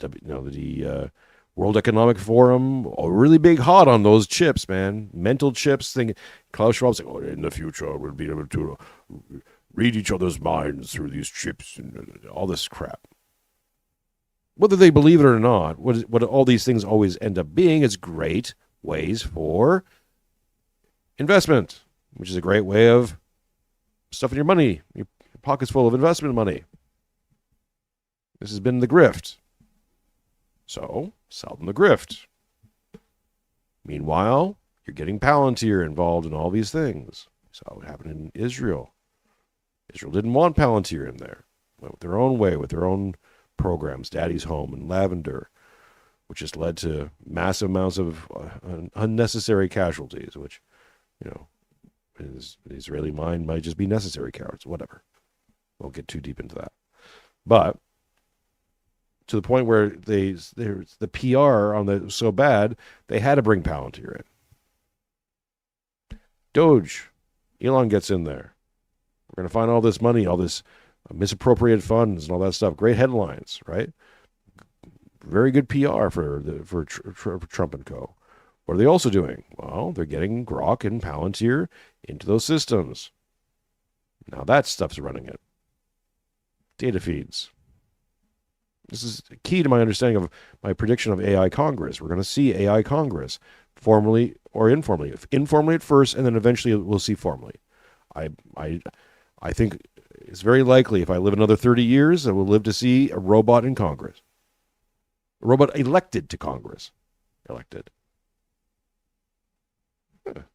The World Economic Forum, really big hot on those chips, man. Mental chips. Klaus Schwab's like, in the future we'll be able to read each other's minds through these chips and all this crap. Whether they believe it or not, what all these things always end up being is great ways for investment, which is a great way of stuffing your money, your pockets full of investment money. This has been the grift. So, sell them the grift. Meanwhile, you're getting Palantir involved in all these things. So it happened in Israel. Israel didn't want Palantir in there. Went with their own way, with their own programs, Daddy's Home and Lavender, which just led to massive amounts of unnecessary casualties, which, the Israeli mind might just be necessary cowards, whatever. Won't get too deep into that. But to the point where the PR on the so bad, they had to bring Palantir in. Doge, Elon gets in there. We're going to find all this money, all this misappropriated funds and all that stuff. Great headlines, right? Very good PR for Trump and co. What are they also doing? Well, they're getting Grok and Palantir into those systems. Now that stuff's running it. Data feeds. This is key to my understanding of my prediction of AI Congress. We're going to see AI Congress, formally or informally. Informally at first, and then eventually we'll see formally. I think it's very likely if I live another 30 years, I will live to see a robot in Congress. A robot elected to Congress. Elected.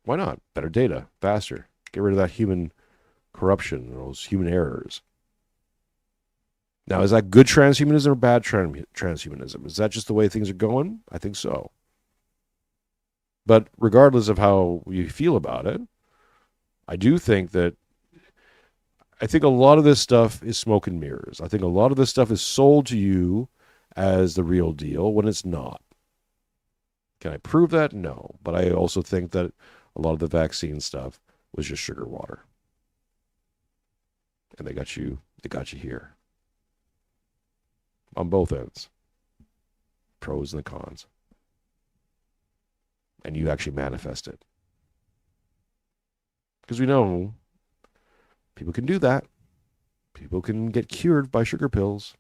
Why not? Better data, faster. Get rid of that human corruption, those human errors. Now, is that good transhumanism or bad transhumanism? Is that just the way things are going? I think so. But regardless of how you feel about it, I do think that a lot of this stuff is smoke and mirrors. I think a lot of this stuff is sold to you as the real deal when it's not. Can I prove that? No. But I also think that a lot of the vaccine stuff was just sugar water. And they got you here. on both ends. Pros and the cons. And you actually manifest it. Because we know people can do that. People can get cured by sugar pills.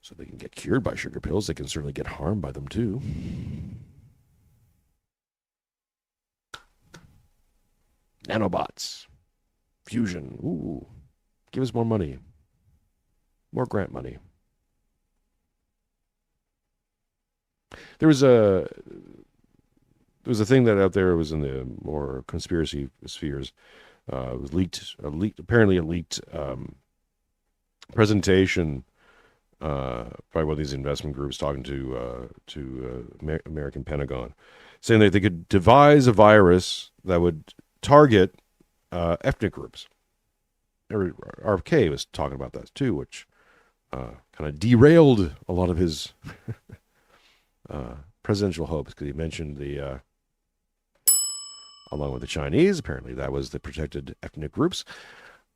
So they can get cured by sugar pills. They can certainly get harmed by them too. Nanobots. Fusion. Ooh. Give us more money. More grant money. There was a thing that out there was in the more conspiracy spheres. It was apparently a leaked presentation by one of these investment groups talking to American Pentagon, saying that they could devise a virus that would target ethnic groups. RFK was talking about that too, which kind of derailed a lot of his presidential hopes, because he mentioned the along with the Chinese, apparently that was the protected ethnic groups.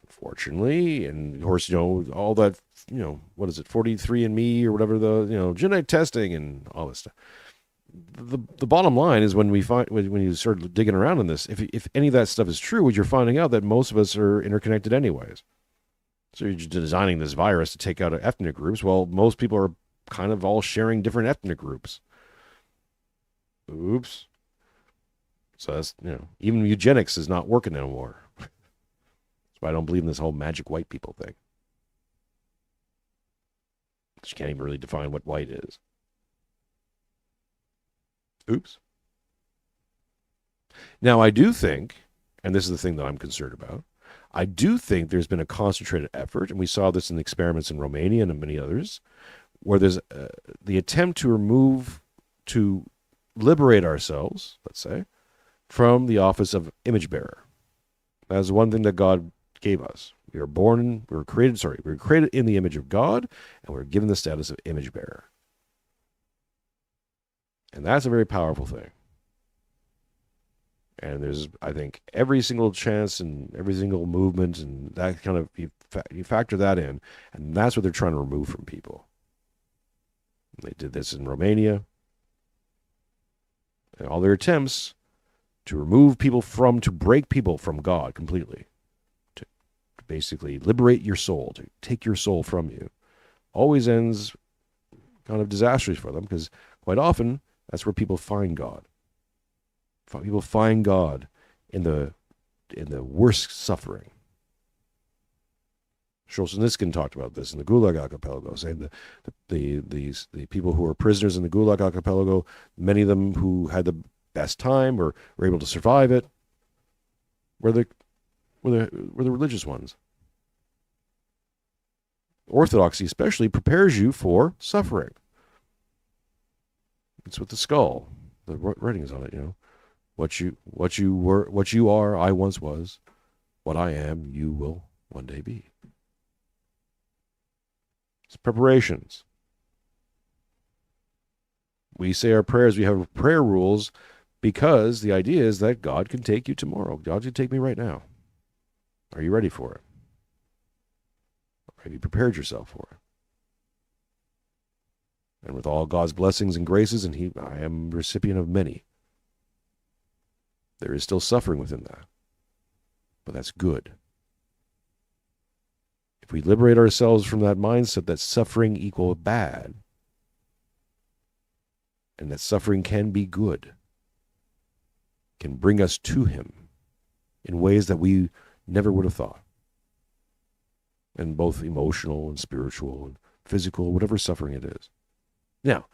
Unfortunately, and of course, all that, what is it, 43andMe or whatever, the, genetic testing and all this stuff. The bottom line is when you start digging around in this, if any of that stuff is true, you're finding out that most of us are interconnected anyways. So you're just designing this virus to take out ethnic groups. Well, most people are kind of all sharing different ethnic groups. Oops. So that's, even eugenics is not working anymore. That's why I don't believe in this whole magic white people thing. Because you can't even really define what white is. Oops. Now, I do think, and this is the thing that I'm concerned about, I do think there's been a concentrated effort, and we saw this in the experiments in Romania and in many others, where there's the attempt to liberate ourselves, let's say, from the office of image bearer. That's one thing that God gave us. We were created in the image of God, and we're given the status of image bearer. And that's a very powerful thing. And there's, I think, every single chance and every single movement, and that kind of, you factor that in, and that's what they're trying to remove from people. They did this in Romania. And all their attempts to break people from God completely, to basically liberate your soul, to take your soul from you, always ends kind of disastrously for them, because quite often that's where people find God. People find God in the worst suffering. Solzhenitsyn talked about this in the Gulag Archipelago, saying the people who were prisoners in the Gulag Archipelago, many of them who had the best time or were able to survive it, were the religious ones. Orthodoxy especially prepares you for suffering. It's with the skull. The writing is on it, What you are, I once was. What I am, you will one day be. It's preparations. We say our prayers, we have prayer rules, because the idea is that God can take you tomorrow. God can take me right now. Are you ready for it? Have you prepared yourself for it? And with all God's blessings and graces, and I am a recipient of many, there is still suffering within that. But that's good. If we liberate ourselves from that mindset that suffering equals bad, and that suffering can be good, can bring us to Him in ways that we never would have thought. And both emotional and spiritual and physical, whatever suffering it is. Now,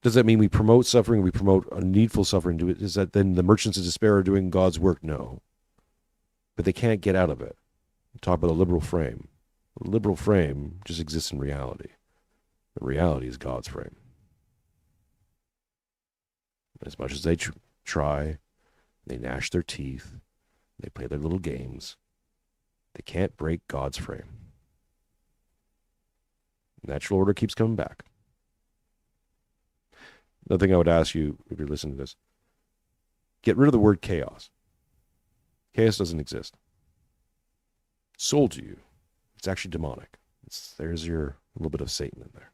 does that mean we promote suffering? We promote a needful suffering? Is that then the merchants of despair are doing God's work? No. But they can't get out of it. Talk about a liberal frame. A liberal frame just exists in reality. The reality is God's frame. As much as they try, they gnash their teeth, they play their little games, they can't break God's frame. Natural order keeps coming back. Another thing I would ask you, if you're listening to this, get rid of the word chaos. Chaos doesn't exist. Sold to you. It's actually demonic. There's your little bit of Satan in there.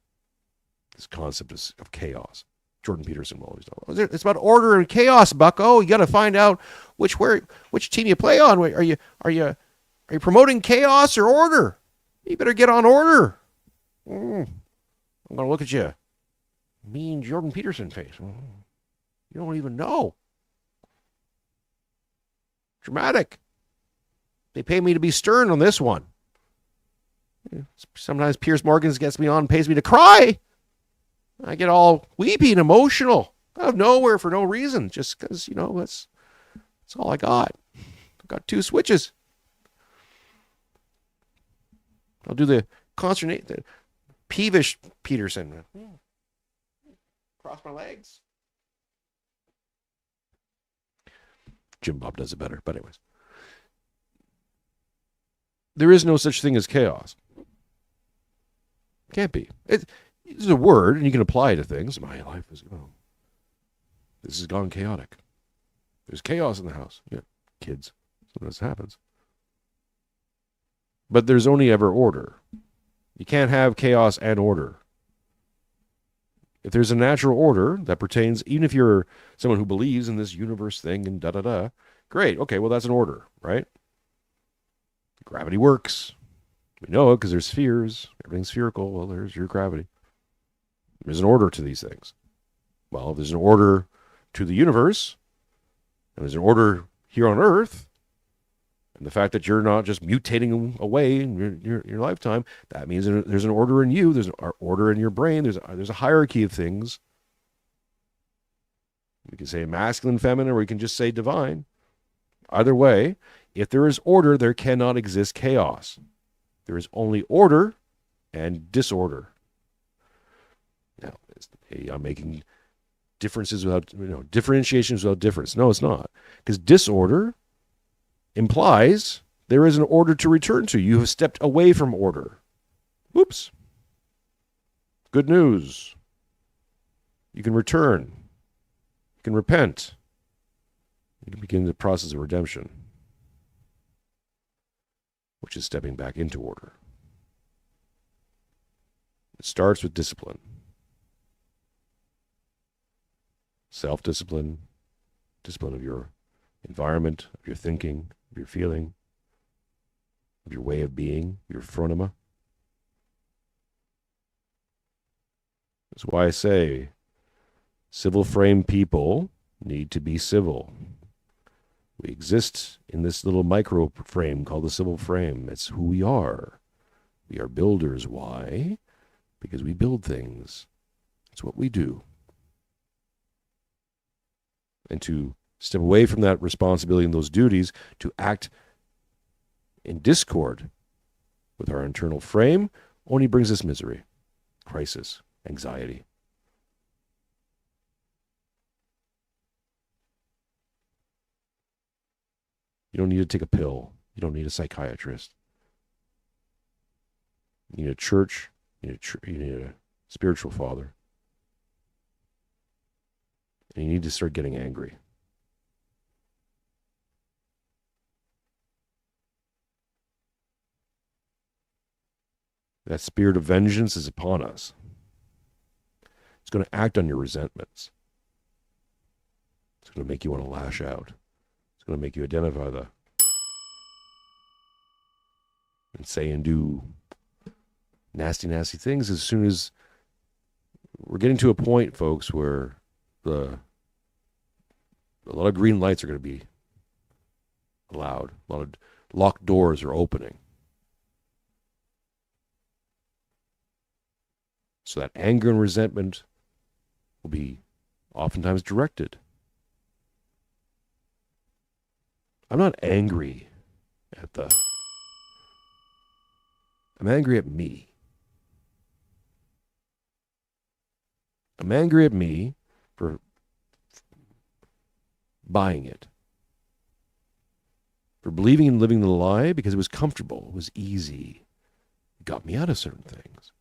This concept of chaos. Jordan Peterson will always know. It's about order and chaos, Bucko. You got to find out which team you play on. Are you promoting chaos or order? You better get on order. I'm gonna look at you, mean Jordan Peterson face. You don't even know. Dramatic. They pay me to be stern on this one. Sometimes Piers Morgan gets me on and pays me to cry. I get all weepy and emotional out of nowhere for no reason, just because, that's all I got. I've got 2 switches. I'll do the peevish Peterson. Cross my legs. Jim Bob does it better, but anyways. There is no such thing as chaos. Can't be. It's a word, and you can apply it to things. My life is, this has gone chaotic. There's chaos in the house. Yeah, kids. Sometimes happens. But there's only ever order. You can't have chaos and order. If there's a natural order that pertains, even if you're someone who believes in this universe thing and da-da-da, great. Okay, well, that's an order, right? Gravity works. We know it because there's spheres. Everything's spherical. Well, there's your gravity. There's an order to these things. Well, if there's an order to the universe, and there's an order here on Earth, and the fact that you're not just mutating away in your lifetime, that means there's an order in you. There's an order in your brain. There's a hierarchy of things. We can say masculine, feminine, or we can just say divine. Either way, if there is order, there cannot exist chaos. There is only order and disorder. Now, hey, I'm making differences without, differentiations without difference. No, it's not. Because disorder implies there is an order to return to. You have stepped away from order. Whoops. Good news. You can return. You can repent. You can begin the process of redemption, which is stepping back into order. It starts with discipline. Self-discipline, discipline of your environment, of your thinking, of your feeling, of your way of being, your phronema. That's why I say civil frame people need to be civil. We exist in this little micro frame called the civil frame. It's who we are. We are builders. Why? Because we build things. It's what we do. And to step away from that responsibility and those duties, to act in discord with our internal frame, only brings us misery, crisis, anxiety. You don't need to take a pill. You don't need a psychiatrist. You need a church. You need a spiritual father. And you need to start getting angry. That spirit of vengeance is upon us. It's going to act on your resentments. It's going to make you want to lash out. It's going to make you identify and say and do nasty, nasty things as soon as we're getting to a point, folks, where a lot of green lights are going to be allowed. A lot of locked doors are opening. So that anger and resentment will be oftentimes directed. I'm not angry I'm angry at me. I'm angry at me for buying it. For believing and living the lie because it was comfortable, it was easy. It got me out of certain things.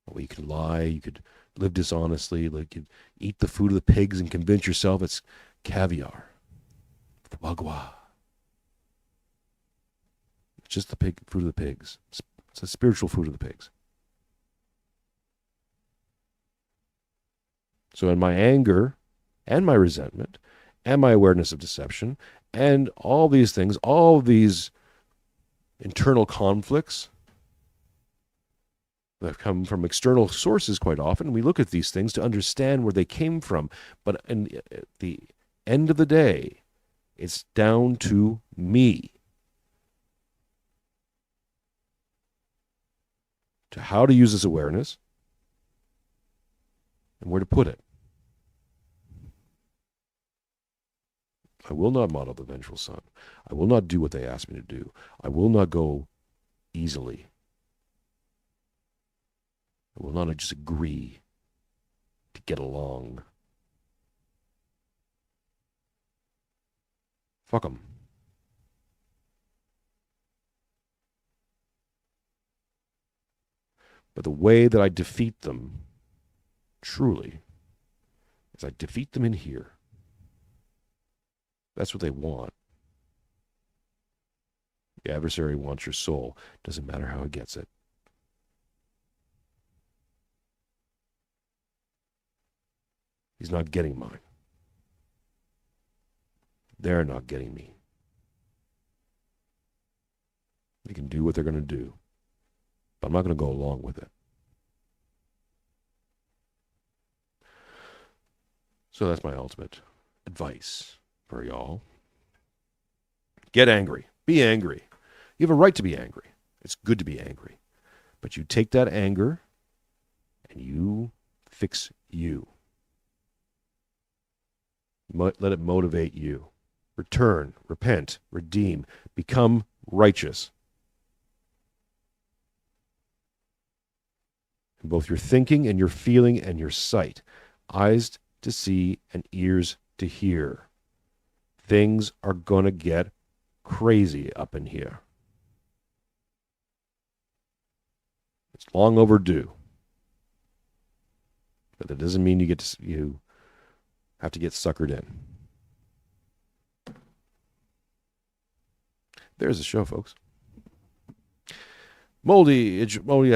Well, you could lie, you could live dishonestly, like you eat the food of the pigs and convince yourself it's caviar, foie gras. just the food of the pigs. It's the spiritual food of the pigs. So in my anger and my resentment and my awareness of deception and all these things, all these internal conflicts that have come from external sources quite often, we look at these things to understand where they came from. But at the end of the day, it's down to me. To how to use this awareness and where to put it. I will not model the vengeful son. I will not do what they ask me to do. I will not go easily. I will not just agree to get along. Fuck them. But the way that I defeat them, truly, is I defeat them in here. That's what they want. The adversary wants your soul. Doesn't matter how he gets it. He's not getting mine. They're not getting me. They can do what they're going to do. But I'm not going to go along with it. So that's my ultimate advice for y'all. Get angry. Be angry. You have a right to be angry. It's good to be angry. But you take that anger and you fix you. Let it motivate you. Return, repent, redeem, become righteous. In both your thinking and your feeling and your sight. Eyes to see and ears to hear. Things are going to get crazy up in here. It's long overdue. But that doesn't mean you have to get suckered in. There's the show, folks. Moldy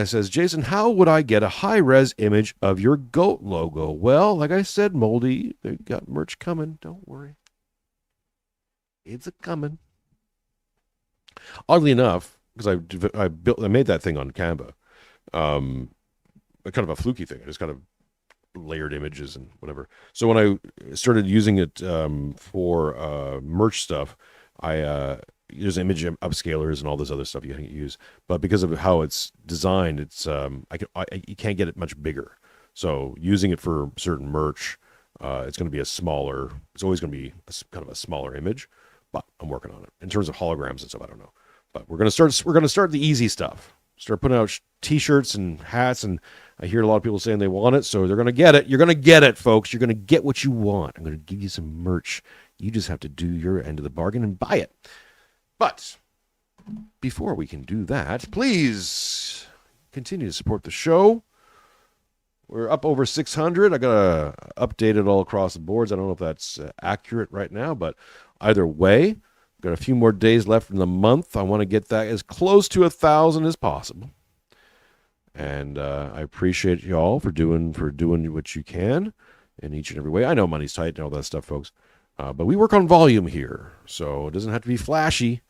says, Jason, how would I get a high-res image of your goat logo? Well, like I said, Moldy, they got merch coming. Don't worry. It's a-coming. Oddly enough, because I made that thing on Canva, kind of a fluky thing. I just kind of layered images and whatever. So when I started using it for merch stuff, there's image upscalers and all this other stuff you can use, but because of how it's designed, it's you can't get it much bigger. So using it for certain merch, it's going to be it's always going to be kind of a smaller image, but I'm working on it. In terms of holograms and stuff, I don't know. But we're going to start the easy stuff. Start putting out t-shirts and hats, and I hear a lot of people saying they want it, so they're going to get it. You're going to get it, folks. You're going to get what you want. I'm going to give you some merch. You just have to do your end of the bargain and buy it. But before we can do that, please continue to support the show. We're up over 600. I got to update it all across the boards. I don't know if that's accurate right now, but either way, got a few more days left in the month. I want to get that as close to 1,000 as possible. And I appreciate you all for doing what you can in each and every way. I know money's tight and all that stuff, folks. But we work on volume here, so it doesn't have to be flashy.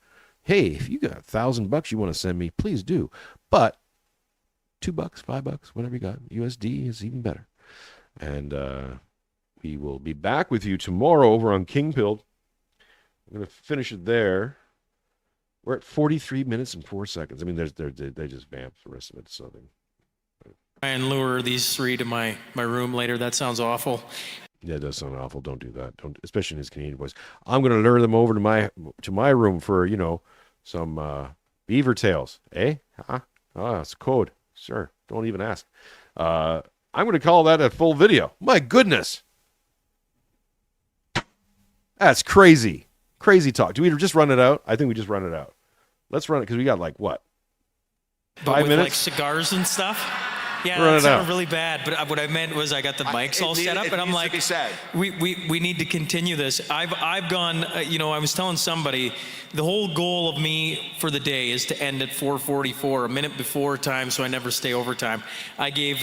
Hey, if you got $1,000 you want to send me, please do. But $2, $5, whatever you got, USD is even better. And we will be back with you tomorrow over on King Pilled. I'm going to finish it there. We're at 43 minutes and 4 seconds. I mean, they just vamped the rest of it. So Try and lure these three to my room later. That sounds awful. Yeah, it does sound awful. Don't do that. Don't, especially in his Canadian voice. I'm going to lure them over to my room for some beaver tails. Eh? Huh? Oh, it's a code. Sure. Don't even ask. I'm going to call that a full video. My goodness. That's crazy. Crazy talk. Do we just run it out? I think we just run it out. Let's run it because we got like what? 5 minutes? Like cigars and stuff? Yeah, Run that it sounded out. really bad, but what I meant was I got the mics all set up, and I'm like, we need to continue this. I've gone, I was telling somebody, the whole goal of me for the day is to end at 4:44, a minute before time, so I never stay overtime. I gave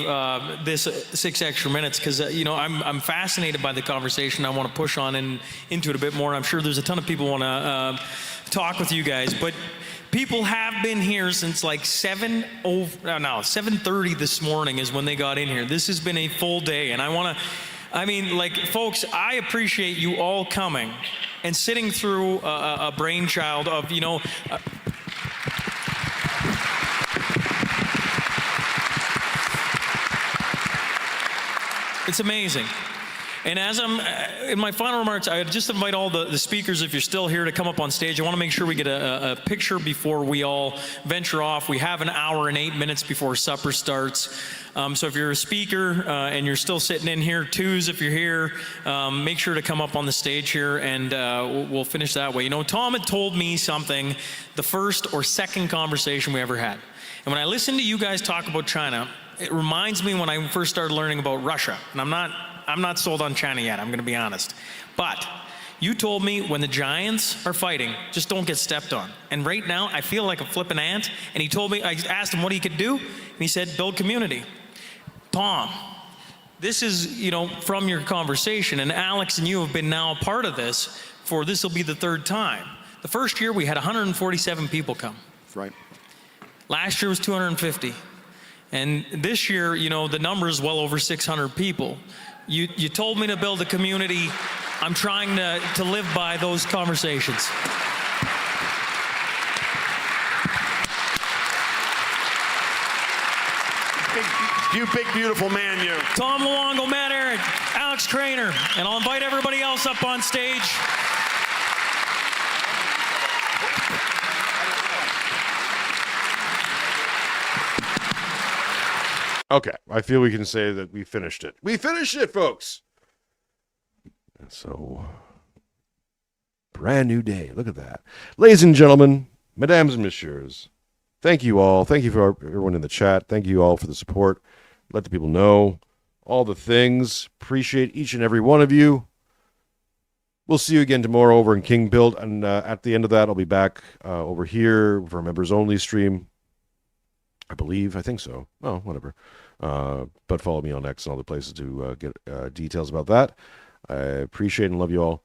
this 6 extra minutes because, I'm fascinated by the conversation. I want to push on into it a bit more. I'm sure there's a ton of people want to talk with you guys, but people have been here since like 7:30 this morning is when they got in here. This has been a full day, and folks, I appreciate you all coming and sitting through a brainchild of, it's amazing. And as I'm in my final remarks, I just invite all the speakers, if you're still here, to come up on stage. I want to make sure we get a picture before we all venture off. We have an hour and 8 minutes before supper starts. So if you're a speaker and you're still sitting in here, twos if you're here, make sure to come up on the stage here, and we'll finish that way. Tom had told me something the first or second conversation we ever had. And when I listen to you guys talk about China, it reminds me when I first started learning about Russia. And I'm not sold on China yet, I'm going to be honest. But you told me when the giants are fighting, just don't get stepped on. And right now, I feel like a flippin' ant. And he told me, I asked him what he could do, and he said, build community. Tom, this is, from your conversation, and Alex and you have been now a part of this this will be the third time. The first year, we had 147 people come. That's right. Last year was 250. And this year, the number is well over 600 people. You told me to build a community. I'm trying to live by those conversations. You big, beautiful man, you. Tom Luongo, Matt Ehret, Alex Krainer, and I'll invite everybody else up on stage. Okay, I feel we can say that we finished it. We finished it, folks. So, brand new day. Look at that. Ladies and gentlemen, mesdames and messieurs, thank you all. Thank you for everyone in the chat. Thank you all for the support. Let the people know all the things. Appreciate each and every one of you. We'll see you again tomorrow over in King Build. And at the end of that, I'll be back over here for a members-only stream. I think so. Oh, whatever. But follow me on X and all the places to get details about that. I appreciate and love you all.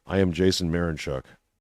I am Jason Mironchuck.